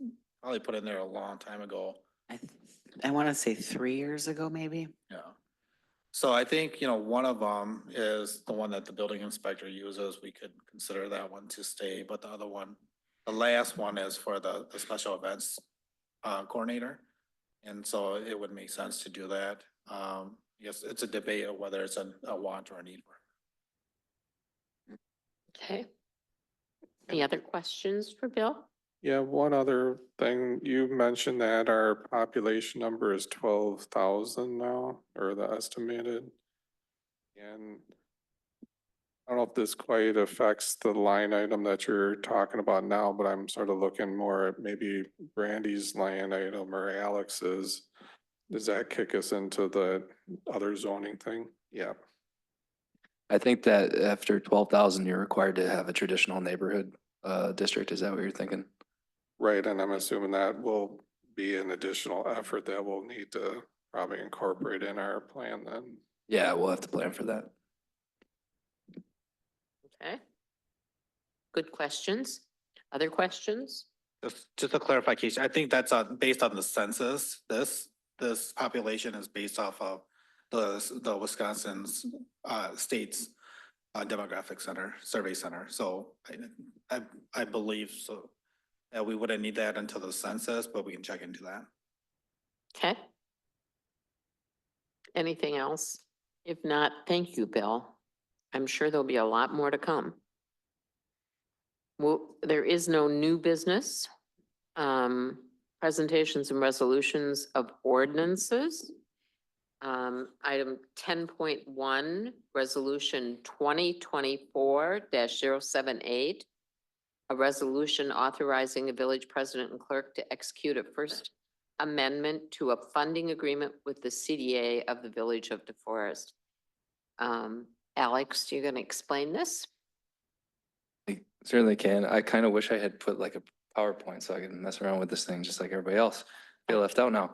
probably put in there a long time ago.
I want to say 3 years ago, maybe.
Yeah. So I think, one of them is the one that the building inspector uses. We could consider that one to stay, but the other one, the last one is for the special events coordinator. And so it would make sense to do that. Yes, it's a debate of whether it's a want or a need.
Okay. Any other questions for Bill?
Yeah, one other thing, you mentioned that our population number is 12,000 now, or the estimated. And I don't know if this quite affects the line item that you're talking about now, but I'm sort of looking more at maybe Brandy's line item or Alex's. Does that kick us into the other zoning thing? Yeah.
I think that after 12,000, you're required to have a traditional neighborhood district. Is that what you're thinking?
Right, and I'm assuming that will be an additional effort that we'll need to probably incorporate in our plan then.
Yeah, we'll have to plan for that.
Okay. Good questions. Other questions?
Just a clarification, I think that's based on the census. This population is based off of the Wisconsin's state's demographic center, survey center. So I believe so that we wouldn't need that until the census, but we can check into that.
Okay. Anything else? If not, thank you, Bill. I'm sure there'll be a lot more to come. Well, there is no new business. Presentations and resolutions of ordinances. Item 10.1, resolution 2024-078. A resolution authorizing the village president and clerk to execute a first amendment to a funding agreement with the CDA of the village of DeForest. Alex, you're going to explain this?
I certainly can. I kind of wish I had put like a PowerPoint so I could mess around with this thing just like everybody else. Feel left out now.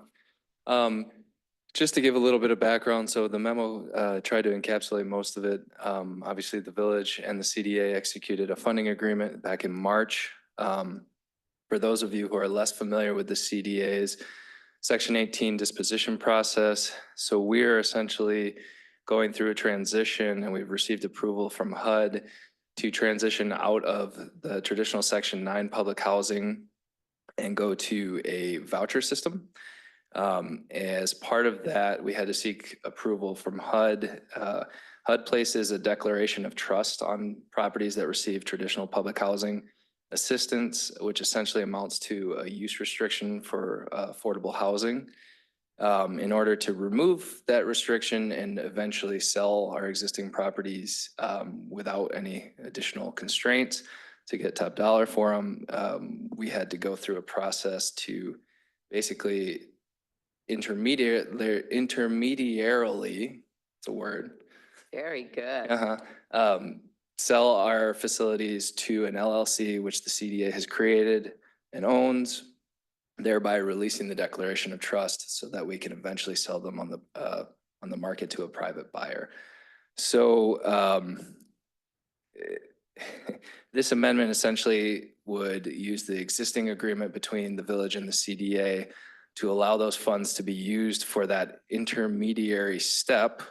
Just to give a little bit of background, so the memo tried to encapsulate most of it. Obviously, the village and the CDA executed a funding agreement back in March. For those of you who are less familiar with the CDA's Section 18 disposition process, so we're essentially going through a transition, and we've received approval from HUD to transition out of the traditional Section 9 public housing and go to a voucher system. As part of that, we had to seek approval from HUD. HUD places a declaration of trust on properties that receive traditional public housing assistance, which essentially amounts to a use restriction for affordable housing. In order to remove that restriction and eventually sell our existing properties without any additional constraints to get top dollar for them, we had to go through a process to basically intermediarily, it's a word.
Very good.
Sell our facilities to an LLC, which the CDA has created and owns, thereby releasing the declaration of trust so that we can eventually sell them on the market to a private buyer. So this amendment essentially would use the existing agreement between the village and the CDA to allow those funds to be used for that intermediary step.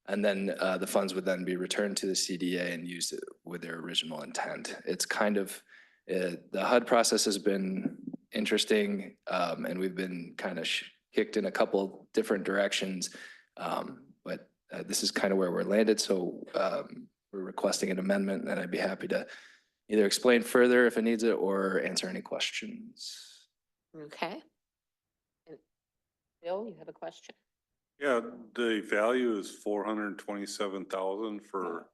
And then the funds would then be returned to the CDA and used with their original intent. It's kind of, the HUD process has been interesting, and we've been kind of kicked in a couple different directions. But this is kind of where we're landed. So we're requesting an amendment, and I'd be happy to either explain further if it needs it or answer any questions.
Okay. And Bill, you have a question?
Yeah, the value is 427,000 for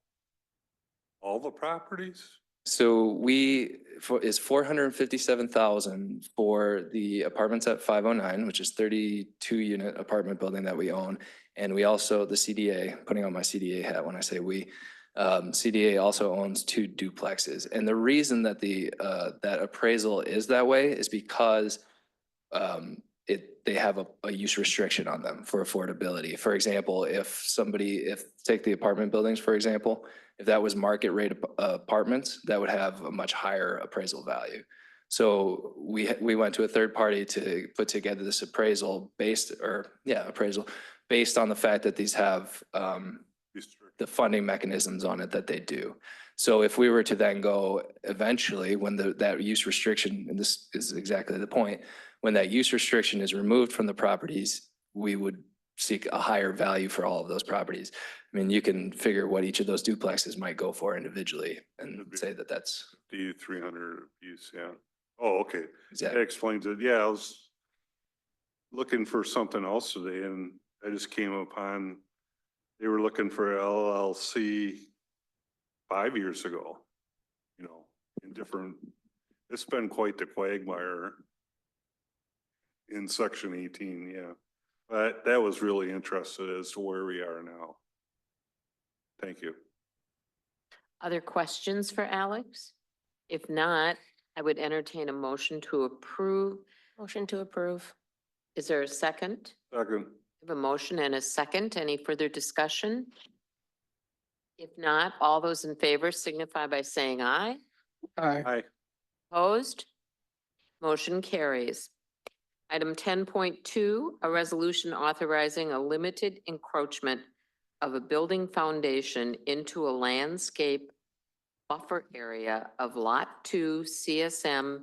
all the properties?
So is 457,000 for the apartments at 509, which is 32 unit apartment building that we own. And we also, the CDA, putting on my CDA hat when I say we, CDA also owns 2 duplexes. And the reason that that appraisal is that way is because they have a use restriction on them for affordability. For example, take the apartment buildings, for example, if that was market rate apartments, that would have a much higher appraisal value. So we went to a third party to put together this appraisal based on the fact that these have the funding mechanisms on it that they do. So if we were to then go eventually when that use restriction, and this is exactly the point, when that use restriction is removed from the properties, we would seek a higher value for all of those properties. I mean, you can figure what each of those duplexes might go for individually and say that that's
300 piece, yeah. Oh, okay.
Exactly.
That explains it. Yeah, I was looking for something else today and I just came upon, they were looking for LLC 5 years ago, in different, it's been quite the quagmire in Section 18, yeah. But that was really interested as to where we are now. Thank you.
Other questions for Alex? If not, I would entertain a motion to approve.
Motion to approve.
Is there a second?
Second.
I have a motion and a second. Any further discussion? If not, all those in favor signify by saying aye.
Aye.
Aye.
Opposed? Motion carries. Item 10.2, a resolution authorizing a limited encroachment of a building foundation into a landscape buffer area of Lot 2 CSM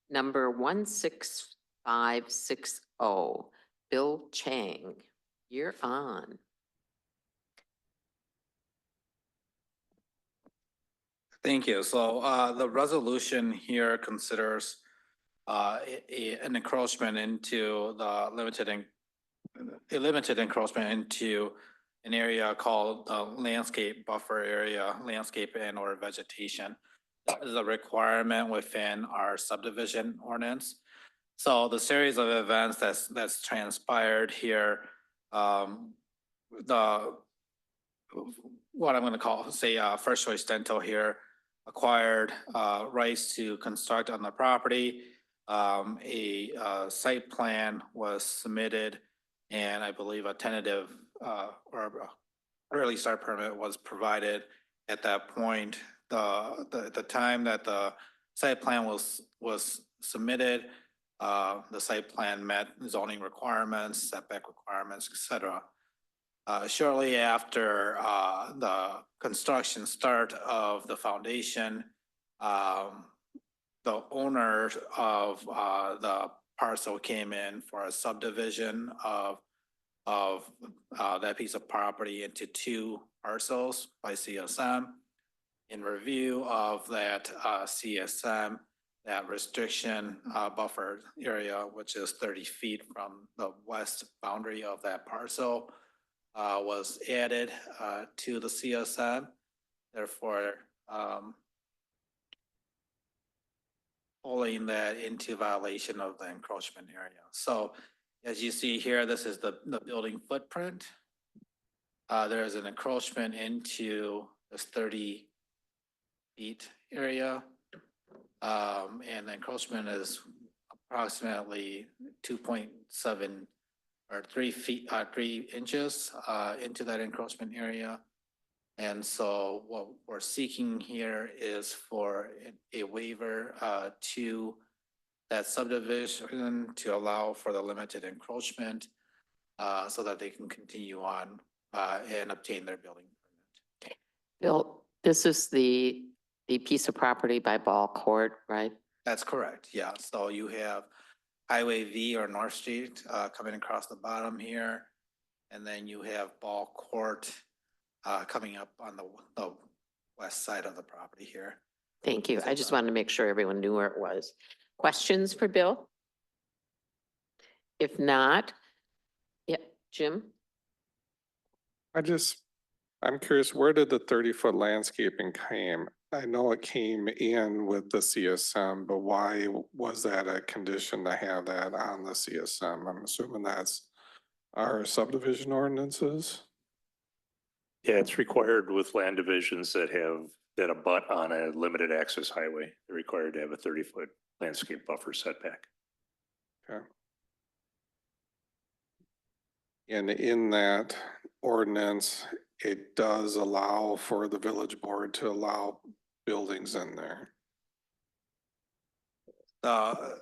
number 16560. Bill Chang, you're on.
Thank you. So the resolution here considers an encroachment into the limited encroachment into an area called landscape buffer area, landscape and or vegetation. That is a requirement within our subdivision ordinance. So the series of events that's transpired here, what I'm going to call, say, First Choice Dental here acquired rights to construct on the property. A site plan was submitted And I believe a tentative, or a early start permit was provided at that point. The time that the site plan was submitted, the site plan met zoning requirements, setback requirements, et cetera. Shortly after, the construction start of the foundation, the owner of, the parcel came in for a subdivision of that piece of property into two parcels by CSM. In review of that CSM, that restriction buffer area, which is 30 feet from the west boundary of that parcel, was added to the CSM. Therefore, pulling that into violation of the encroachment area. So as you see here, this is the building footprint. There is an encroachment into this 30 feet area. And the encroachment is approximately 2.7 or 3 feet, 3 inches into that encroachment area. And so what we're seeking here is for a waiver to that subdivision to allow for the limited encroachment so that they can continue on and obtain their building permit.
Bill, this is the piece of property by Ball Court, right?
That's correct, yeah. So you have Highway V or North Street coming across the bottom here. And then you have Ball Court coming up on the west side of the property here.
Thank you. I just wanted to make sure everyone knew where it was. Questions for Bill? If not, yeah, Jim?
I'm curious, where did the 30-foot landscaping came? I know it came in with the CSM, but why was that a condition to have that on the CSM? I'm assuming that's our subdivision ordinances.
Yeah, it's required with land divisions that abut on a limited access highway. They're required to have a 30-foot landscape buffer setback.
Okay. And in that ordinance, it does allow for the village board to allow buildings in there.
The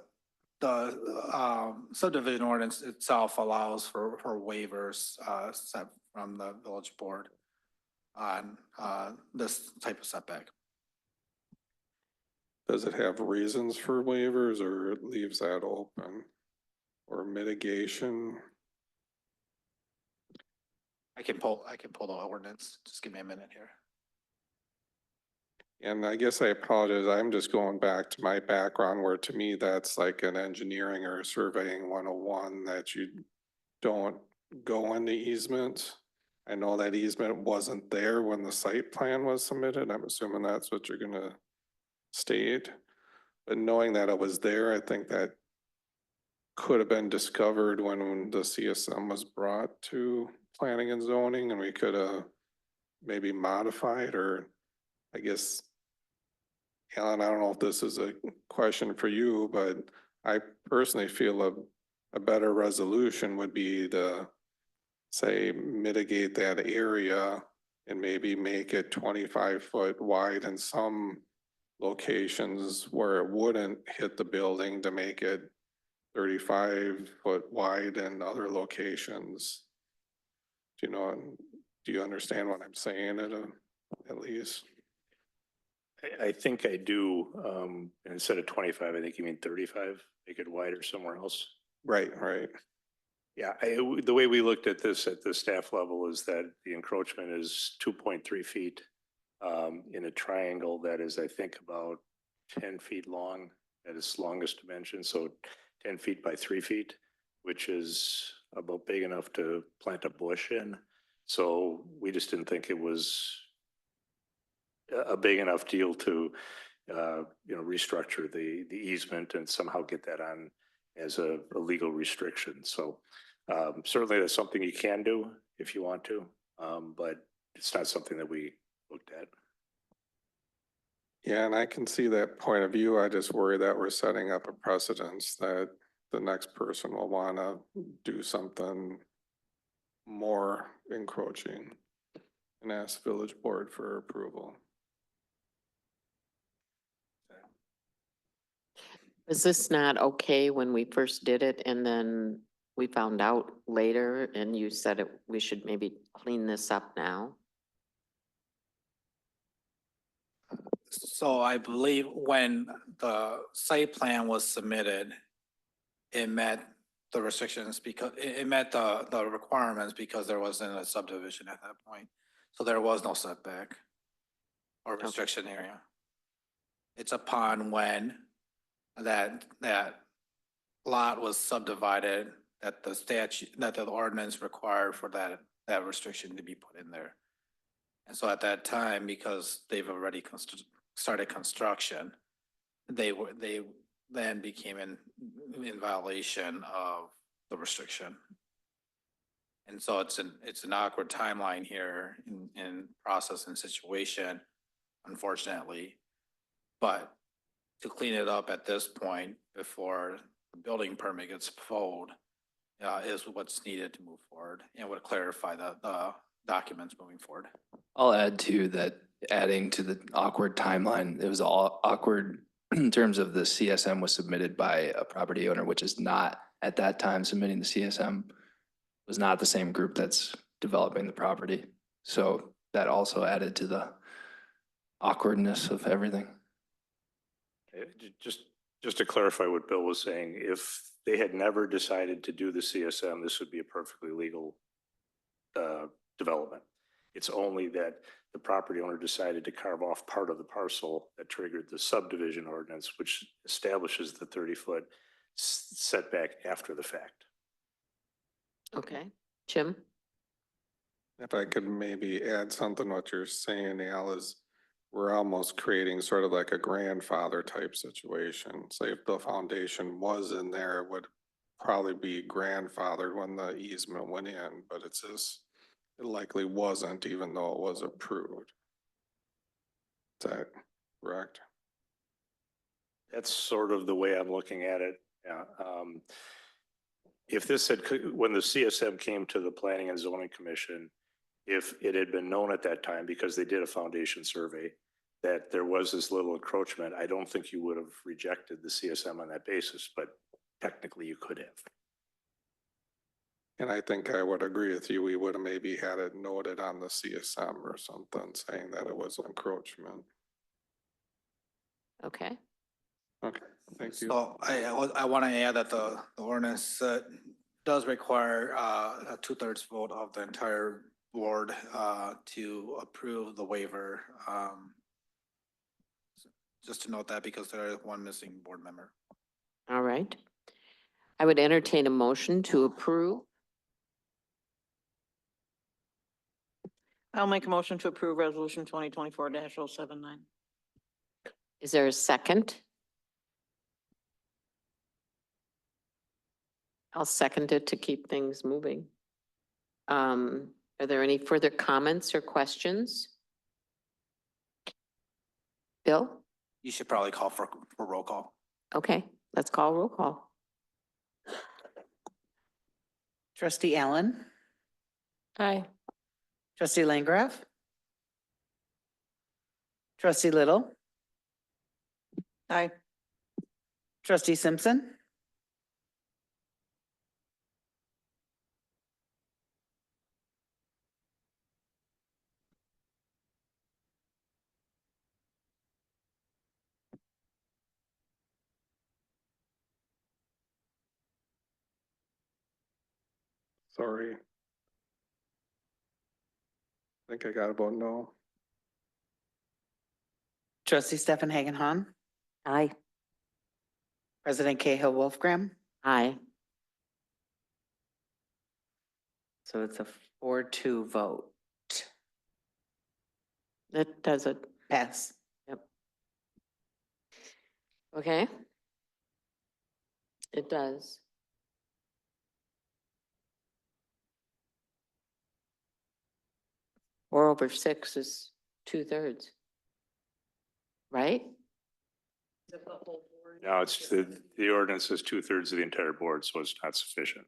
subdivision ordinance itself allows for waivers set from the village board on this type of setback.
Does it have reasons for waivers or it leaves that open? Or mitigation?
I can pull the ordinance. Just give me a minute here.
And I guess I apologize, I'm just going back to my background where to me that's like an engineering or surveying 101 that you don't go into easements. I know that easement wasn't there when the site plan was submitted. I'm assuming that's what you're gonna state. But knowing that it was there, I think that could have been discovered when the CSM was brought to planning and zoning and we could have maybe modified, or I guess, Alan, I don't know if this is a question for you, but I personally feel a better resolution would be to say mitigate that area and maybe make it 25-foot wide in some locations where it wouldn't hit the building, to make it 35-foot wide in other locations. Do you understand what I'm saying at least?
I think I do. Instead of 25, I think you mean 35, make it wider somewhere else.
Right.
Yeah, the way we looked at this at the staff level is that the encroachment is 2.3 feet in a triangle that is, I think, about 10 feet long at its longest dimension. So 10 feet by 3 feet, which is about big enough to plant a bush in. So we just didn't think it was a big enough deal to, restructure the easement and somehow get that on as a legal restriction. So certainly that's something you can do if you want to, but it's not something that we looked at.
Yeah, and I can see that point of view. I just worry that we're setting up a precedence that the next person will want to do something more encroaching and ask village board for approval.
Was this not okay when we first did it and then we found out later and you said we should maybe clean this up now?
So I believe when the site plan was submitted, it met the restrictions because it met the requirements because there wasn't a subdivision at that point. So there was no setback or restriction area. It's upon when that lot was subdivided that the statute, that the ordinance required for that restriction to be put in there. And so at that time, because they've already started construction, they then became in violation of the restriction. And so it's an awkward timeline here in process and situation, unfortunately. But to clean it up at this point before the building permit gets pulled is what's needed to move forward and would clarify the documents moving forward.
I'll add to that, adding to the awkward timeline, it was all awkward in terms of the CSM was submitted by a property owner, which is not at that time submitting the CSM, was not the same group that's developing the property. So that also added to the awkwardness of everything.
Just to clarify what Bill was saying, if they had never decided to do the CSM, this would be a perfectly legal development. It's only that the property owner decided to carve off part of the parcel that triggered the subdivision ordinance, which establishes the 30-foot setback after the fact.
Okay, Jim?
If I could maybe add something, what you're saying, Al, is we're almost creating sort of like a grandfather type situation. Say if the foundation was in there, it would probably be grandfathered when the easement went in, but it likely wasn't, even though it was approved. Is that correct?
That's sort of the way I'm looking at it. Yeah. If this had, when the CSM came to the Planning and Zoning Commission, if it had been known at that time, because they did a foundation survey, that there was this little encroachment, I don't think you would have rejected the CSM on that basis, but technically you could have.
And I think I would agree with you. We would have maybe had it noted on the CSM or something saying that it was encroachment.
Okay.
Okay, thank you.
So I want to add that the ordinance does require a 2/3 vote of the entire board to approve the waiver. Just to note that because there is one missing board member.
All right. I would entertain a motion to approve.
I'll make a motion to approve resolution 2024-079.
Is there a second? I'll second it to keep things moving. Are there any further comments or questions? Bill?
You should probably call for roll call.
Okay, let's call roll call.
Trustee Allen,
Aye.
trustee Langraff, trustee Little,
Aye.
trustee Simpson,
Sorry. I think I got a vote no.
trustee Stefan Hagenhan,
Aye.
President Cahill Wolfgram.
Aye.
So it's a 4-2 vote.
That does it.
Pass.
Yep. Okay. It does. Four over six is 2/3. Right?
Now it's the ordinance is 2/3 of the entire board, so it's not sufficient.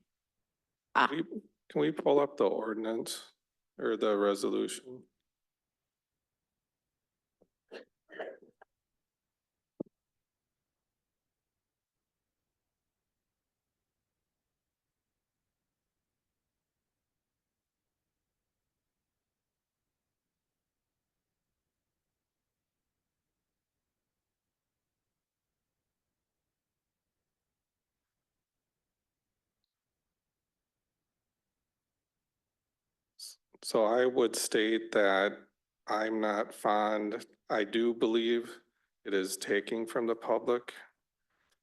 Ah,
Can we pull up the ordinance or the resolution? So I would state that I'm not fond, I do believe it is taking from the public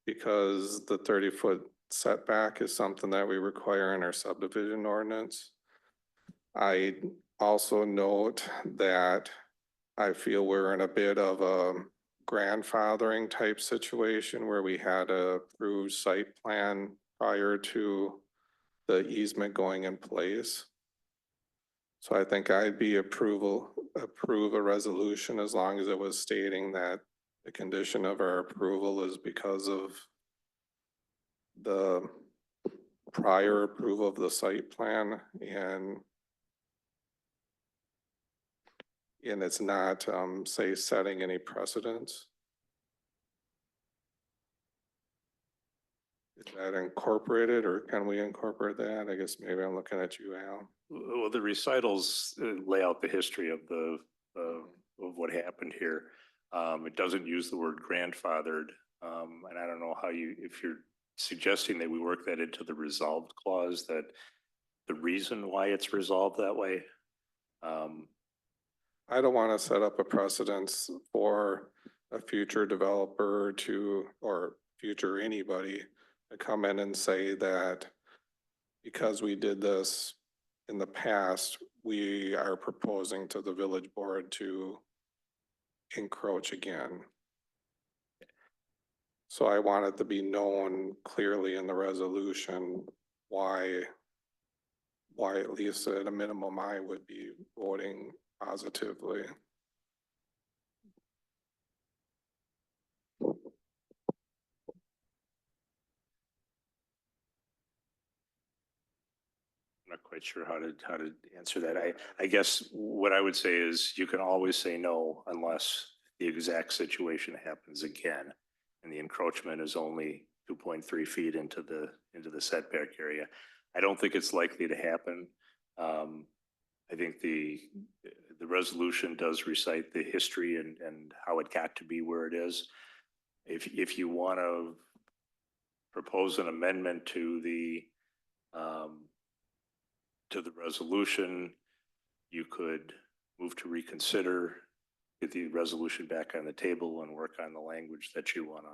because the 30-foot setback is something that we require in our subdivision ordinance. I also note that I feel we're in a bit of a grandfathering type situation where we had a approved site plan prior to the easement going in place. So I think I'd be approve a resolution as long as it was stating that the condition of our approval is because of the prior approval of the site plan and it's not, say, setting any precedents. Is that incorporated or can we incorporate that? I guess maybe I'm looking at you, Al.
Well, the recitals lay out the history of of what happened here. It doesn't use the word grandfathered. And I don't know how if you're suggesting that we work that into the resolved clause, that the reason why it's resolved that way.
I don't want to set up a precedence for a future developer or future anybody to come in and say that because we did this in the past, we are proposing to the village board to encroach again. So I want it to be known clearly in the resolution why at least at a minimum, I would be voting positively.
I'm not quite sure how to answer that. I guess what I would say is you can always say no unless the exact situation happens again. And the encroachment is only 2.3 feet into the setback area. I don't think it's likely to happen. I think the resolution does recite the history and how it got to be where it is. If you want to propose an amendment to the resolution, you could move to reconsider, get the resolution back on the table and work on the language that you want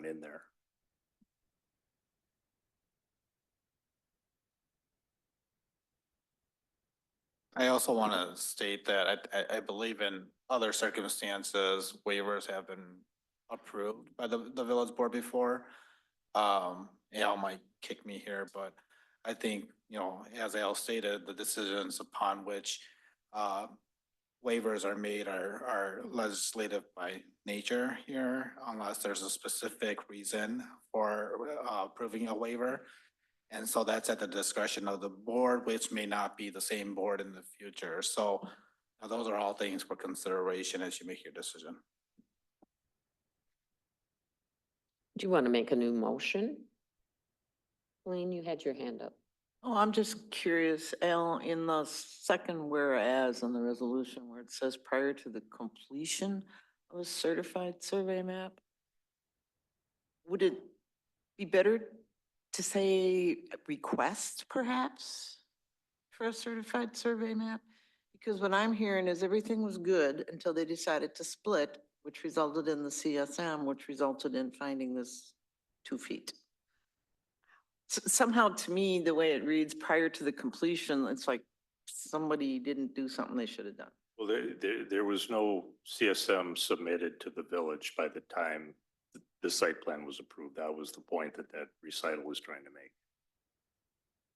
in there.
I also want to state that I believe in other circumstances, waivers have been approved by the village board before. Al might kick me here, but I think, as Al stated, the decisions upon which waivers are made are legislative by nature here, unless there's a specific reason for approving a waiver. And so that's at the discretion of the board, which may not be the same board in the future. So those are all things for consideration as you make your decision.
Do you want to make a new motion? Colleen, you had your hand up.
Oh, I'm just curious, Al, in the second whereas in the resolution where it says prior to the completion of a certified survey map, would it be better to say request perhaps for a certified survey map? Because what I'm hearing is everything was good until they decided to split, which resulted in the CSM, which resulted in finding this 2 feet. Somehow to me, the way it reads prior to the completion, it's like somebody didn't do something they should have done.
Well, there was no CSM submitted to the village by the time the site plan was approved. That was the point that recital was trying to make.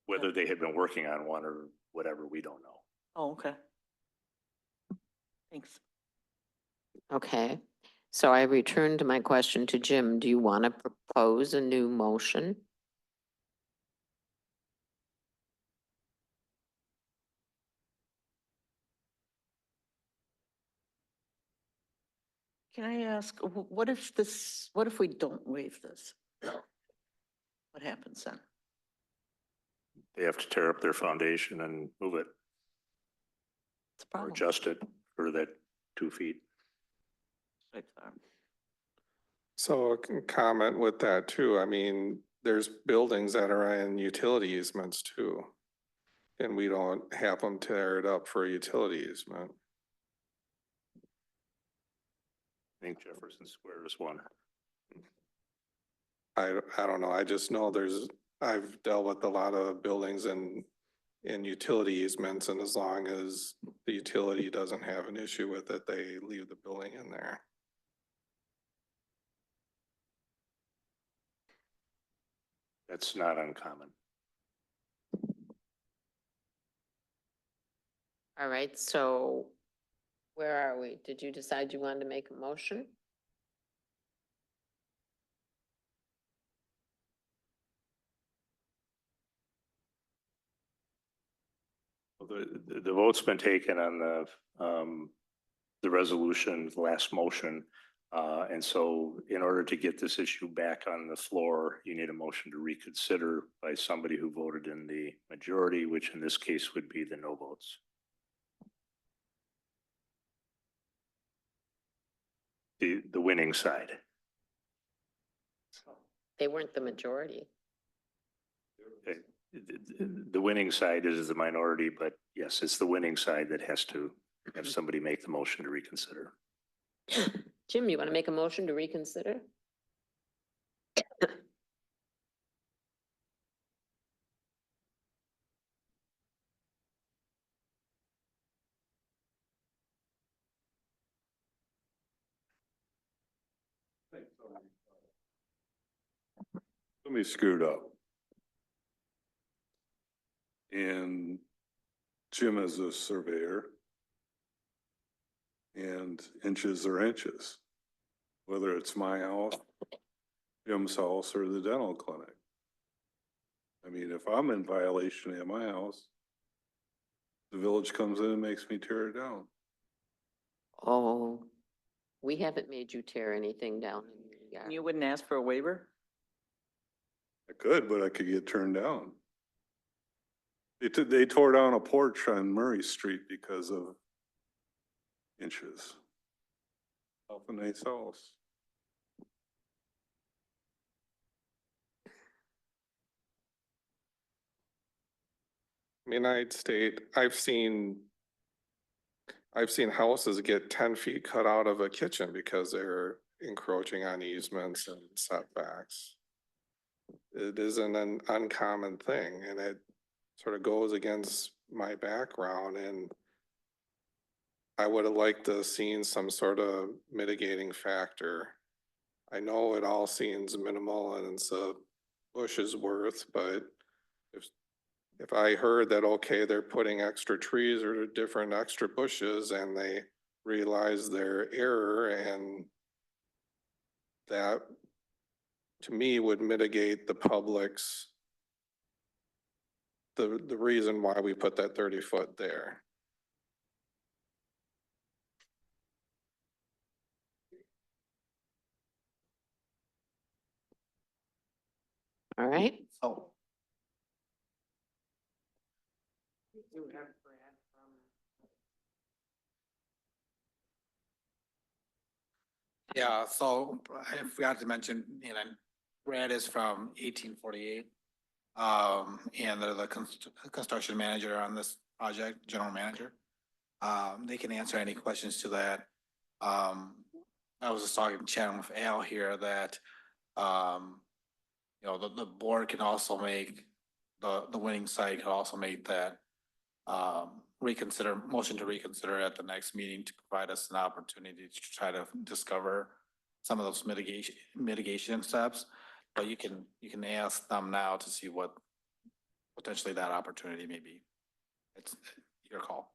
Whether they had been working on one or whatever, we don't know.
Oh, okay. Thanks.
Okay, so I return to my question to Jim. Do you want to propose a new motion?
Can I ask, what if we don't waive this? What happens then?
They have to tear up their foundation and move it
It's a
or
problem.
adjust it for that 2 feet.
So a comment with that too. I mean, there's buildings that are in utility easements too. And we don't have them tear it up for a utility easement.
I think Jefferson Square is one.
I don't know. I just know I've dealt with a lot of buildings in utility easements, and as long as the utility doesn't have an issue with it, they leave the building in there.
That's not uncommon.
All right, so where are we? Did you decide you wanted to make a motion?
The vote's been taken on the resolution, the last motion. And so in order to get this issue back on the floor, you need a motion to reconsider by somebody who voted in the majority, which in this case would be the no votes. The winning side.
They weren't the majority.
Okay. The winning side is the minority, but yes, it's the winning side that has to have somebody make the motion to reconsider.
Jim, you want to make a motion to reconsider?
Somebody screwed up. And Jim is a surveyor. And inches are inches, whether it's my house, Jim's house, or the dental clinic. I mean, if I'm in violation at my house, the village comes in and makes me tear it down.
Oh, we haven't made you tear anything down in your yard.
You wouldn't ask for a waiver?
I could, but I could get turned down. They tore down a porch on Murray Street because of inches. Off a nice house.
I mean, I'd state, I've seen houses get 10 feet cut out of a kitchen because they're encroaching on easements and setbacks. It isn't an uncommon thing, and it sort of goes against my background, and I would have liked to have seen some sort of mitigating factor. I know it all seems minimal and it's a bush's worth, but if I heard that, okay, they're putting extra trees or different extra bushes and they realize their error, and that to me would mitigate the public's the reason why we put that 30-foot there.
All right.
Oh. Yeah, so I forgot to mention, Brad is from 1848. And they're the construction manager on this project, general manager. They can answer any questions to that. I was just chatting with Al here that, the board can also make, the winning side could also make that motion to reconsider at the next meeting to provide us an opportunity to try to discover some of those mitigation steps. But you can ask them now to see what potentially that opportunity may be. It's your call.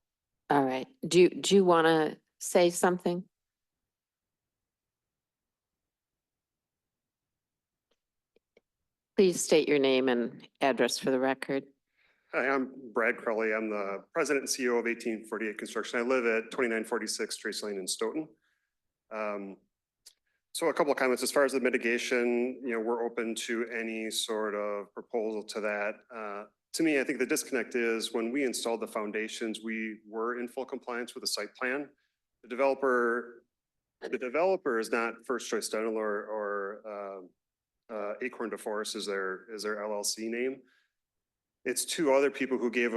All right. Do you want to say something? Please state your name and address for the record.
Hi, I'm Brad Crowley. I'm the president and CEO of 1848 Construction. I live at 2946 Trace Lane in Stoughton. So a couple of comments as far as the mitigation, we're open to any sort of proposal to that. To me, I think the disconnect is when we installed the foundations, we were in full compliance with the site plan. The developer is not First Choice Dental or Acorn DeForest is their LLC name. It's two other people who gave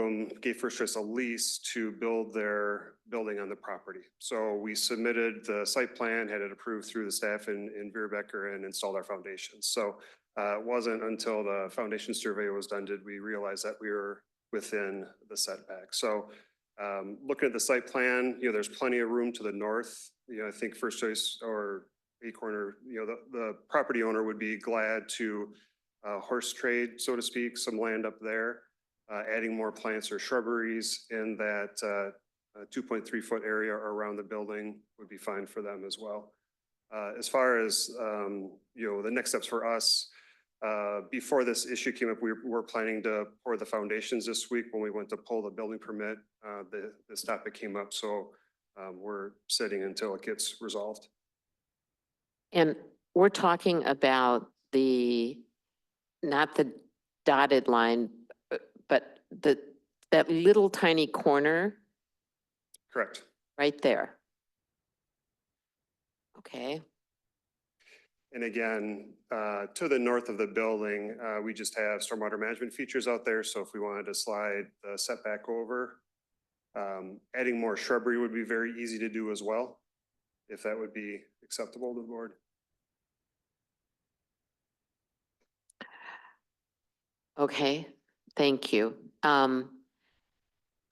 First Choice a lease to build their building on the property. So we submitted the site plan, had it approved through the staff in Beerbecker and installed our foundations. So it wasn't until the foundation survey was done did we realize that we were within the setback. So looking at the site plan, there's plenty of room to the north. I think First Choice or Acorn or, the property owner would be glad to horse trade, so to speak, some land up there, adding more plants or shrubberies in that 2.3 foot area around the building would be fine for them as well. As far as, the next steps for us, before this issue came up, we were planning to pour the foundations this week. When we went to pull the building permit, this topic came up. So we're sitting until it gets resolved.
And we're talking about not the dotted line, but that little tiny corner
Correct.
right there. Okay.
And again, to the north of the building, we just have stormwater management features out there. So if we wanted to slide the setback over, adding more shrubbery would be very easy to do as well, if that would be acceptable to the board.
Okay, thank you.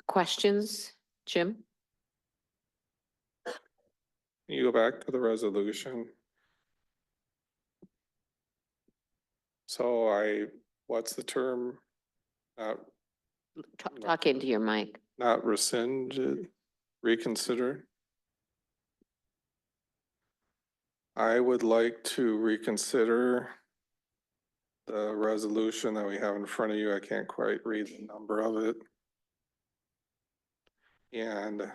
Questions, Jim?
Can you go back to the resolution? So what's the term?
Talk into your mic.
Not rescind, reconsider? I would like to reconsider the resolution that we have in front of you. I can't quite read the number of it. And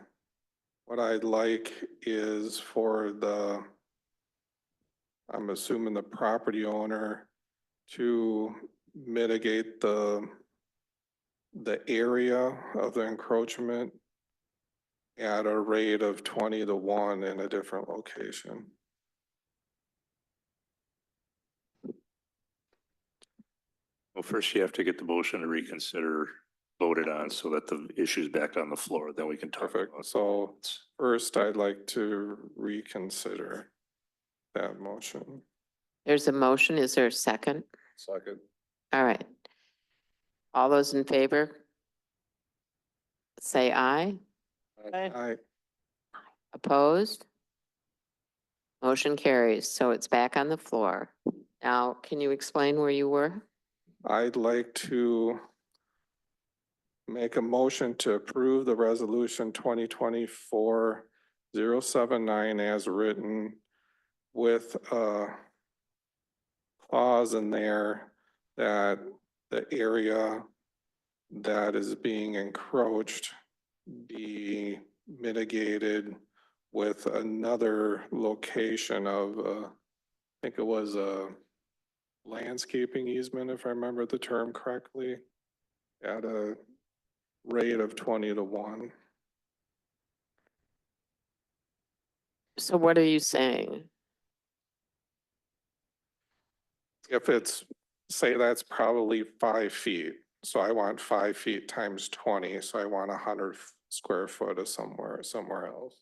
what I'd like is for I'm assuming the property owner to mitigate the area of the encroachment at a rate of 20-1 in a different location.
Well, first you have to get the motion to reconsider voted on so that the issue's back on the floor. Then we can talk.
Perfect. So first, I'd like to reconsider that motion.
There's a motion. Is there a second?
Second.
All right. All those in favor? Say aye.
Aye.
Opposed? Motion carries. So it's back on the floor. Now, can you explain where you were?
I'd like to make a motion to approve the resolution 2024-079 as written with a clause in there that the area that is being encroached be mitigated with another location of, I think it was a landscaping easement, if I remember the term correctly, at a rate of 20-1.
So what are you saying?
If it's, say that's probably 5 feet, so I want 5 feet times 20, so I want 100 square foot of somewhere else.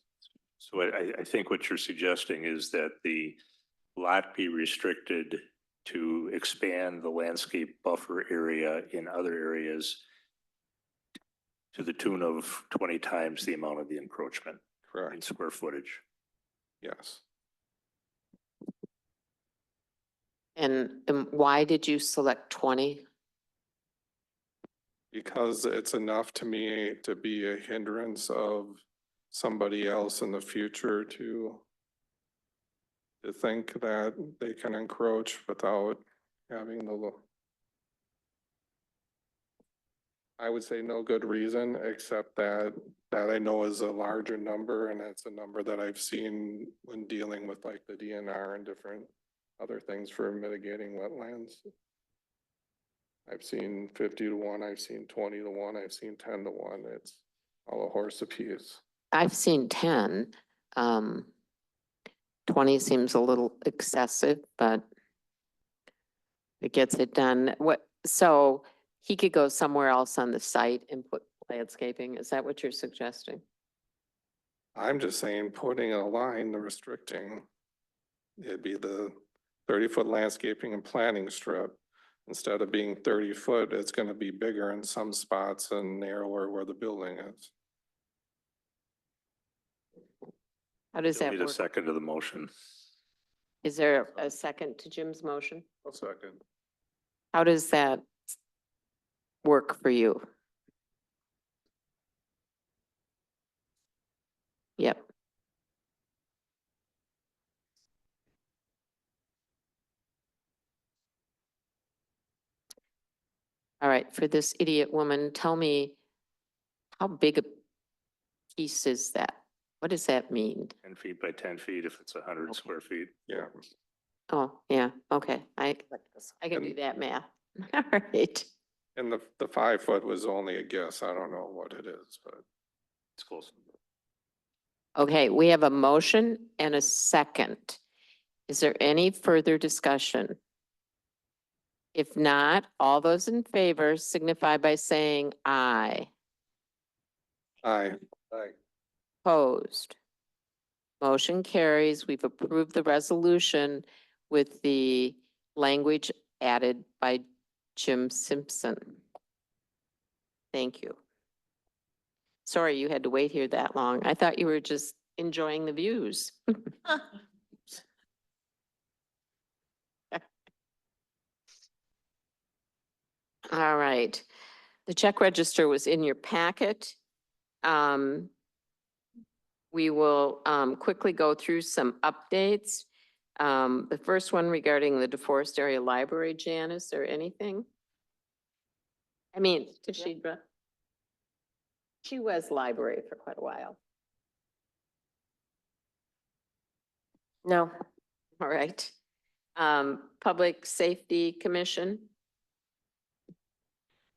So I think what you're suggesting is that the lot be restricted to expand the landscape buffer area in other areas to the tune of 20 times the amount of the encroachment.
Correct.
In square footage.
Yes.
And why did you select 20?
Because it's enough to me to be a hindrance of somebody else in the future to think that they can encroach without having the I would say no good reason, except that I know is a larger number, and it's a number that I've seen when dealing with like the DNR and different other things for mitigating wetlands. I've seen 50 to 1, I've seen 20 to 1, I've seen 10 to 1. It's all a horse apiece.
I've seen 10. 20 seems a little excessive, but it gets it done. So he could go somewhere else on the site and put landscaping. Is that what you're suggesting?
I'm just saying, putting a line restricting, it'd be the 30-foot landscaping and planting strip. Instead of being 30 foot, it's gonna be bigger in some spots and narrower where the building is.
How does that
Need a
work?
second to the motion.
Is there a second to Jim's motion?
A second.
How does that work for you? Yep. All right, for this idiot woman, tell me, how big a piece is that? What does that mean?
10 feet by 10 feet if it's 100 square feet.
Yeah.
Oh, yeah, okay, I can do that math. All right.
And the 5 foot was only a guess. I don't know what it is, but.
It's close.
Okay, we have a motion and a second. Is there any further discussion? If not, all those in favor signify by saying aye.
Aye.
Opposed? Motion carries. We've approved the resolution with the language added by Jim Simpson. Thank you. Sorry you had to wait here that long. I thought you were just enjoying the views. All right. The check register was in your packet. We will quickly go through some updates. The first one regarding the DeForest Area Library. Jan, is there anything? I mean, Tashidra? She was library for quite a while.
No.
All right. Public Safety Commission.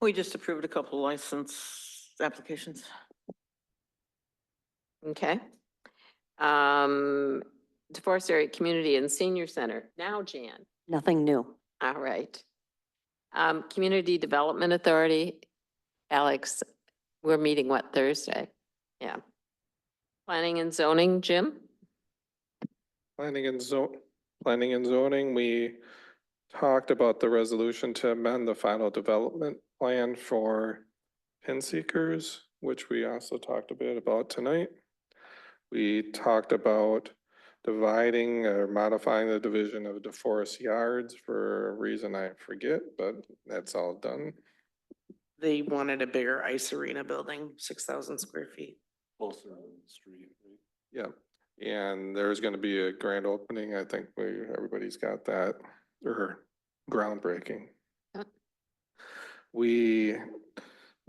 We just approved a couple license applications.
Okay. DeForest Area Community and Senior Center. Now, Jan.
Nothing new.
All right. Community Development Authority. Alex, we're meeting what, Thursday? Yeah. Planning and Zoning, Jim?
Planning and zoning, we talked about the resolution to amend the final development plan for pin seekers, which we also talked a bit about tonight. We talked about dividing or modifying the division of DeForest Yards for a reason I forget, but that's all done.
They wanted a bigger ice arena building, 6,000 square feet.
Closer to the street.
Yeah, and there's gonna be a grand opening. I think everybody's got that, or groundbreaking.
Yep.
We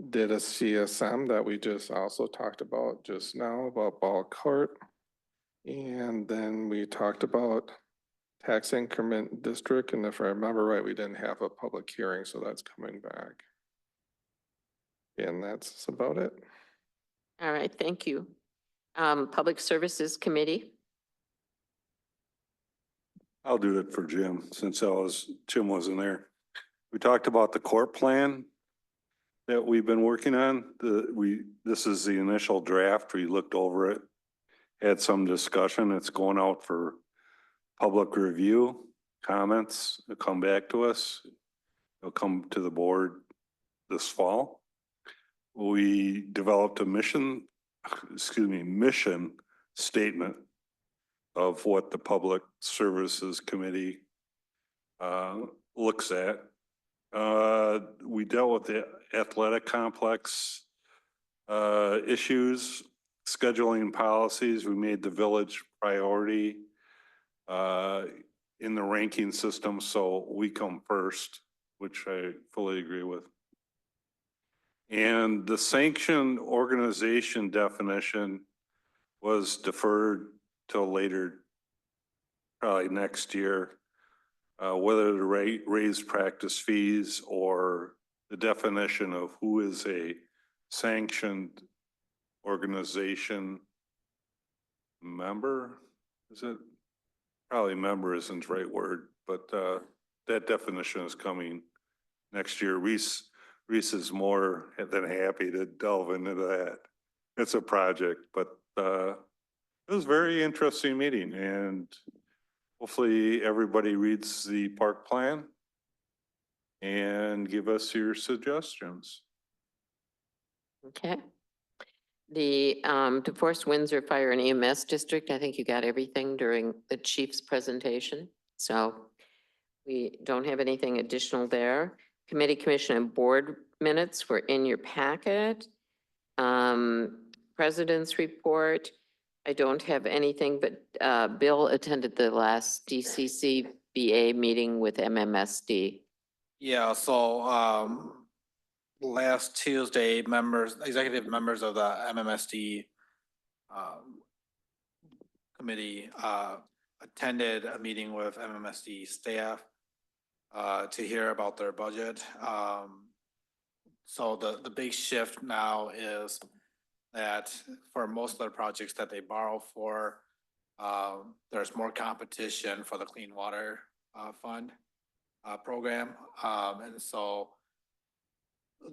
did a CSM that we just also talked about just now about Ball Court. And then we talked about tax increment district, and if I remember right, we didn't have a public hearing, so that's coming back. And that's about it.
All right, thank you. Public Services Committee.
I'll do it for Jim, since Jim wasn't there. We talked about the court plan that we've been working on. This is the initial draft. We looked over it, had some discussion. It's going out for public review, comments, it'll come back to us. It'll come to the board this fall. We developed a mission statement of what the Public Services Committee looks at. We dealt with the athletic complex issues, scheduling policies. We made the village priority in the ranking system, so we come first, which I fully agree with. And the sanctioned organization definition was deferred till later, probably next year. Whether to raise practice fees or the definition of who is a sanctioned organization member, is it? Probably member isn't the right word, but that definition is coming next year. Reese is more than happy to delve into that. It's a project, but it was a very interesting meeting, and hopefully everybody reads the park plan and give us your suggestions.
Okay. The DeForest Windsor Fire and EMS District, I think you got everything during the chief's presentation. So we don't have anything additional there. Committee, commission, and board minutes were in your packet. President's report, I don't have anything, but Bill attended the last DCCBA meeting with MMSD.
Yeah, so last Tuesday, executive members of the MMSD committee attended a meeting with MMSD staff to hear about their budget. So the big shift now is that for most of the projects that they borrow for, there's more competition for the Clean Water Fund program. And so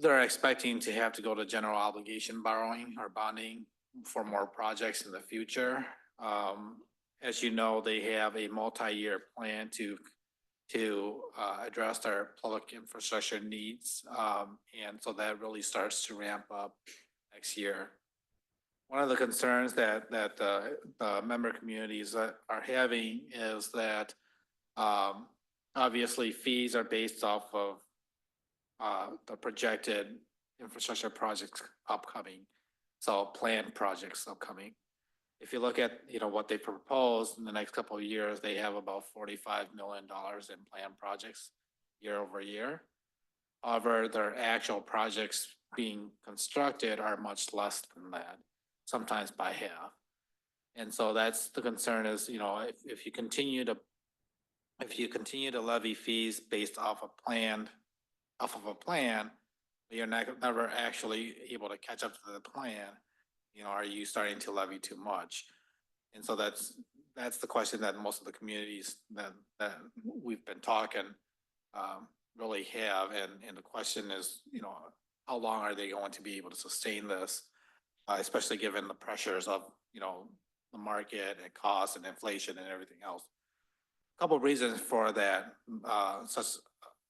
they're expecting to have to go to general obligation borrowing or bonding for more projects in the future. As you know, they have a multi-year plan to address their public infrastructure needs. And so that really starts to ramp up next year. One of the concerns that the member communities are having is that obviously fees are based off of the projected infrastructure projects upcoming, so planned projects upcoming. If you look at, what they proposed in the next couple of years, they have about $45 million in planned projects year over year. However, their actual projects being constructed are much less than that, sometimes by half. And so that's the concern is, if you continue to levy fees based off of a plan, but you're never actually able to catch up to the plan, are you starting to levy too much? And so that's the question that most of the communities that we've been talking really have. And the question is, how long are they going to be able to sustain this, especially given the pressures of, the market and cost and inflation and everything else. A couple of reasons for that, such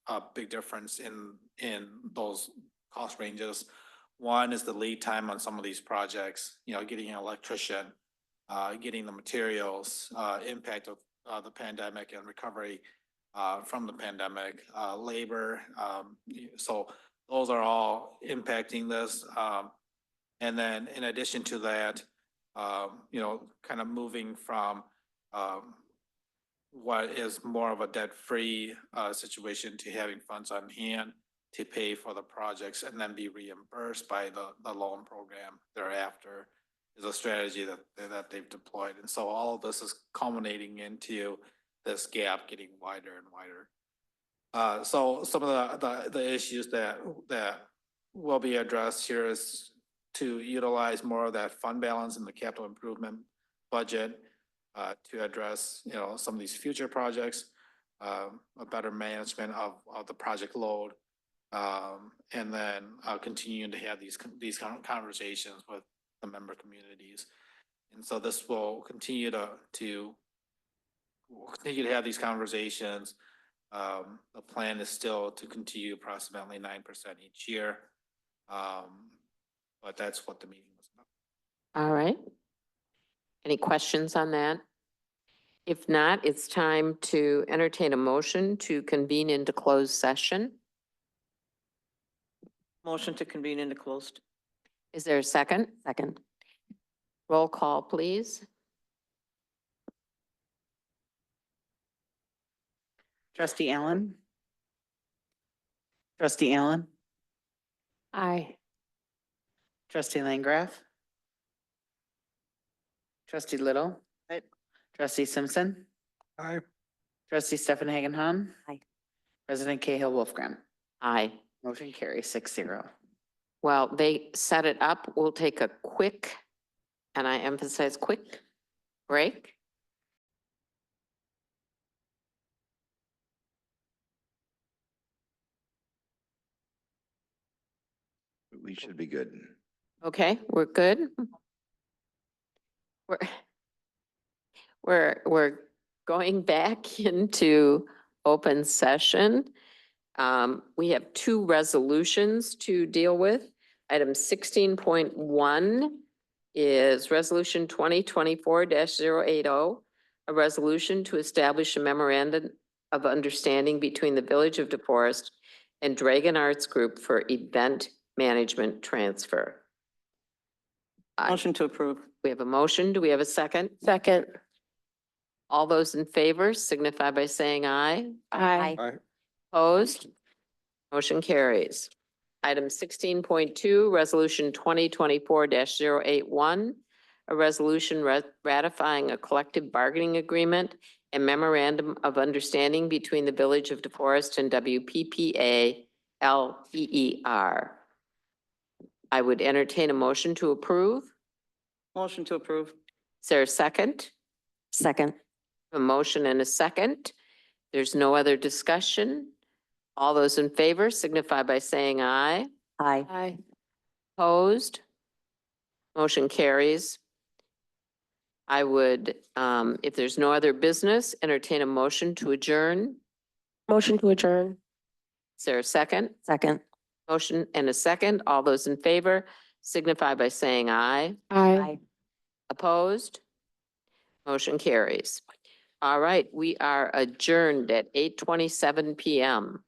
a big difference in those cost ranges. One is the lead time on some of these projects, getting an electrician, getting the materials, impact of the pandemic and recovery from the pandemic, labor. So those are all impacting this. And then in addition to that, kind of moving from what is more of a debt-free situation to having funds on hand to pay for the projects and then be reimbursed by the loan program thereafter is a strategy that they've deployed. And so all of this is culminating into this gap getting wider and wider. So some of the issues that will be addressed here is to utilize more of that fund balance in the capital improvement budget to address, some of these future projects, a better management of the project load, and then continuing to have these conversations with the member communities. And so this will continue to have these conversations. The plan is still to continue approximately 9% each year. But that's what the meeting was about.
All right. Any questions on that? If not, it's time to entertain a motion to convene into closed session.
Motion to convene into closed.
Is there a second?
Second.
Roll call, please.
Trustee Allen? Trustee Allen?
Aye.
Trustee Langraff. Trustee Little.
Aye.
Trustee Simpson.
Aye.
Trustee Stefan Hagenhan.
Aye.
President Cahill Wolfgram.
Aye.
Motion carries 6-0.
Well, they set it up. We'll take a quick, and I emphasize quick, break.
We should be good.
Okay, we're good. We're, we're going back into open session. We have two resolutions to deal with. Item 16.1 is Resolution 2024-080, a resolution to establish a memorandum of understanding between the Village of DeForest and Dragon Arts Group for event management transfer.
Motion to approve.
We have a motion. Do we have a second?
Second.
All those in favor signify by saying aye.
Aye.
Aye.
Opposed? Motion carries. Item 16.2, Resolution 2024-081, a resolution ratifying a collective bargaining agreement and memorandum of understanding between the Village of DeForest and WPPA LEER. I would entertain a motion to approve.
Motion to approve.
Is there a second?
Second.
A motion and a second. There's no other discussion. All those in favor signify by saying aye.
Aye.
Aye.
Opposed? Motion carries. I would, if there's no other business, entertain a motion to adjourn.
Motion to adjourn.
Is there a second?
Second.
Motion and a second. All those in favor signify by saying aye.
Aye.
Opposed? Motion carries. All right, we are adjourned at 8:27 PM.